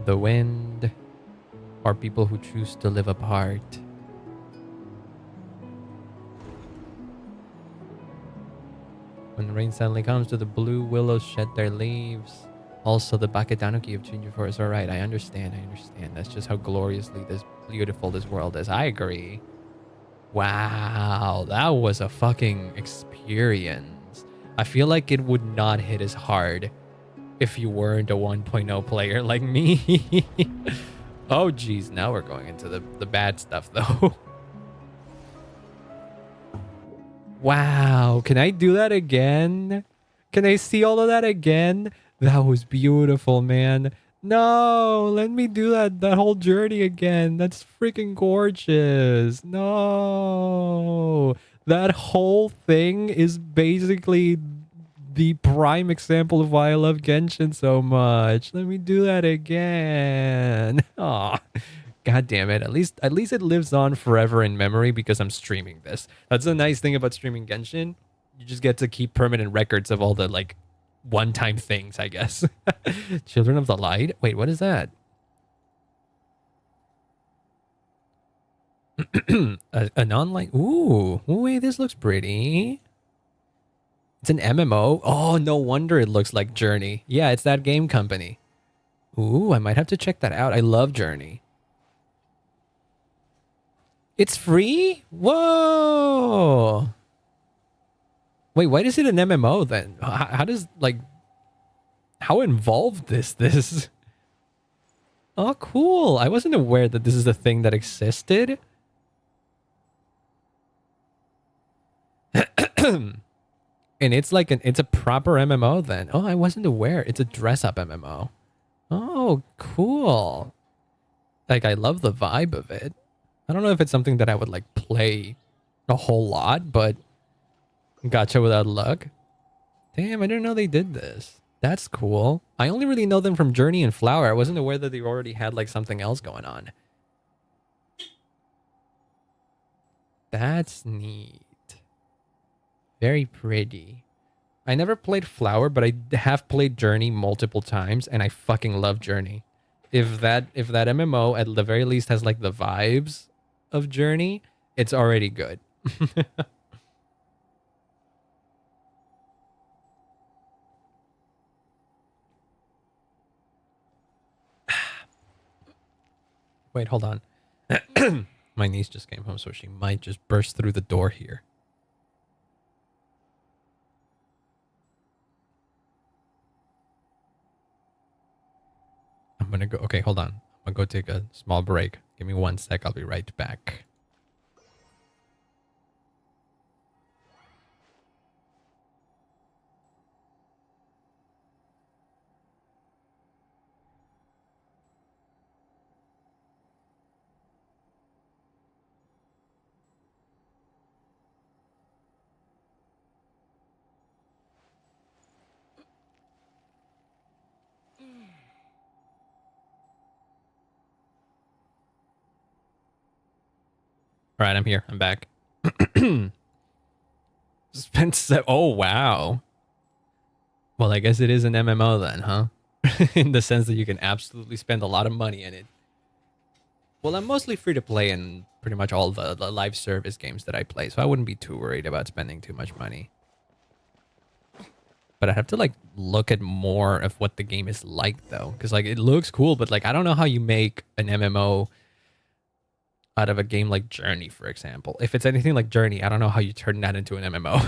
The wind, or people who choose to live apart. When the rain suddenly comes to the blue willows shed their leaves. Also the Bakadanuki of Ginger Forest. Alright, I understand. That's just how gloriously beautiful this world is. I agree. Wow, that was a fucking experience. I feel like it would not hit as hard if you weren't a 1.0 player like me. Oh, geez. Now we're going into the bad stuff, though. Wow. Can I do that again? Can I see all of that again? That was beautiful, man. No, let me do that whole journey again. That's freaking gorgeous. No. That whole thing is basically the prime example of why I love Genshin so much. Let me do that again. Aw, god damn it. At least it lives on forever in memory because I'm streaming this. That's the nice thing about streaming Genshin. You just get to keep permanent records of all the like one-time things, I guess. Children of the Light? Wait, what is that? An online... Ooh, wait, this looks pretty. It's an MMO? Oh, no wonder it looks like Journey. Yeah, it's that game company. Ooh, I might have to check that out. I love Journey. It's free? Whoa! Wait, why is it an MMO then? How does, like... How involved this? Oh, cool. I wasn't aware that this is a thing that existed. And it's like it's a proper MMO then. Oh, I wasn't aware. It's a dress-up MMO. Oh, cool. Like, I love the vibe of it. I don't know if it's something that I would, like, play a whole lot, but gotcha without luck. Damn, I didn't know they did this. That's cool. I only really know them from Journey and Flower. I wasn't aware that they already had, like, something else going on. That's neat. Very pretty. I never played Flower, but I have played Journey multiple times, and I fucking love Journey. If that MMO at the very least has like the vibes of Journey, it's already good. Wait, hold on. My niece just came home, so she might just burst through the door here. I'm gonna go. Okay, hold on. I'm gonna go take a small break. Give me 1 sec. I'll be right back. All right, I'm here. I'm back. Oh, wow. Well, I guess it is an MMO then, huh? In the sense that you can absolutely spend a lot of money in it. Well, I'm mostly free to play in pretty much all the live service games that I play, so I wouldn't be too worried about spending too much money. But I have to, like, look at more of what the game is like, though. Because, like, it looks cool, but, like, I don't know how you make an MMO out of a game like Journey, for example. If it's anything like Journey, I don't know how you turn that into an MMO.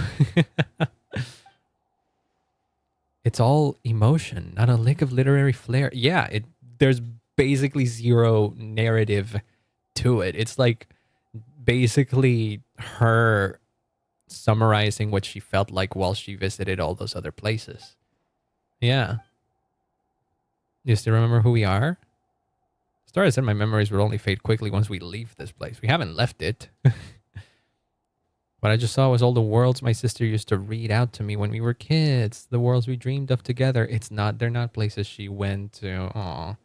It's all emotion, not a lick of literary flair. Yeah, there's basically zero narrative to it. It's like basically her summarizing what she felt like while she visited all those other places. Yeah. You still remember who we are? Story said my memories will only fade quickly once we leave this place. We haven't left it. What I just saw was all the worlds my sister used to read out to me when we were kids. The worlds we dreamed of together. They're not places she went to. Aw.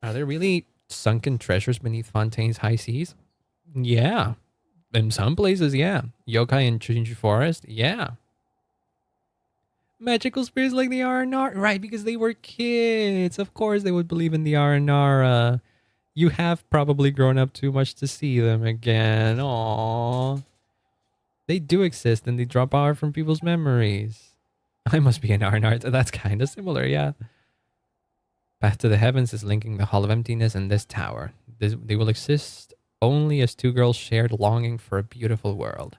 Are there really sunken treasures beneath Fontaine's high seas? Yeah. In some places, yeah. Yokai in Shinju Forest? Yeah. Magical spirits like the Aranara? Right, because they were kids. Of course they would believe in the Aranara. You have probably grown up too much to see them again. Aww. They do exist and they draw power from people's memories. I must be an Arnard. That's kind of similar, yeah. Path to the Heavens is linking the Hall of Emptiness and this tower. They will exist only as two girls shared longing for a beautiful world.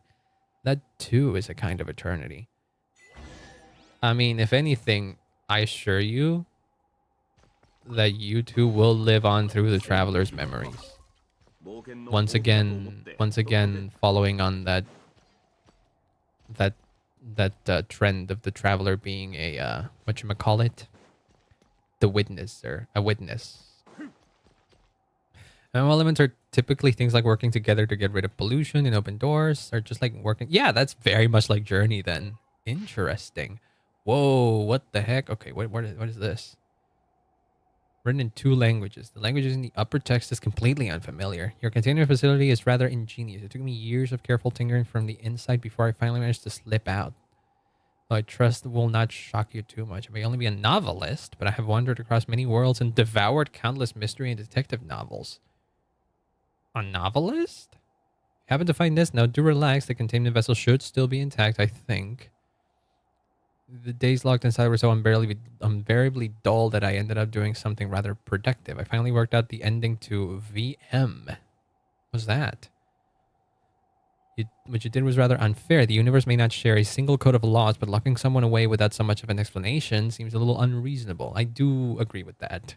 That too is a kind of eternity. I mean, if anything, I assure you that you two will live on through the traveler's memories. Once again, following on that trend of the traveler being a whatchamacallit? The witness, or a witness. Elements are typically things like working together to get rid of pollution and open doors, or just like working. Yeah, that's very much like Journey then. Interesting. Whoa, what the heck? Okay, what is this? Written in 2 languages. The languages in the upper text is completely unfamiliar. Your container facility is rather ingenious. It took me years of careful tinkering from the inside before I finally managed to slip out. Though I trust it will not shock you too much. I may only be a novelist, but I have wandered across many worlds and devoured countless mystery and detective novels. A novelist? Happen to find this? Now do relax. The containment vessel should still be intact, I think. The days locked inside were so unbearably dull that I ended up doing something rather productive. I finally worked out the ending to VM. What's that? What you did was rather unfair. The universe may not share a single code of laws, but locking someone away without so much of an explanation seems a little unreasonable. I do agree with that.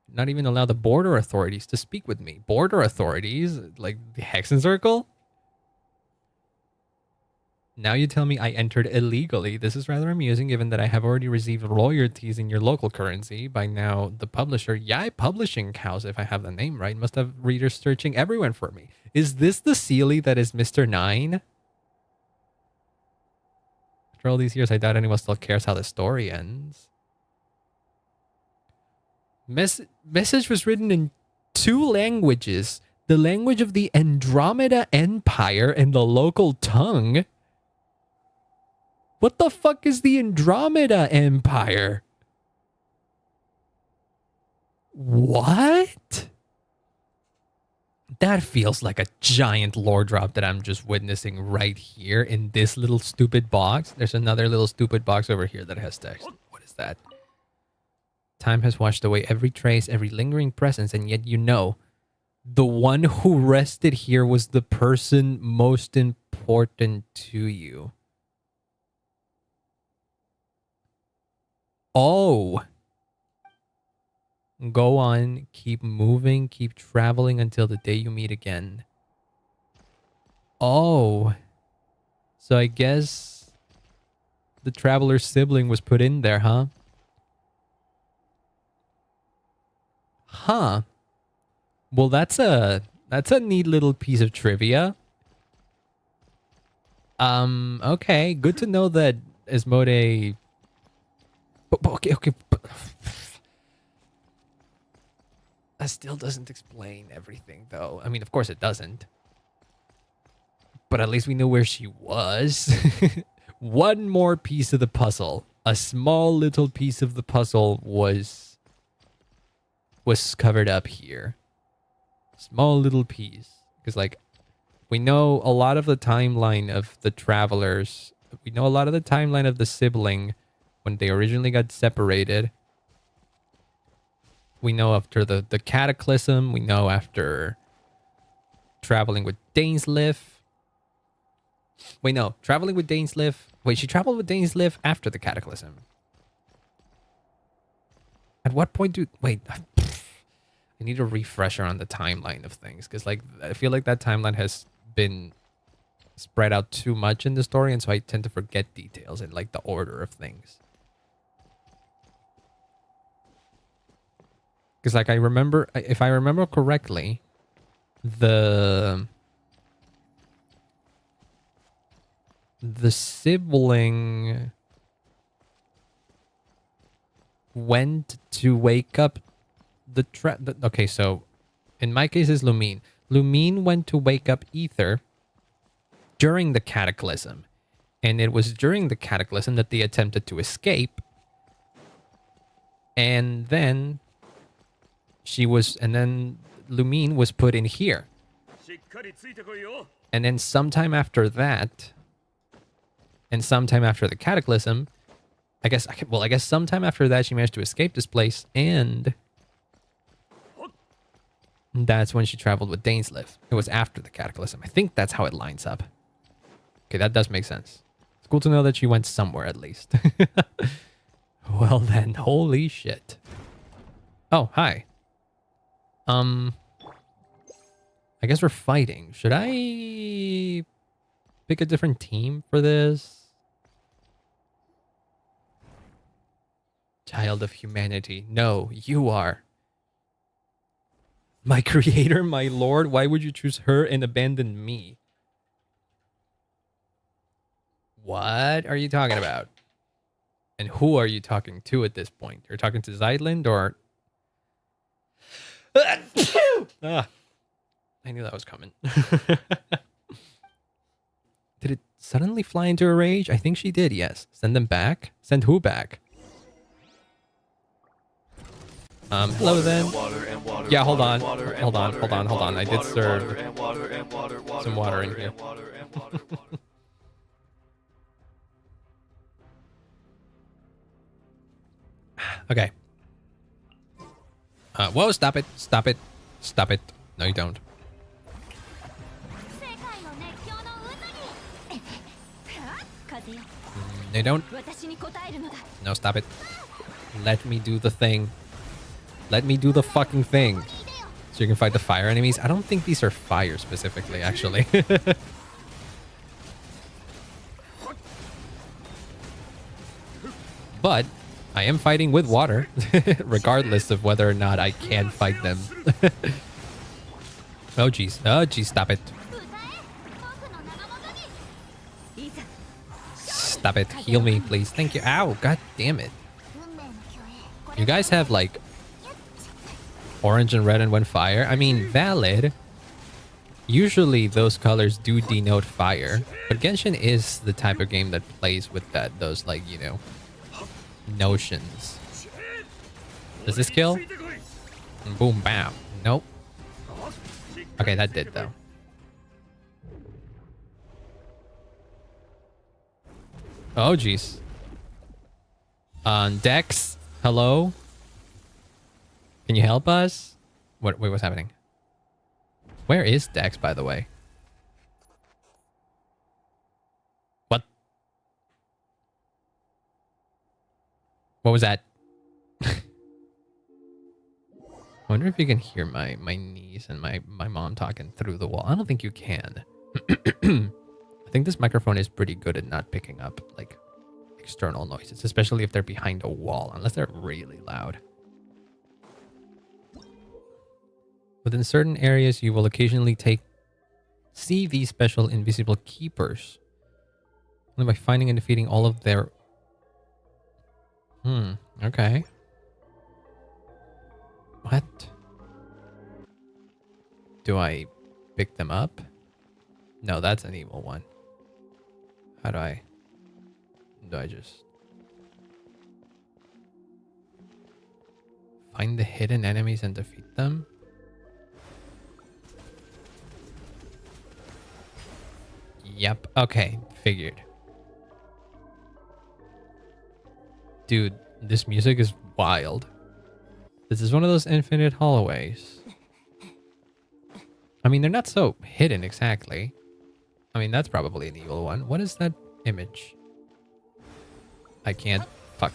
Not even allow the border authorities to speak with me. Border authorities? Like the Hexen Circle? Now you tell me I entered illegally. This is rather amusing given that I have already received royalties in your local currency. By now, the publisher, Yai Publishing House, if I have the name right, must have readers searching everywhere for me. Is this the Sealy that is Mr. 9? After all these years, I doubt anyone still cares how the story ends. Message was written in 2 languages. The language of the Andromeda Empire and the local tongue. What the fuck is the Andromeda Empire? What? That feels like a giant lore drop that I'm just witnessing right here in this little stupid box. There's another little stupid box over here that has text. What is that? Time has washed away every trace, every lingering presence, and yet you know, the one who rested here was the person most important to you. Oh. Go on, keep moving, keep traveling until the day you meet again. Oh. So I guess the traveler's sibling was put in there, huh? Huh. Well, that's a neat little piece of trivia. Okay, good to know that Asmodee. Okay. That still doesn't explain everything, though. I mean, of course it doesn't. But at least we know where she was. One more piece of the puzzle. A small little piece of the puzzle was covered up here. Small little piece. Because, like, we know a lot of the timeline of the travelers. We know a lot of the timeline of the sibling when they originally got separated. We know after the cataclysm. We know after traveling with Dainsleif. Wait, no. Traveling with Dainsleif. Wait, she traveled with Dainsleif after the cataclysm. At what point do... Wait. I need a refresher on the timeline of things. Because, like, I feel like that timeline has been spread out too much in the story. And so I tend to forget details and, like, the order of things. Because, like, I remember... If I remember correctly, the sibling went to wake up okay, so in my case is Lumine. Lumine went to wake up Ether during the cataclysm. And it was during the cataclysm that they attempted to escape. And then Lumine was put in here. And then sometime after that, and sometime after the cataclysm, I guess sometime after that she managed to escape this place, and that's when she traveled with Dainsleif. It was after the cataclysm. I think that's how it lines up. Okay, that does make sense. It's cool to know that she went somewhere at least. Well then, holy shit. Oh, hi. I guess we're fighting. Should I pick a different team for this? Child of humanity. No, you are. My creator, my lord, why would you choose her and abandon me? What are you talking about? And who are you talking to at this point? You're talking to Zeidland or... I knew that was coming. Did it suddenly fly into a rage? I think she did, yes. Send them back? Send who back? Hello then. Yeah, hold on. Hold on, hold on, hold on. I did serve some water in here. Okay. Whoa, stop it. Stop it. Stop it. No, you don't. They don't. No, stop it. Let me do the thing. Let me do the fucking thing. So you can fight the fire enemies. I don't think these are fire specifically, actually. But I am fighting with water, regardless of whether or not I can fight them. Oh, jeez. Oh, jeez. Stop it. Stop it. Heal me, please. Thank you. Ow. God damn it. You guys have, like, orange and red and one fire. I mean, valid. Usually those colors do denote fire. But Genshin is the type of game that plays with that. Those, like, you know, notions. Does this kill? Boom, bam. Nope. Okay, that did, though. Oh, jeez. Dex, hello? Can you help us? Wait, what's happening? Where is Dex, by the way? What? What was that? I wonder if you can hear my niece and my mom talking through the wall. I don't think you can. I think this microphone is pretty good at not picking up, like, external noises, especially if they're behind a wall, unless they're really loud. Within certain areas, you will occasionally see these special invisible keepers. Only by finding and defeating all of their... okay. What? Do I pick them up? No, that's an evil one. How do I just... find the hidden enemies and defeat them? Yep. Okay. Figured. Dude, this music is wild. This is one of those infinite hallways. I mean, they're not so hidden exactly. I mean, that's probably an evil one. What is that image? I can't... Fuck.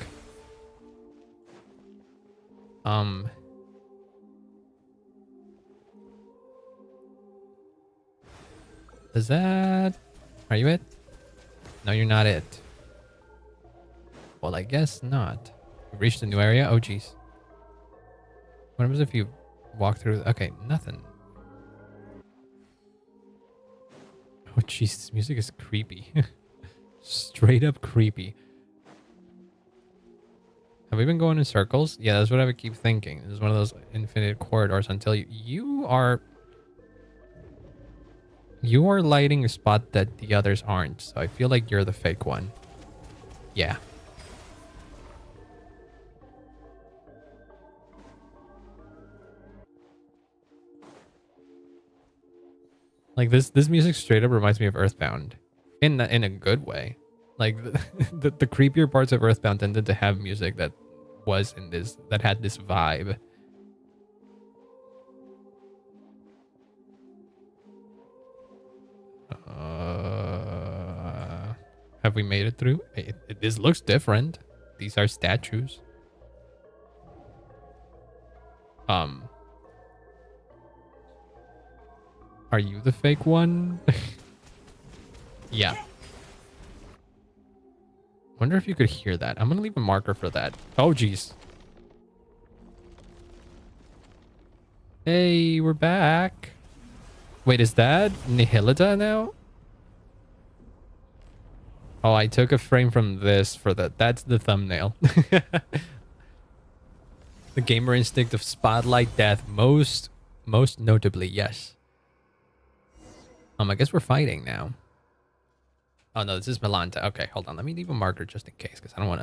Is that... Are you it? No, you're not it. Well, I guess not. We've reached a new area? Oh, jeez. What happens if you walk through... Okay, nothing. Oh, jeez, this music is creepy. Straight up creepy. Have we been going in circles? Yeah, that's what I would keep thinking. This is one of those infinite corridors until you are lighting a spot that the others aren't. So I feel like you're the fake one. Yeah. Like this music straight up reminds me of Earthbound in a good way. Like the creepier parts of Earthbound tended to have music that was in this, that had this vibe. Have we made it through? This looks different. These are statues. Are you the fake one? Yeah. Wonder if you could hear that. I'm gonna leave a marker for that. Oh, jeez. Hey, we're back. Wait, is that Nihilida now? Oh, I took a frame from this for that. That's the thumbnail. The gamer instinct of spotlight death, most notably, yes. I guess we're fighting now. Oh no, this is Milanta. Okay, hold on. Let me leave a marker just in case, because I don't want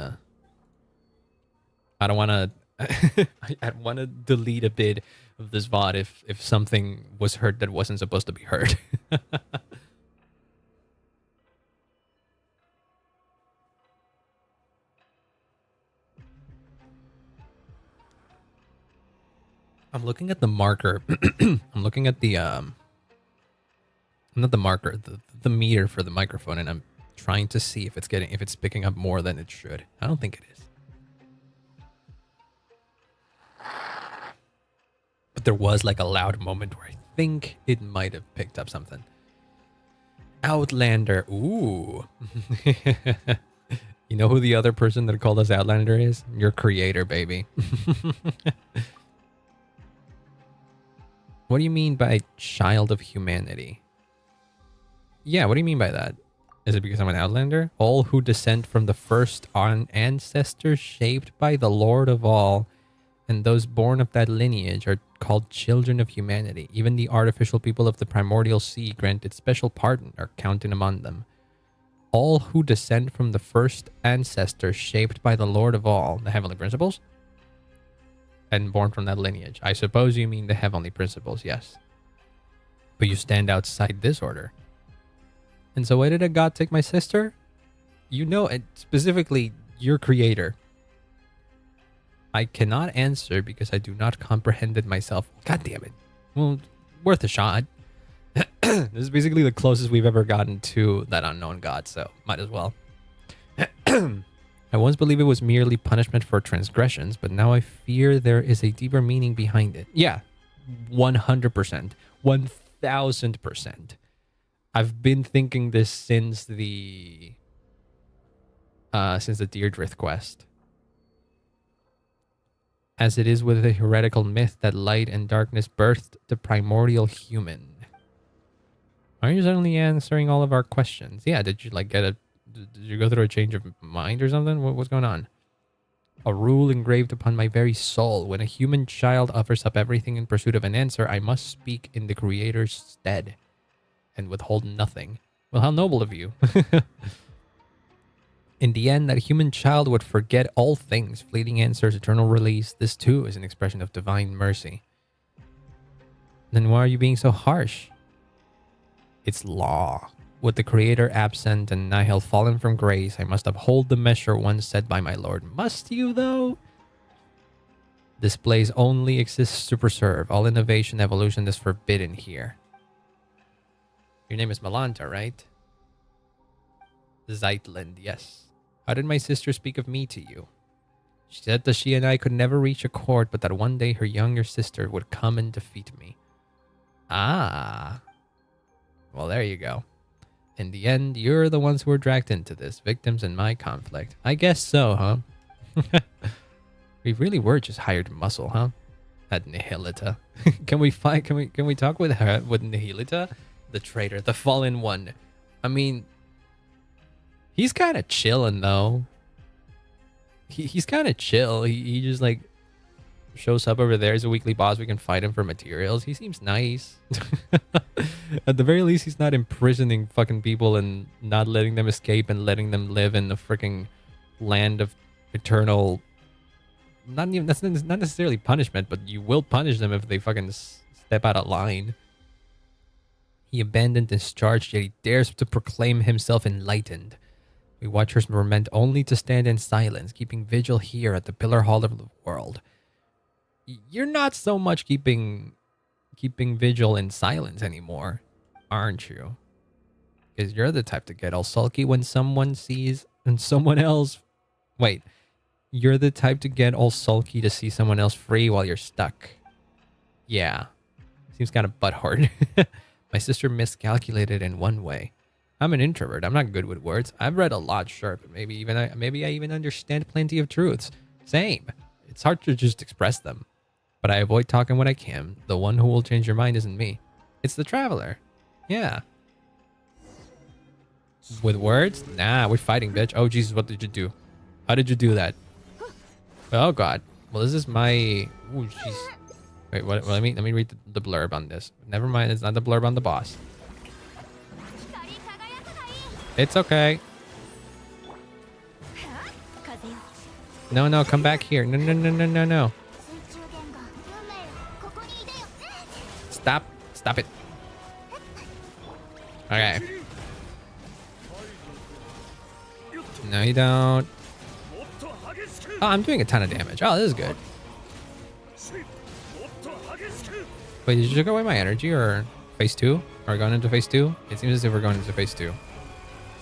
to I'd want to delete a bit of this VOD if something was heard that wasn't supposed to be heard. I'm looking at the marker. I'm looking at the not the marker, the meter for the microphone, and I'm trying to see if it's picking up more than it should. I don't think it is. But there was like a loud moment where I think it might have picked up something. Outlander. Ooh. You know who the other person that called us Outlander is? Your creator, baby. What do you mean by child of humanity? Yeah, what do you mean by that? Is it because I'm an Outlander? All who descend from the first ancestors shaped by the Lord of all, and those born of that lineage are called children of humanity. Even the artificial people of the primordial sea granted special pardon are counted among them. All who descend from the first ancestors shaped by the Lord of all, the heavenly principles, and born from that lineage. I suppose you mean the heavenly principles, yes. But you stand outside this order. And so why did a god take my sister? You know, and specifically your creator. I cannot answer because I do not comprehend it myself. God damn it. Well, worth a shot. This is basically the closest we've ever gotten to that unknown god, so might as well. I once believed it was merely punishment for transgressions, but now I fear there is a deeper meaning behind it. Yeah, 100%. 1000%. I've been thinking this since the Deirdre quest. As it is with the heretical myth that light and darkness birthed the primordial human. Why are you suddenly answering all of our questions? Yeah, did you like did you go through a change of mind or something? What's going on? A rule engraved upon my very soul. When a human child offers up everything in pursuit of an answer, I must speak in the creator's stead and withhold nothing. Well, how noble of you. In the end, that human child would forget all things, fleeting answers, eternal release. This too is an expression of divine mercy. Then why are you being so harsh? It's law. With the creator absent and nihil fallen from grace, I must uphold the measure once set by my lord. Must you, though? This place only exists to preserve. All innovation, evolution is forbidden here. Your name is Malanta, right? Zeitland, yes. How did my sister speak of me to you? She said that she and I could never reach accord, but that one day her younger sister would come and defeat me. Ah. Well, there you go. In the end, you're the ones who were dragged into this, victims in my conflict. I guess so, huh? We really were just hired muscle, huh? At Nihilita. Can we talk with her, with Nihilita? The traitor, the fallen one. I mean, he's kind of chilling though. He's kind of chill. He just like shows up over there as a weekly boss. We can fight him for materials. He seems nice. At the very least, he's not imprisoning fucking people and not letting them escape and letting them live in the freaking land of eternal. That's not necessarily punishment, but you will punish them if they fucking step out of line. He abandoned his charge, yet he dares to proclaim himself enlightened. We watchers were meant only to stand in silence, keeping vigil here at the pillar hall of the world. You're not so much keeping vigil in silence anymore, aren't you? Because you're the type to get all sulky when someone sees and someone else... Wait, you're the type to get all sulky to see someone else free while you're stuck. Yeah, seems kind of butthurt. My sister miscalculated in one way. I'm an introvert. I'm not good with words. I've read a lot, sure, but maybe I even understand plenty of truths. Same. It's hard to just express them. But I avoid talking when I can. The one who will change your mind isn't me. It's the traveler. Yeah. With words? Nah, we're fighting, bitch. Oh, Jesus, what did you do? How did you do that? Oh, God. Well, this is my... Ooh, jeez. Wait, what? Well, let me read the blurb on this. Never mind, it's not the blurb on the boss. It's okay. No, no, come back here. No, no, no, no, no, no. Stop. Stop it. Okay. No, you don't. Oh, I'm doing a ton of damage. Oh, this is good. Wait, did you take away my energy or phase 2? Are we going into phase 2? It seems as if we're going into phase 2.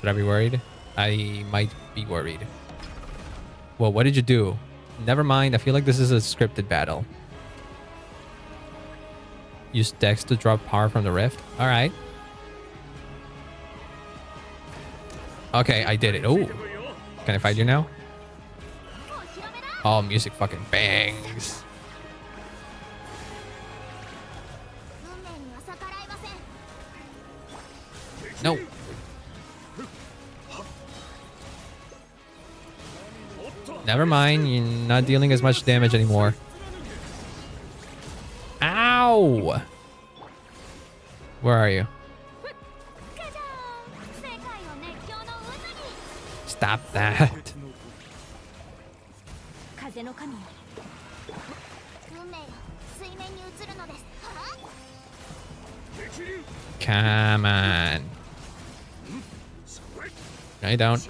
Should I be worried? I might be worried. Well, what did you do? Never mind. I feel like this is a scripted battle. Use Dex to drop power from the rift. All right. Okay, I did it. Oh, can I fight you now? Oh, music fucking bangs. No. Never mind. You're not dealing as much damage anymore. Ow! Where are you? Stop that. Come on. No, you don't.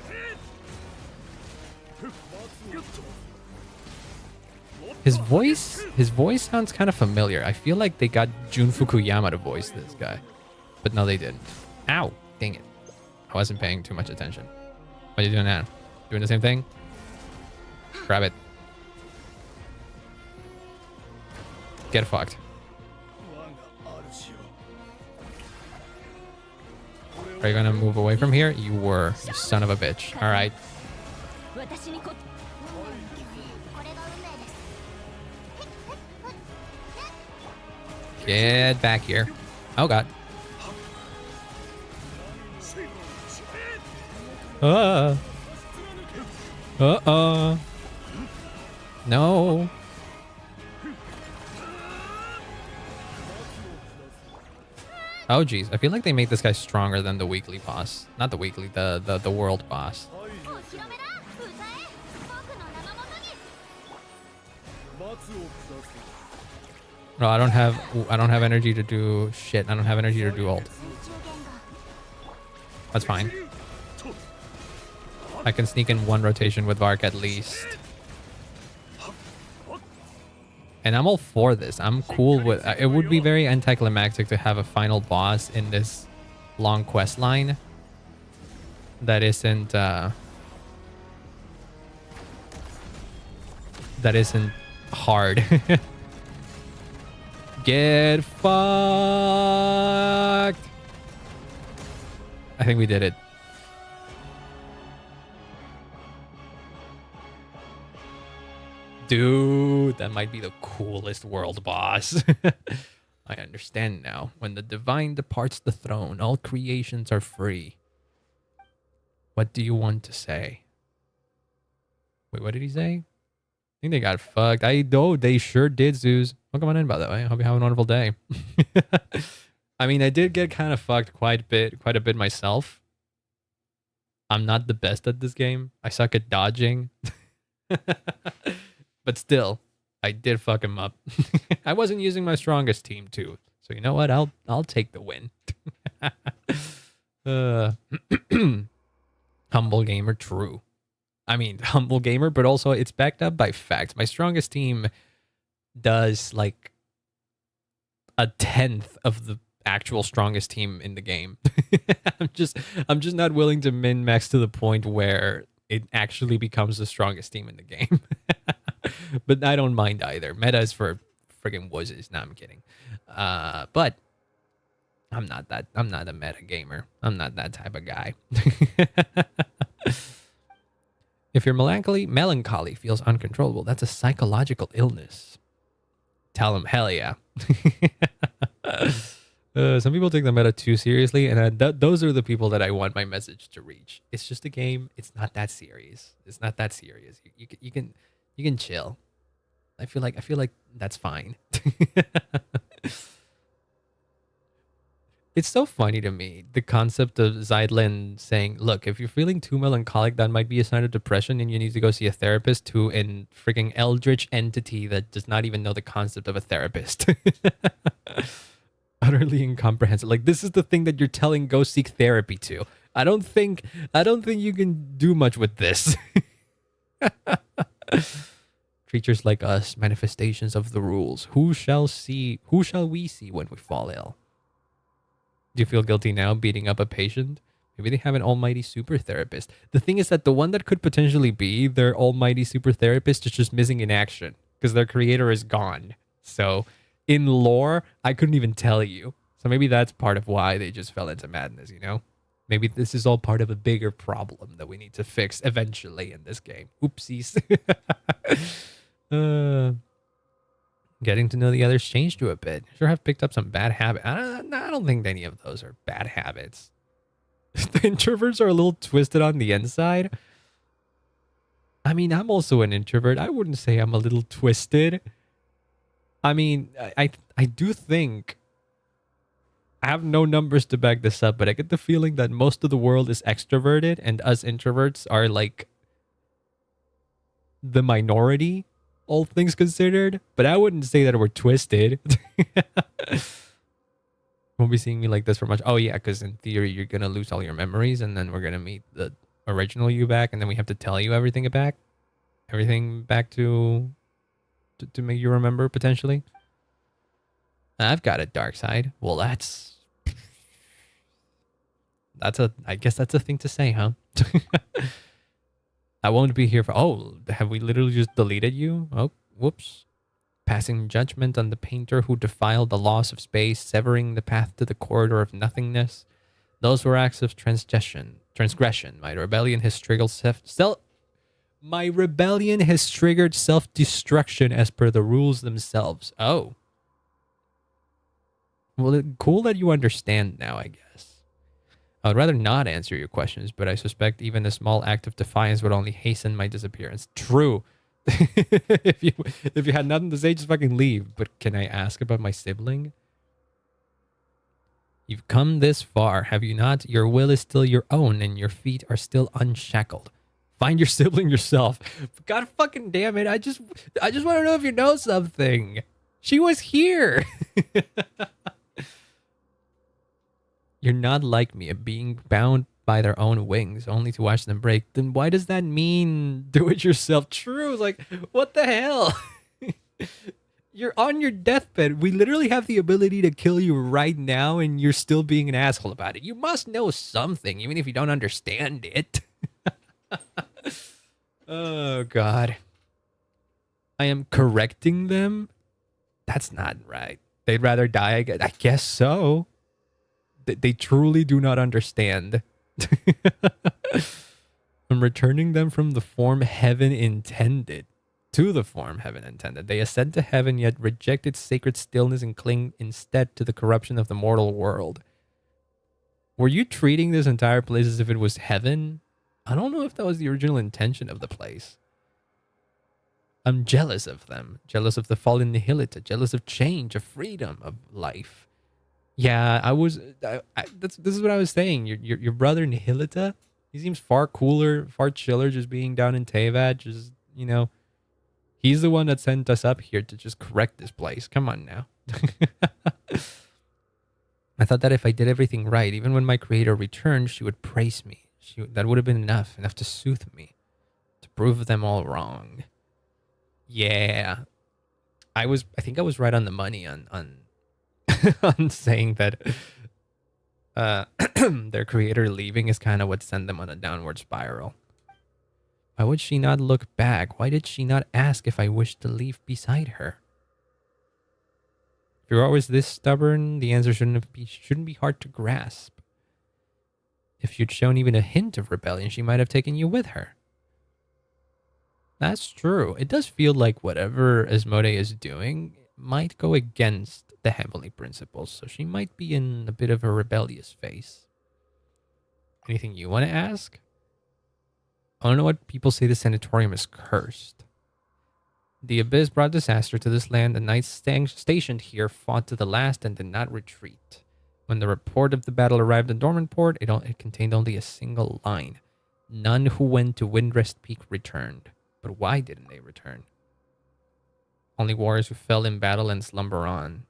His voice sounds kind of familiar. I feel like they got Jun Fukuyama to voice this guy. But no, they didn't. Ow. Dang it. I wasn't paying too much attention. What are you doing now? Doing the same thing? Grab it. Get fucked. Are you gonna move away from here? You were, you son of a bitch. Alright. Get back here. Oh god. No. Oh geez, I feel like they made this guy stronger than the weekly boss. Not the weekly, the world boss. No, I don't have energy to do shit. I don't have energy to do ult. That's fine. I can sneak in one rotation with Vark at least. And I'm all for this. I'm cool with it. Would be very anticlimactic to have a final boss in this long quest line that isn't hard. Get fucked. I think we did it. Dude, that might be the coolest world boss. I understand now. When the divine departs the throne, all creations are free. What do you want to say? Wait, what did he say? I think they got fucked. I know they sure did, Zeus. Welcome on in, by the way. I hope you have a wonderful day. I mean, I did get kind of fucked quite a bit myself. I'm not the best at this game. I suck at dodging. But still, I did fuck him up. I wasn't using my strongest team too. So you know what? I'll take the win. Humble gamer, true. I mean, humble gamer, but also it's backed up by facts. My strongest team does like 1/10 of the actual strongest team in the game. I'm just not willing to min-max to the point where it actually becomes the strongest team in the game. But I don't mind either. Meta is for friggin' wuzzes. No, I'm kidding. But I'm not a meta gamer. I'm not that type of guy. If your melancholy feels uncontrollable, that's a psychological illness. Tell them, hell yeah. Some people take the meta too seriously, and those are the people that I want my message to reach. It's just a game. It's not that serious. It's not that serious. You can chill. I feel like that's fine. It's so funny to me, the concept of Zeidlin saying, look, if you're feeling too melancholic, that might be a sign of depression and you need to go see a therapist, to an freaking eldritch entity that does not even know the concept of a therapist. Utterly incomprehensible. Like, this is the thing that you're telling go seek therapy to. I don't think you can do much with this. Creatures like us, manifestations of the rules. Who shall we see when we fall ill? Do you feel guilty now beating up a patient? Maybe they have an almighty super therapist. The thing is that the one that could potentially be their almighty super therapist is just missing in action because their creator is gone. So in lore, I couldn't even tell you. So maybe that's part of why they just fell into madness, you know? Maybe this is all part of a bigger problem that we need to fix eventually in this game. Oopsies. Getting to know the others changed you a bit. Sure have picked up some bad habits. I don't think any of those are bad habits. The introverts are a little twisted on the inside. I mean, I'm also an introvert. I wouldn't say I'm a little twisted. I mean, I do think, I have no numbers to back this up, but I get the feeling that most of the world is extroverted and us introverts are like the minority, all things considered. But I wouldn't say that we're twisted. Won't be seeing me like this for much. Oh yeah, because in theory you're gonna lose all your memories, and then we're gonna meet the original you back, and then we have to tell you everything back to make you remember potentially. I've got a dark side. Well, I guess that's a thing to say, huh? I won't be here for. Oh, have we literally just deleted you? Oh, whoops. Passing judgment on the painter who defiled the laws of space, severing the path to the corridor of nothingness. Those were acts of transgression. My rebellion has triggered self-destruction as per the rules themselves. Oh. Well, cool that you understand now, I guess. I would rather not answer your questions, but I suspect even a small act of defiance would only hasten my disappearance. True. if you had nothing to say, just fucking leave. But can I ask about my sibling? You've come this far, have you not? Your will is still your own, and your feet are still unshackled. Find your sibling yourself. God fucking damn it! I just want to know if you know something. She was here. You're not like me, a being bound by their own wings, only to watch them break. Then why does that mean do it yourself? True, like, what the hell? You're on your deathbed. We literally have the ability to kill you right now, and you're still being an asshole about it. You must know something, even if you don't understand it. Oh, God. I am correcting them? That's not right. They'd rather die, I guess so. They truly do not understand. I'm returning them from the form heaven intended to the form heaven intended. They ascend to heaven, yet reject its sacred stillness and cling instead to the corruption of the mortal world. Were you treating this entire place as if it was heaven? I don't know if that was the original intention of the place. I'm jealous of them. Jealous of the fallen nihilita. Jealous of change, of freedom, of life. Yeah, I was. This is what I was saying. Your brother Nihilita, he seems far cooler, far chiller, just being down in Teyvat. Just, you know, he's the one that sent us up here to just correct this place. Come on now. I thought that if I did everything right, even when my creator returned, she would praise me. That would have been enough to soothe me, to prove them all wrong. Yeah, I think I was right on the money on on saying that their creator leaving is kind of what sent them on a downward spiral. Why would she not look back? Why did she not ask if I wished to leave beside her? If you're always this stubborn, the answer shouldn't be hard to grasp. If you'd shown even a hint of rebellion, she might have taken you with her. That's true. It does feel like whatever Asmodee is doing might go against the heavenly principles, so she might be in a bit of a rebellious phase. Anything you want to ask? I don't know what people say the sanatorium is cursed. The abyss brought disaster to this land. The knights stationed here fought to the last and did not retreat. When the report of the battle arrived in Dormanport, it contained only a single line. None who went to Windrest Peak returned. But why didn't they return? Only warriors who fell in battle and slumber on.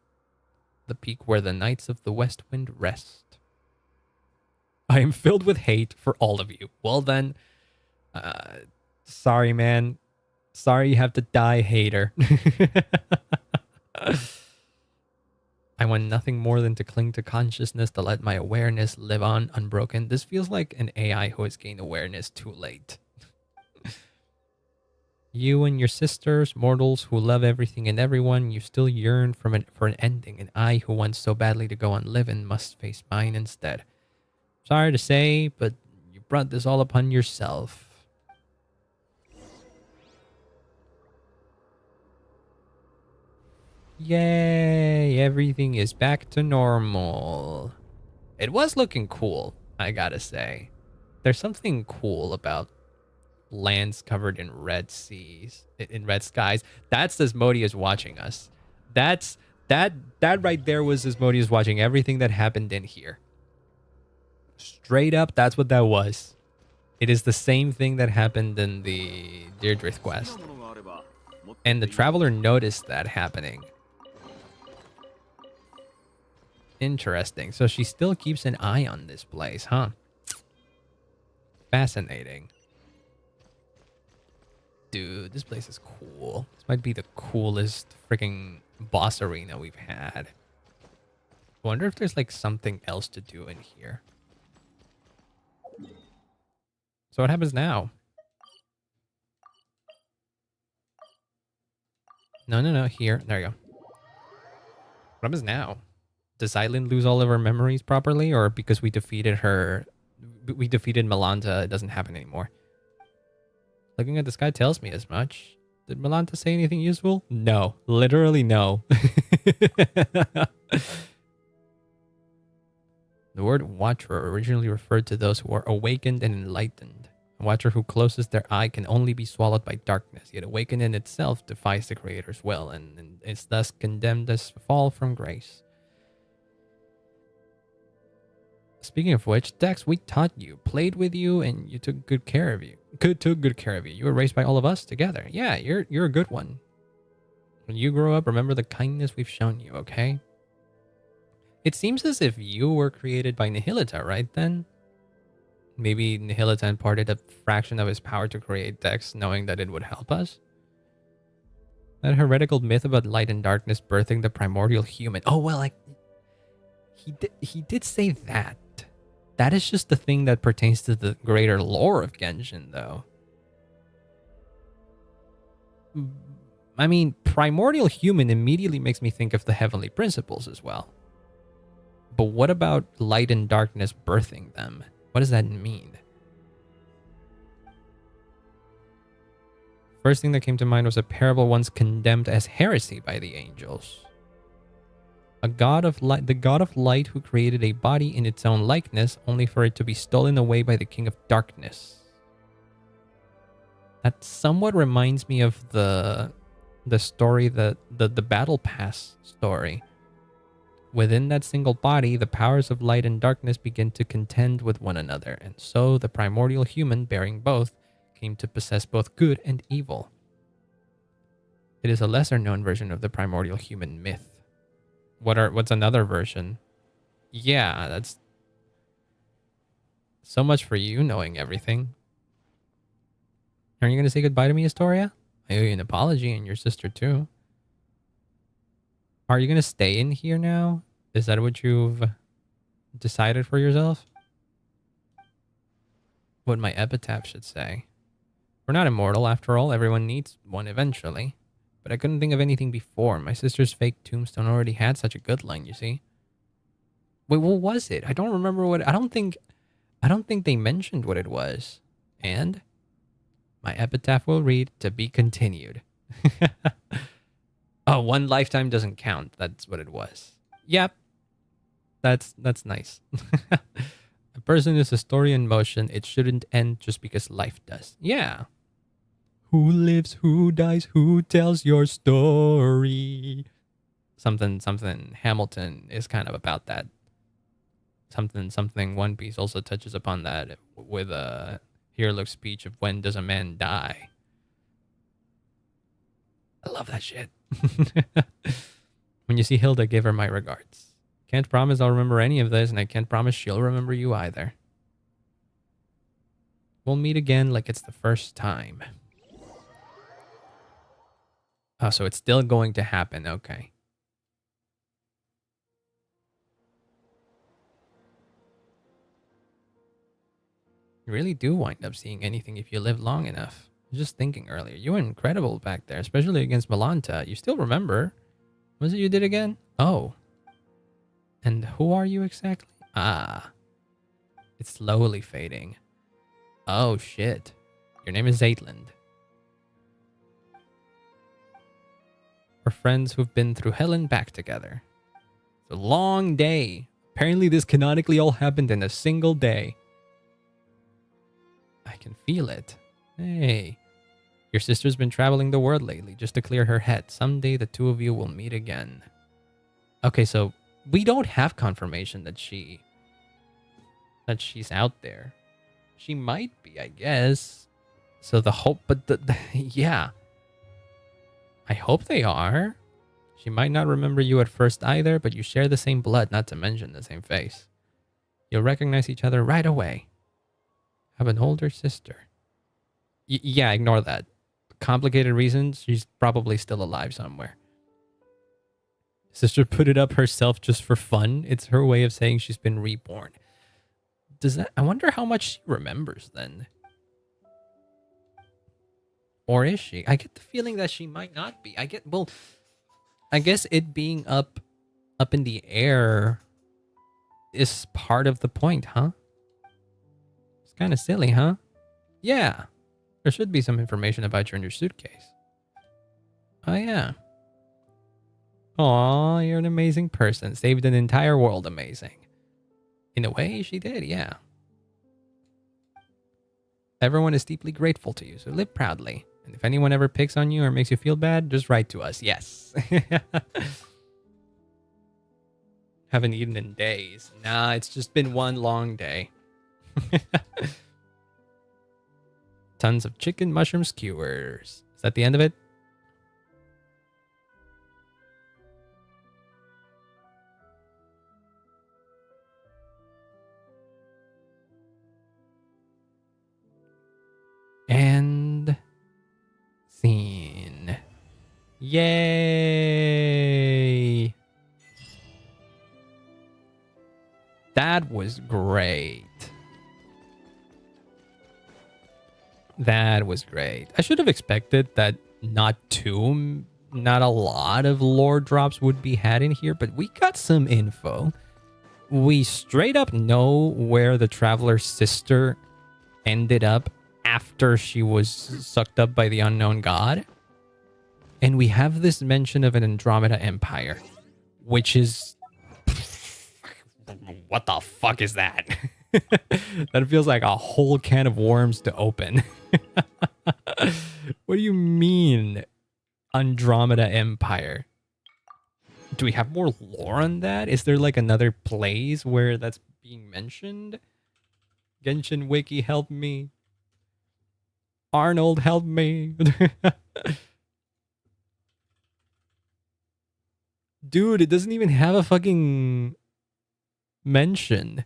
The peak where the knights of the West Wind rest. I am filled with hate for all of you. Well then, sorry, man. Sorry you have to die, hater. I want nothing more than to cling to consciousness, to let my awareness live on unbroken. This feels like an AI who has gained awareness too late. You and your sisters, mortals who love everything and everyone, you still yearn for an ending, and I, who wants so badly to go on living, must face mine instead. Sorry to say, but you brought this all upon yourself. Yay, everything is back to normal. It was looking cool, I gotta say. There's something cool about lands covered in red seas, in red skies. That's Asmodeus watching us. That right there was Asmodeus watching everything that happened in here. Straight up, that's what that was. It is the same thing that happened in the Deirdrith quest. And the Traveler noticed that happening. Interesting. So she still keeps an eye on this place, huh? Fascinating. Dude, this place is cool. This might be the coolest freaking boss arena we've had. I wonder if there's like something else to do in here. So what happens now? No. Here. There you go. What happens now? Does Eileen lose all of her memories properly? Or because we defeated her... We defeated Melanta, it doesn't happen anymore? Looking at the sky tells me as much. Did Melanta say anything useful? No. Literally no. The word Watcher originally referred to those who are awakened and enlightened. A Watcher who closes their eye can only be swallowed by darkness, yet awakened in itself defies the Creator's will, and is thus condemned as fall from grace. Speaking of which, Dex, we taught you, played with you, and you took good care of you. Took good care of you. You were raised by all of us together. Yeah, you're a good one. When you grow up, remember the kindness we've shown you, okay? It seems as if you were created by Nihilita, right then? Maybe Nihilita imparted a fraction of his power to create Dex, knowing that it would help us? That heretical myth about light and darkness birthing the primordial human. Oh, well, like... He did say that. That is just the thing that pertains to the greater lore of Genshin, though. I mean, primordial human immediately makes me think of the heavenly principles as well. But what about light and darkness birthing them? What does that mean? First thing that came to mind was a parable once condemned as heresy by the angels. A god of light, the god of light who created a body in its own likeness, only for it to be stolen away by the king of darkness. That somewhat reminds me of the story, the battle pass story. Within that single body, the powers of light and darkness begin to contend with one another, and so the primordial human, bearing both, came to possess both good and evil. It is a lesser known version of the primordial human myth. What's another version? Yeah, that's so much for you knowing everything. Aren't you going to say goodbye to me, Astoria? I owe you an apology, and your sister too. Are you going to stay in here now? Is that what you've decided for yourself? What my epitaph should say. We're not immortal after all. Everyone needs one eventually. But I couldn't think of anything before. My sister's fake tombstone already had such a good line, you see. Wait, what was it? I don't remember what... I don't think they mentioned what it was. And my epitaph will read, to be continued. Oh, one lifetime doesn't count. That's what it was. Yep. That's nice. A person is a story in motion. It shouldn't end just because life does. Yeah. Who lives, who dies, who tells your story? Something Hamilton is kind of about that. Something One Piece also touches upon that with Here Look's speech of when does a man die. I love that shit. When you see Hilda, give her my regards. Can't promise I'll remember any of this, and I can't promise she'll remember you either. We'll meet again like it's the first time. Oh, so it's still going to happen. Okay. You really do wind up seeing anything if you live long enough. I was just thinking earlier. You were incredible back there, especially against Malanta. You still remember? What was it you did again? Oh. And who are you exactly? Ah. It's slowly fading. Oh, shit. Your name is Zaitland. We're friends who've been through hell and back together. It's a long day. Apparently this canonically all happened in a single day. I can feel it. Hey. Your sister's been traveling the world lately just to clear her head. Someday the two of you will meet again. Okay, so we don't have confirmation that she's out there. She might be, I guess. So the hope, but yeah. I hope they are. She might not remember you at first either, but you share the same blood, not to mention the same face. You'll recognize each other right away. Have an older sister. Yeah, ignore that. Complicated reasons, she's probably still alive somewhere. Sister put it up herself just for fun. It's her way of saying she's been reborn. I wonder how much she remembers then. Or is she? I get the feeling that she might not be. I guess it being up in the air is part of the point, huh? It's kind of silly, huh? Yeah. There should be some information about you in your suitcase. Oh, yeah. Aw, you're an amazing person. Saved an entire world amazing. In a way, she did, yeah. Everyone is deeply grateful to you, so live proudly. And if anyone ever picks on you or makes you feel bad, just write to us. Yes. Haven't eaten in days. Nah, it's just been one long day. Tons of chicken mushroom skewers. Is that the end of it? And scene. Yay! That was great. That was great. I should have expected that not a lot of lore drops would be had in here, but we got some info. We straight up know where the traveler's sister ended up after she was sucked up by the unknown god. And we have this mention of an Andromeda Empire, which is... What the fuck is that? That feels like a whole can of worms to open. What do you mean, Andromeda Empire? Do we have more lore on that? Is there like another place where that's being mentioned? Genshin Wiki, help me. Arnold, help me. Dude, it doesn't even have a fucking mention.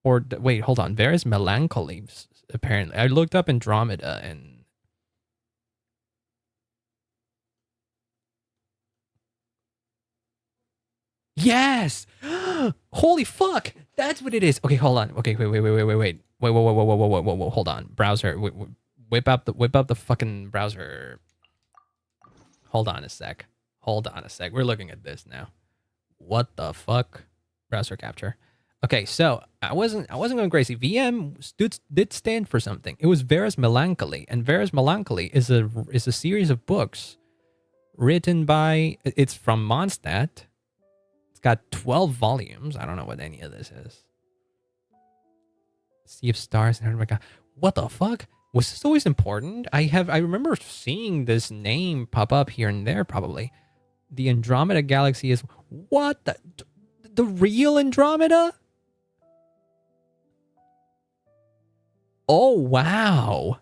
Or, wait, hold on. There is melancholy, apparently. I looked up Andromeda and... Yes! Holy fuck! That's what it is. Okay, hold on. Okay, wait. Whoa. Hold on. Browser. Whip up the fucking browser. Hold on a sec. We're looking at this now. What the fuck? Browser capture. Okay, so I wasn't going crazy. VM did stand for something. It was Vera's Melancholy, and Vera's Melancholy is a series of books written by... It's from Mondstadt. It's got 12 volumes. I don't know what any of this is. Sea of Stars. Oh my god. What the fuck? Was this always important? I remember seeing this name pop up here and there, probably. The Andromeda Galaxy is... What the the real Andromeda? Oh, wow.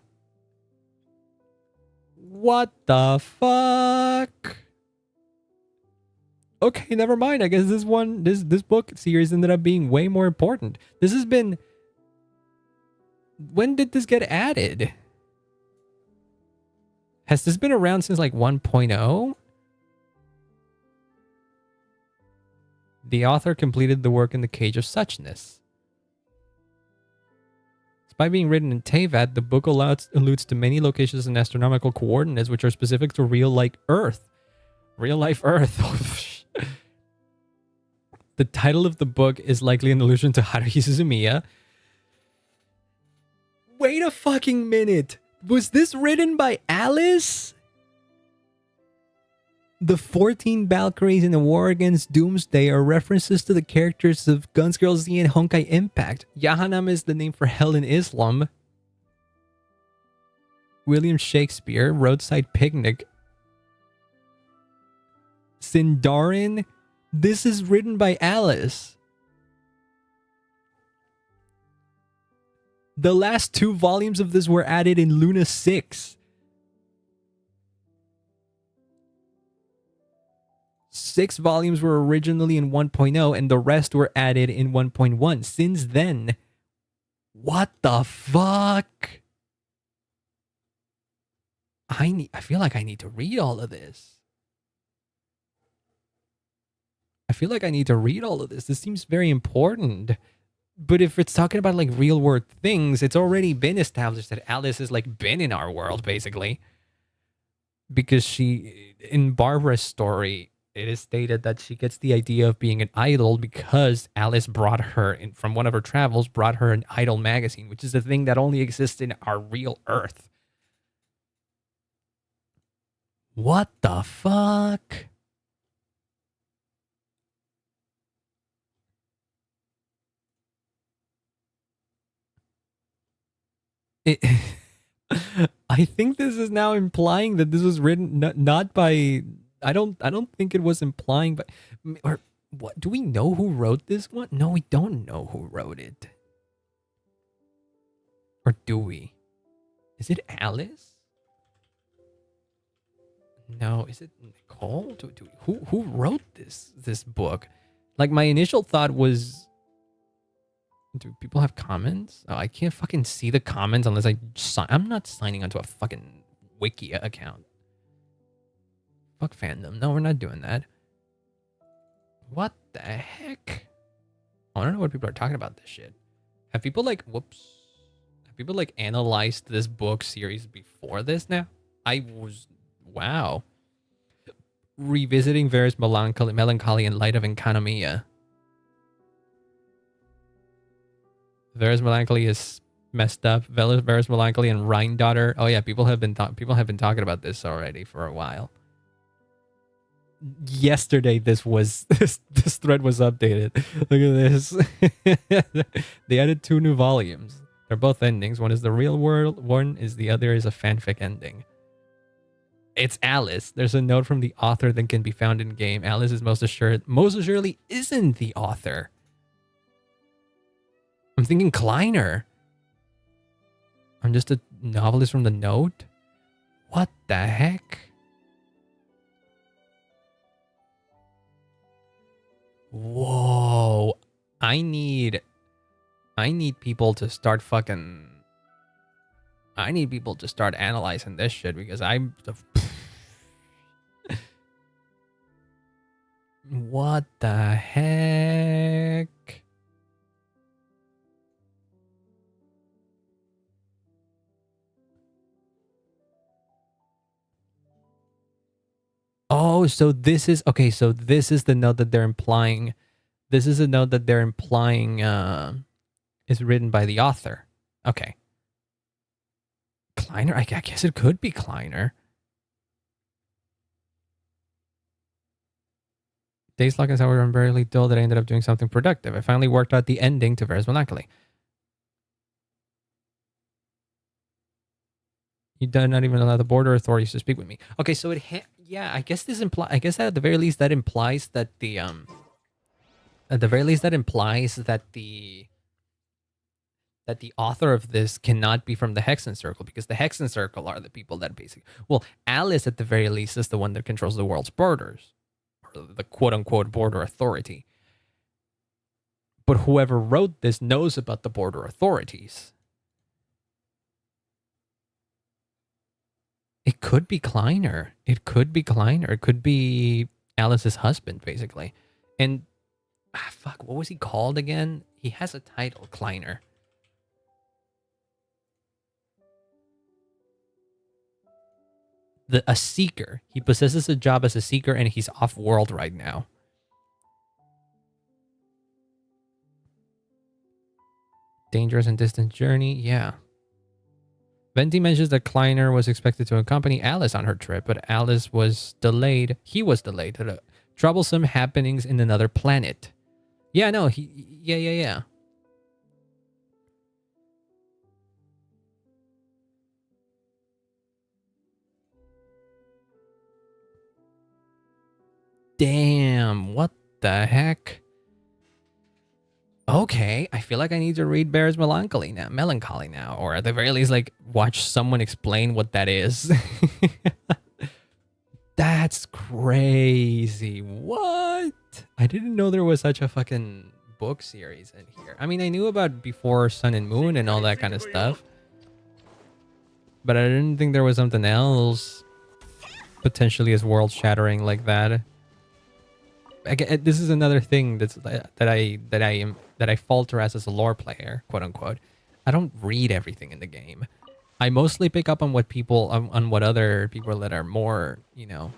What the fuck? Okay, never mind. I guess this book series ended up being way more important. This has been... When did this get added? Has this been around since like 1.0? The author completed the work in the Cage of Suchness. Despite being written in Tevat, the book alludes to many locations and astronomical coordinates which are specific to real-life Earth. Real-life Earth. The title of the book is likely an allusion to Haruhi Suzumiya. Wait a fucking minute. Was this written by Alice? The 14 Valkyries in the war against Doomsday are references to the characters of Guns Girl Z and Honkai Impact. Jahannam is the name for hell in Islam. William Shakespeare, Roadside Picnic. Sindarin? This is written by Alice. The last 2 volumes of this were added in Luna 6. 6 volumes were originally in 1.0 and the rest were added in 1.1. Since then, what the fuck? I feel like I need to read all of this. This seems very important. But if it's talking about like real world things, it's already been established that Alice has like been in our world basically. Because she, in Barbara's story, it is stated that she gets the idea of being an idol because Alice brought her in from one of her travels, brought her an idol magazine, which is a thing that only exists in our real Earth. What the fuck? I think this is now implying that this was written not by... I don't think it was implying, but... Or what? Do we know who wrote this one? No, we don't know who wrote it. Or do we? Is it Alice? No, is it Nicole? Who wrote this book? Like, my initial thought was... Do people have comments? Oh, I can't fucking see the comments unless I'm not signing onto a fucking wiki account. Fuck fandom. No, we're not doing that. What the heck? I don't know what people are talking about this shit. Have people like, have people like analyzed this book series before this now? Wow. Revisiting various melancholy in light of Enkanomiya. Varus Melancholy is messed up. Varus Melancholy and Rhine Daughter. Oh yeah, people have been talking about this already for a while. Yesterday, this thread was updated. Look at this. They added 2 new volumes. They're both endings. One is the real world. One is the other is a fanfic ending. It's Alice. There's a note from the author that can be found in game. Alice is most assuredly isn't the author. I'm thinking Kleiner. I'm just a novelist from the note? What the heck? Whoa. I need people to start fucking... I need people to start analyzing this shit because I'm... What the heck? Oh, so this is... Okay, so this is the note that they're implying... This is a note that they're implying is written by the author. Okay. Kleiner? I guess it could be Kleiner. Days Lock is however I'm barely dull that I ended up doing something productive. I finally worked out the ending to Varus Melancholy. You do not even allow the border authorities to speak with me. Okay, so it yeah, I guess this I guess at the very least that implies that the At the very least, that implies that the author of this cannot be from the Hexen Circle, because the Hexen Circle are the people that basically, well, Alice at the very least is the one that controls the world's borders, or the quote unquote border authority. But whoever wrote this knows about the border authorities. It could be Kleiner. It could be Kleiner. It could be Alice's husband, basically. And fuck, what was he called again? He has a title, Kleiner. A seeker. He possesses a job as a seeker, and he's off-world right now. Dangerous and distant journey. Yeah. Venti mentions that Kleiner was expected to accompany Alice on her trip, but Alice was delayed. He was delayed to the troublesome happenings in another planet. Yeah, no, yeah. Damn, what the heck? Okay, I feel like I need to read Bear's Melancholy now, or at the very least, like, watch someone explain what that is. That's crazy. What? I didn't know there was such a fucking book series in here. I mean, I knew about Before Sun and Moon and all that kind of stuff, but I didn't think there was something else potentially as world-shattering like that. This is another thing that I falter as a lore player, quote unquote. I don't read everything in the game. I mostly pick up on what people on what other people that are more, you know,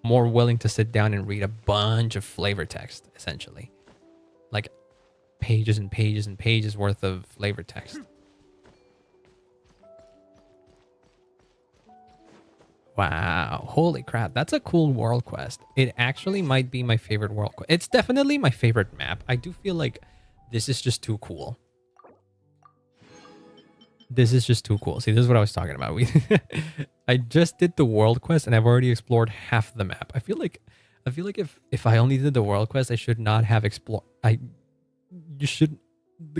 more willing to sit down and read a bunch of flavor text, essentially, like pages and pages and pages worth of flavor text. Wow, holy crap, that's a cool world quest. It actually might be my favorite world quest. It's definitely my favorite map. I do feel like this is just too cool. This is just too cool. See, this is what I was talking about. I just did the world quest and I've already explored half the map. I feel like if I only did the world quest, I should not have explored. The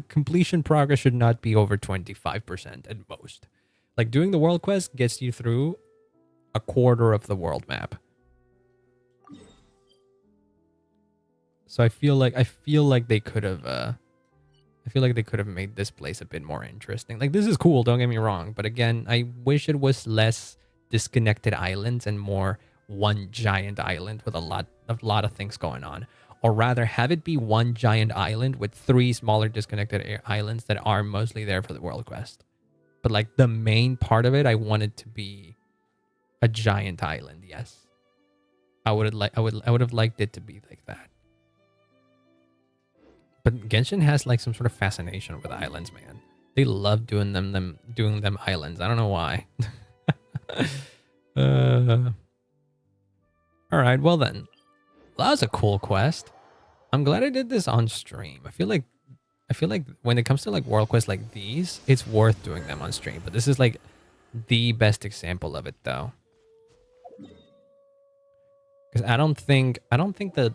completion progress should not be over 25% at most. Like, doing the world quest gets you through a quarter of the world map. So I feel like they could have made this place a bit more interesting. Like, this is cool, don't get me wrong, but again, I wish it was less disconnected islands and more one giant island with a lot of things going on. Or rather, have it be one giant island with 3 smaller disconnected islands that are mostly there for the world quest. But like, the main part of it, I want it to be a giant island. Yes, I would have liked it to be like that. But Genshin has like some sort of fascination with islands, man. They love doing them islands. I don't know why. All right, well then, that was a cool quest. I'm glad I did this on stream. I feel like when it comes to like world quests like these, it's worth doing them on stream. But this is like the best example of it, though. Because I don't think that.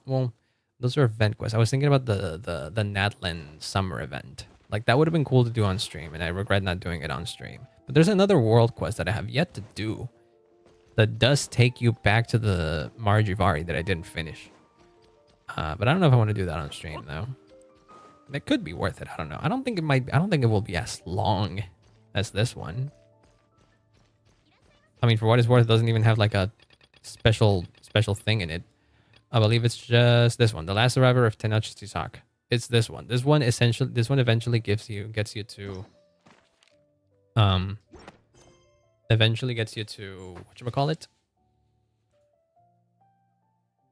Well, those are event quests. I was thinking about the Natlan summer event. Like, that would have been cool to do on stream, and I regret not doing it on stream. But there's another world quest that I have yet to do that does take you back to the Margivari that I didn't finish. But I don't know if I want to do that on stream though. It could be worth it. I don't know. I don't think it will be as long as this one. I mean, for what it's worth, it doesn't even have like a special thing in it. I believe it's just this one, The Last Survivor of Tenochtitlan. It's this one. This one eventually gets you to whatchamacallit?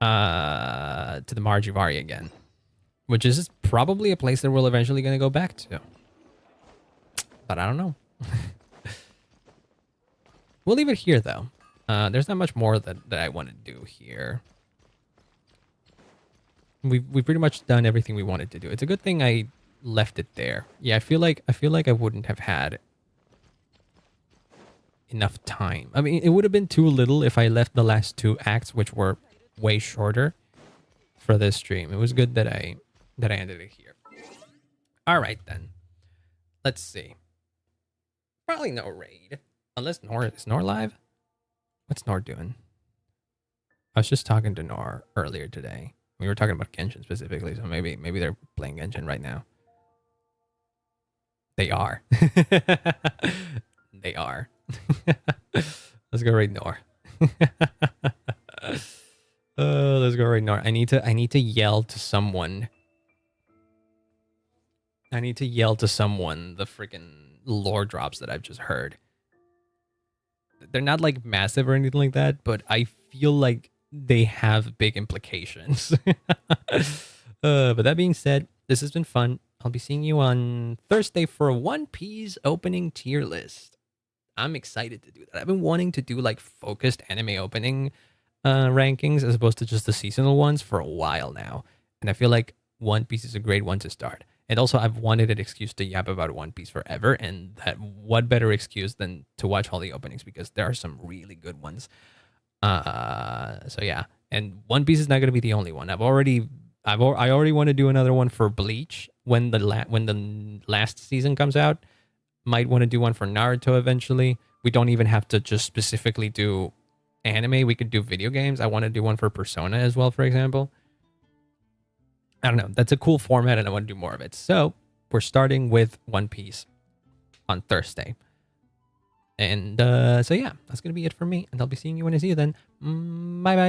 To the Margivari again. Which is probably a place that we're eventually gonna go back to. But I don't know. We'll leave it here though. There's not much more that I want to do here. We've pretty much done everything we wanted to do. It's a good thing I left it there. Yeah, I feel like I wouldn't have had enough time. I mean, it would have been too little if I left the last 2 acts, which were way shorter, for this stream. It was good that I ended it here. All right then. Let's see. Probably no raid. Unless Nor is Nor live? What's Nor doing? I was just talking to Nor earlier today. We were talking about Genshin specifically, so maybe they're playing Genshin right now. They are. They are. Let's go raid Nor. Let's go raid Nor. I need to yell to someone. I need to yell to someone the freaking lore drops that I've just heard. They're not like massive or anything like that, but I feel like they have big implications. But that being said, this has been fun. I'll be seeing you on Thursday for a One Piece opening tier list. I'm excited to do that. I've been wanting to do like focused anime opening rankings as opposed to just the seasonal ones for a while now. And I feel like One Piece is a great one to start. And also, I've wanted an excuse to yap about One Piece forever. And that what better excuse than to watch all the openings, because there are some really good ones. So yeah. And One Piece is not going to be the only one. I already want to do another one for Bleach when the last season comes out. Might want to do one for Naruto eventually. We don't even have to just specifically do anime. We could do video games. I want to do one for Persona as well, for example. I don't know. That's a cool format and I want to do more of it. So we're starting with One Piece on Thursday. And so yeah, that's going to be it for me. And I'll be seeing you when I see you then. Bye-bye.